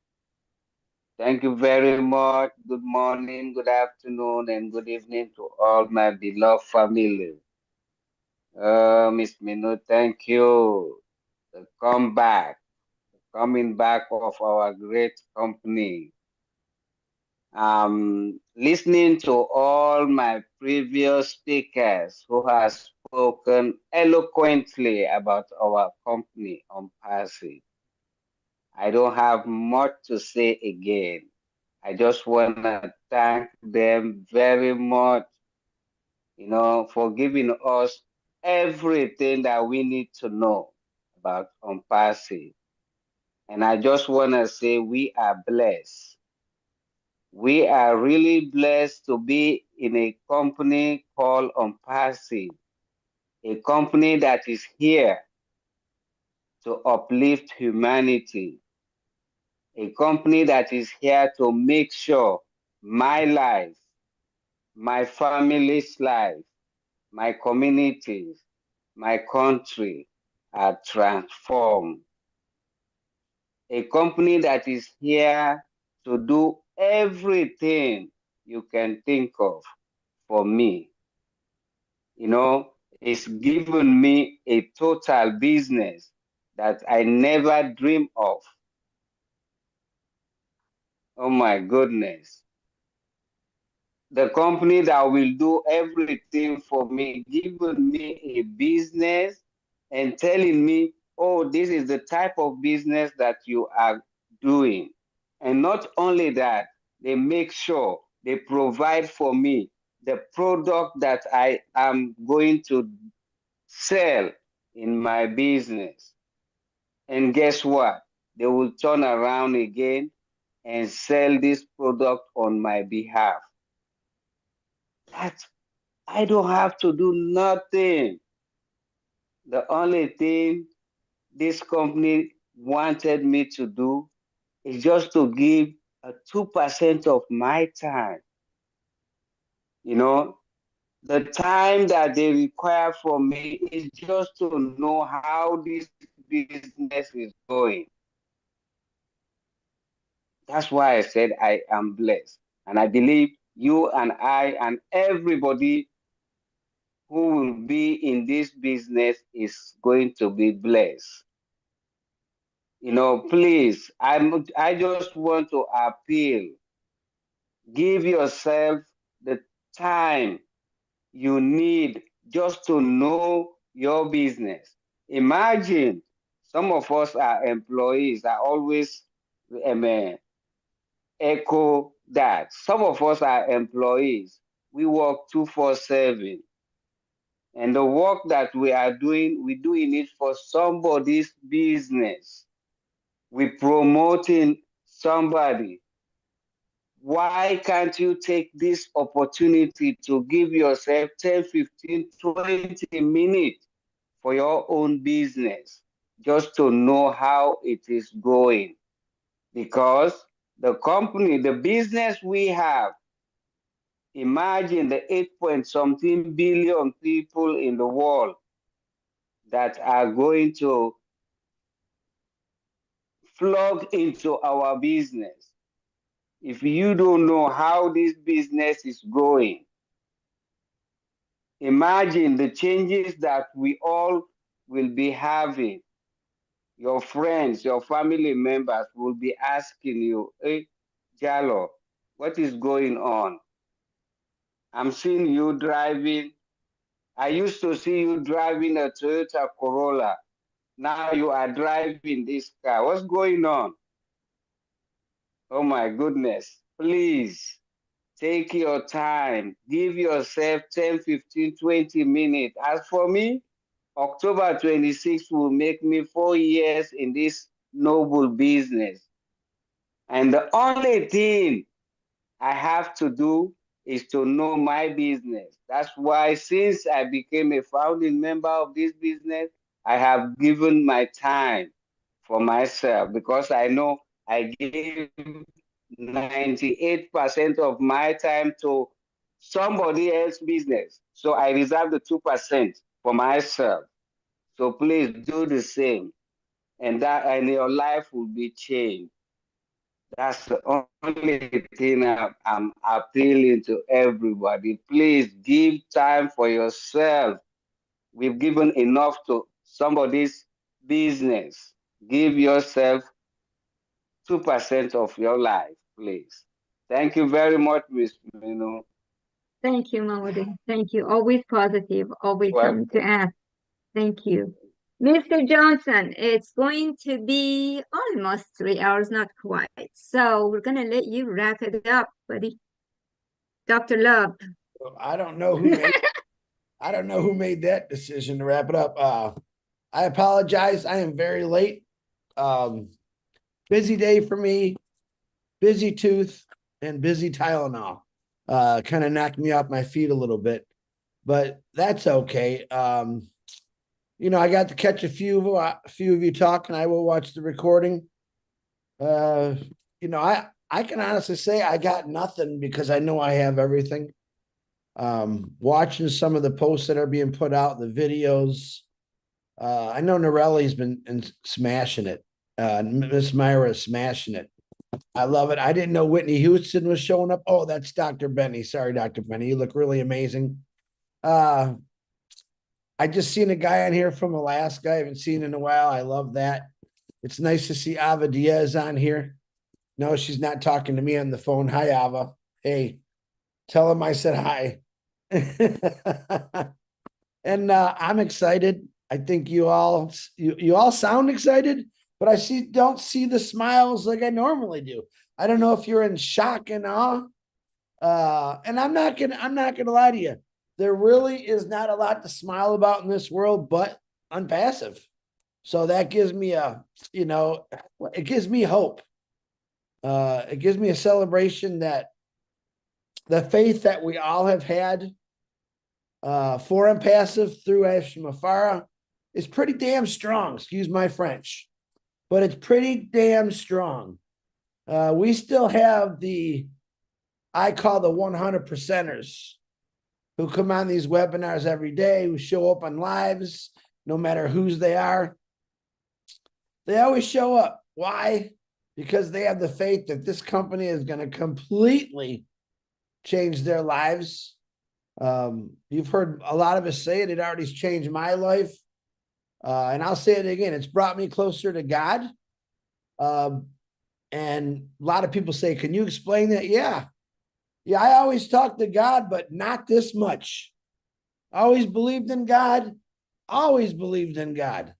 Thank you very much. Good morning, good afternoon, and good evening to all my beloved family. Miss Mino, thank you. The comeback, the coming back of our great company. Listening to all my previous speakers who has spoken eloquently about our company ONPASSIVE. I don't have much to say again. I just want to thank them very much, for giving us everything that we need to know about ONPASSIVE. And I just want to say we are blessed. We are really blessed to be in a company called ONPASSIVE, a company that is here to uplift humanity, a company that is here to make sure my life, my family's life, my communities, my country are transformed. A company that is here to do everything you can think of for me. It's given me a total business that I never dreamed of. Oh my goodness. The company that will do everything for me, giving me a business and telling me, oh, this is the type of business that you are doing. And not only that, they make sure they provide for me the product that I am going to sell in my business. And guess what? They will turn around again and sell this product on my behalf. I don't have to do nothing. The only thing this company wanted me to do is just to give a 2% of my time. The time that they require from me is just to know how this business is going. That's why I said I am blessed. And I believe you and I and everybody who will be in this business is going to be blessed. Please, I just want to appeal. Give yourself the time you need just to know your business. Imagine some of us are employees. I always echo that. Some of us are employees. We work 24/7. And the work that we are doing, we're doing it for somebody's business. We're promoting somebody. Why can't you take this opportunity to give yourself 10, 15, 20 minutes for your own business, just to know how it is going? Because the company, the business we have, imagine the 8-point-something billion people in the world that are going to plug into our business. If you don't know how this business is going, imagine the changes that we all will be having. Your friends, your family members will be asking you, hey, Jalo, what is going on? I'm seeing you driving. I used to see you driving a Toyota Corolla. Now you are driving this car. What's going on? Oh my goodness. Please take your time. Give yourself 10, 15, 20 minutes. As for me, October 26th will make me 4 years in this noble business. And the only thing I have to do is to know my business. That's why since I became a founding member of this business, I have given my time for myself, because I know I give 98% of my time to somebody else's business. So I reserve the 2% for myself. So please do the same, and your life will be changed. That's the only thing I'm appealing to everybody. Please give time for yourself. We've given enough to somebody's business. Give yourself 2% of your life, please. Thank you very much, Ms. Minu. Thank you, Mamadou. Thank you. Always positive, always something to ask. Thank you. Mr. Johnson, it's going to be almost 3 hours, not quite. So we're going to let you wrap it up, buddy. Dr. Love. Well, I don't know who made I don't know who made that decision to wrap it up. I apologize. I am very late. Busy day for me, busy tooth and busy Tylenol. Kind of knocked me off my feet a little bit, but that's okay. You know, I got to catch a few of you talk, and I will watch the recording. You know, I can honestly say I got nothing because I know I have everything. Watching some of the posts that are being put out, the videos. I know Norelli's been smashing it. Miss Myra is smashing it. I love it. I didn't know Whitney Houston was showing up. Oh, that's Dr. Benny. Sorry, Dr. Benny. You look really amazing. I just seen a guy on here from Alaska I haven't seen in a while. I love that. It's nice to see Ava Diaz on here. No, she's not talking to me on the phone. Hi, Ava. Hey, tell him I said hi. And I'm excited. I think you all sound excited, but I don't see the smiles like I normally do. I don't know if you're in shock and awe. And I'm not gonna lie to you. There really is not a lot to smile about in this world, but ONPASSIVE. So that gives me it gives me hope. It gives me a celebration that the faith that we all have had for ONPASSIVE through Ash Mufareh is pretty damn strong. Excuse my French, but it's pretty damn strong. We still have I call the 100%ers who come on these webinars every day, who show up on lives, no matter whose they are. They always show up. Why? Because they have the faith that this company is going to completely change their lives. You've heard a lot of us say it. It already changed my life. And I'll say it again. It's brought me closer to God. And a lot of people say, can you explain that? Yeah. Yeah, I always talked to God, but not this much. I always believed in God. Always believed in God.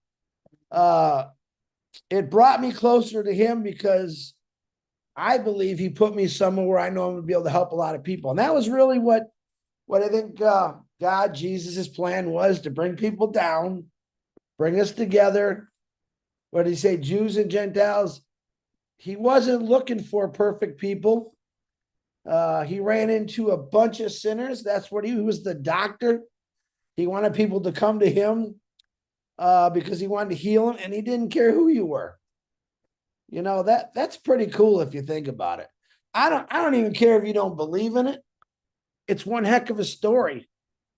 It brought me closer to him because I believe he put me somewhere where I know I'm going to be able to help a lot of people. And that was really what I think God, Jesus' plan was, to bring people down, bring us together. What did he say? Jews and Gentiles. He wasn't looking for perfect people. He ran into a bunch of sinners. That's what he was, the doctor. He wanted people to come to him because he wanted to heal them, and he didn't care who you were. You know, that's pretty cool if you think about it. I don't even care if you don't believe in it. It's one heck of a story,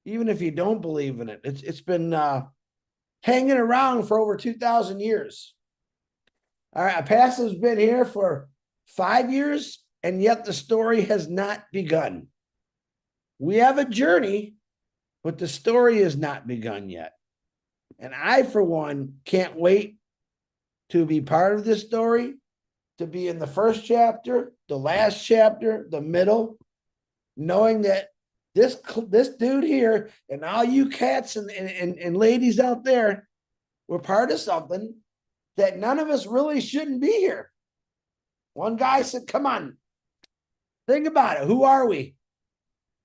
even if you don't believe in it. It's been hanging around for over 2,000 years. All right, ONPASSIVE's been here for 5 years, and yet the story has not begun. We have a journey, but the story has not begun yet. And I, for one, can't wait to be part of this story, to be in the first chapter, the last chapter, the middle, knowing that this dude here and all you cats and ladies out there were part of something that none of us really shouldn't be here. One guy said, come on, think about it. Who are we?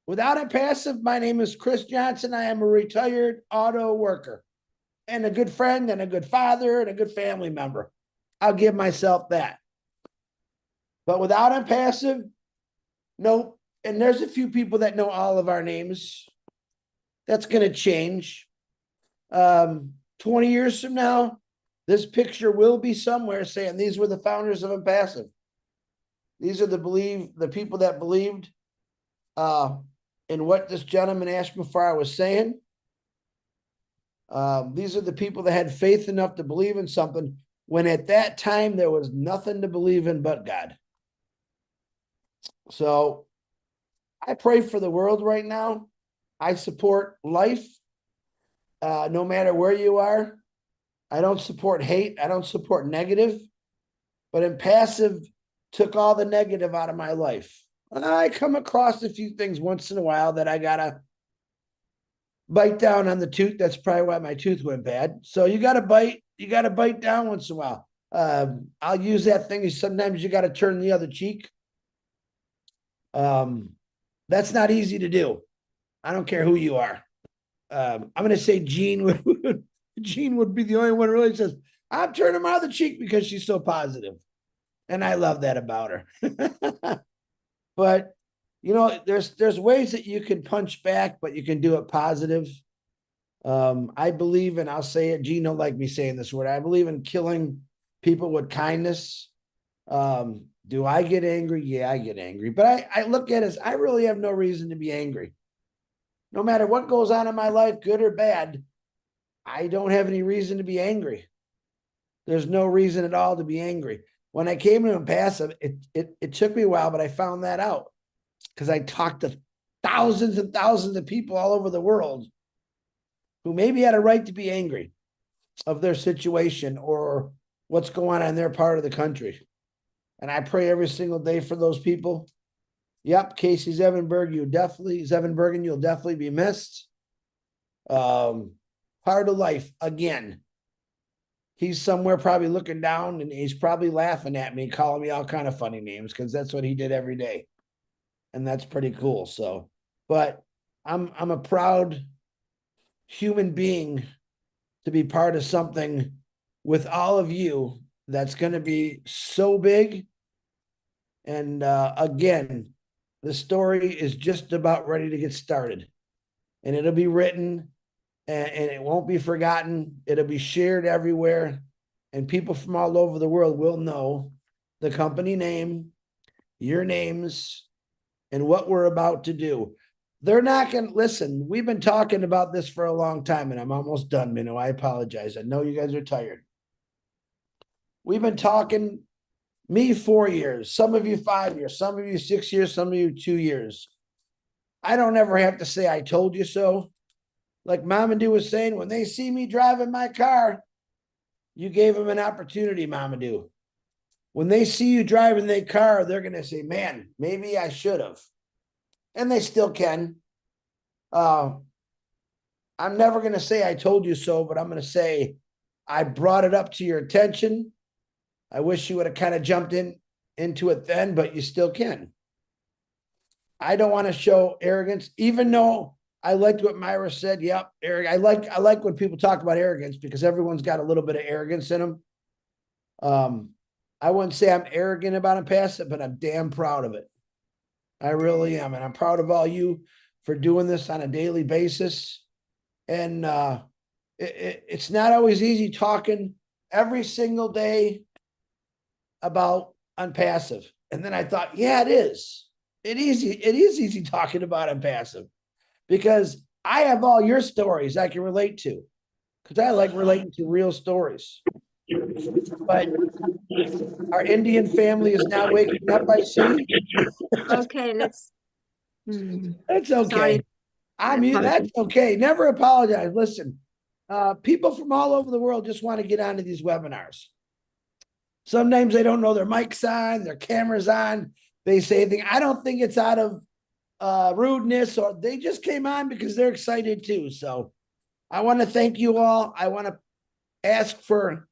Without ONPASSIVE, my name is Chris Johnson. I am a retired auto worker and a good friend and a good father and a good family member. I'll give myself that. But without ONPASSIVE, nope. And there's a few people that know all of our names. That's going to change. 20 years from now, this picture will be somewhere saying these were the founders of ONPASSIVE. These are the people that believed in what this gentleman Ash Mufareh was saying. These are the people that had faith enough to believe in something when at that time there was nothing to believe in but God. So I pray for the world right now. I support life, no matter where you are. I don't support hate. I don't support negative. But ONPASSIVE took all the negative out of my life. I come across a few things once in a while that I gotta bite down on the tooth. That's probably why my tooth went bad. So you got to bite down once in a while. I'll use that thing. Sometimes you got to turn the other cheek. That's not easy to do. I don't care who you are. I'm going to say Jean would be the only one who really says, I'm turning my other cheek because she's so positive. And I love that about her. But, you know, there's ways that you can punch back, but you can do it positive. I believe, and I'll say it, Jean don't like me saying this word, I believe in killing people with kindness. Do I get angry? Yeah, I get angry. But I look at it as I really have no reason to be angry. No matter what goes on in my life, good or bad, I don't have any reason to be angry. There's no reason at all to be angry. When I came to ONPASSIVE, it took me a while, but I found that out because I talked to thousands and thousands of people all over the world who maybe had a right to be angry of their situation or what's going on in their part of the country. And I pray every single day for those people. Yep, Casey Zevenbergen, you'll definitely be missed. Part of life, again. He's somewhere probably looking down and he's probably laughing at me, calling me all kind of funny names because that's what he did every day. And that's pretty cool. So, but I'm a proud human being to be part of something with all of you that's going to be so big. And again, the story is just about ready to get started. And it'll be written and it won't be forgotten. It'll be shared everywhere. And people from all over the world will know the company name, your names, and what we're about to do. They're not going to listen. We've been talking about this for a long time, and I'm almost done, Minnow. I apologize. I know you guys are tired. We've been talking, me 4 years, some of you 5 years, some of you 6 years, some of you 2 years. I don't ever have to say I told you so. Like Mamadou was saying, when they see me driving my car, you gave them an opportunity, Mamadou. When they see you driving their car, they're going to say, man, maybe I should have. And they still can. I'm never going to say I told you so, but I'm going to say I brought it up to your attention. I wish you would have kind of jumped into it then, but you still can. I don't want to show arrogance, even though I liked what Myra said. Yep, Eric. I like when people talk about arrogance because everyone's got a little bit of arrogance in them. I wouldn't say I'm arrogant about ONPASSIVE, but I'm damn proud of it. I really am. And I'm proud of all you for doing this on a daily basis. And it's not always easy talking every single day about ONPASSIVE. And then I thought, yeah, it is. It is easy talking about ONPASSIVE because I have all your stories I can relate to because I like relating to real stories. But our Indian family is now waking up, I see. Okay, let's. That's okay. Sorry. That's okay. Never apologize. Listen, people from all over the world just want to get onto these webinars. Sometimes they don't know their mic's on, their camera's on. They say anything. I don't think it's out of rudeness or they just came on because they're excited too. So I want to thank you all. I want to ask for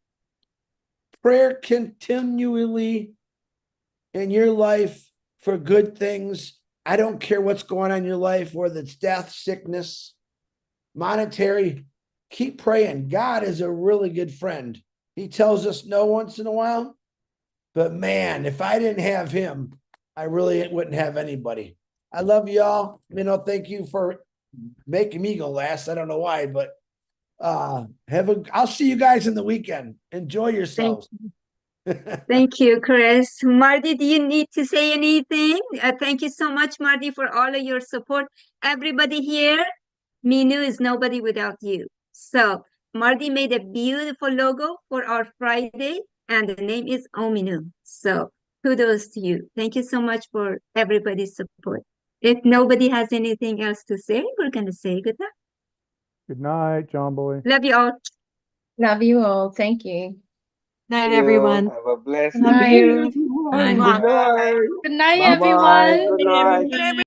prayer continually in your life for good things. I don't care what's going on in your life, whether it's death, sickness, monetary. Keep praying. God is a really good friend. He tells us no once in a while. But man, if I didn't have him, I really wouldn't have anybody. I love y'all. Thank you for making me go last. I don't know why, but I'll see you guys in the weekend. Enjoy yourselves. Thank you, Chris. Marty, do you need to say anything? Thank you so much, Marty, for all of your support. Everybody here, Minu is nobody without you. So Marty made a beautiful logo for our Friday, and the name is Ominu. So kudos to you. Thank you so much for everybody's support. If nobody has anything else to say, we're going to say goodnight. Good night, John Boy. Love you all. Love you all. Thank you. Night, everyone. Have a blessed Love day. you. Good night, Bye-bye. everyone. Bye-bye. Good night.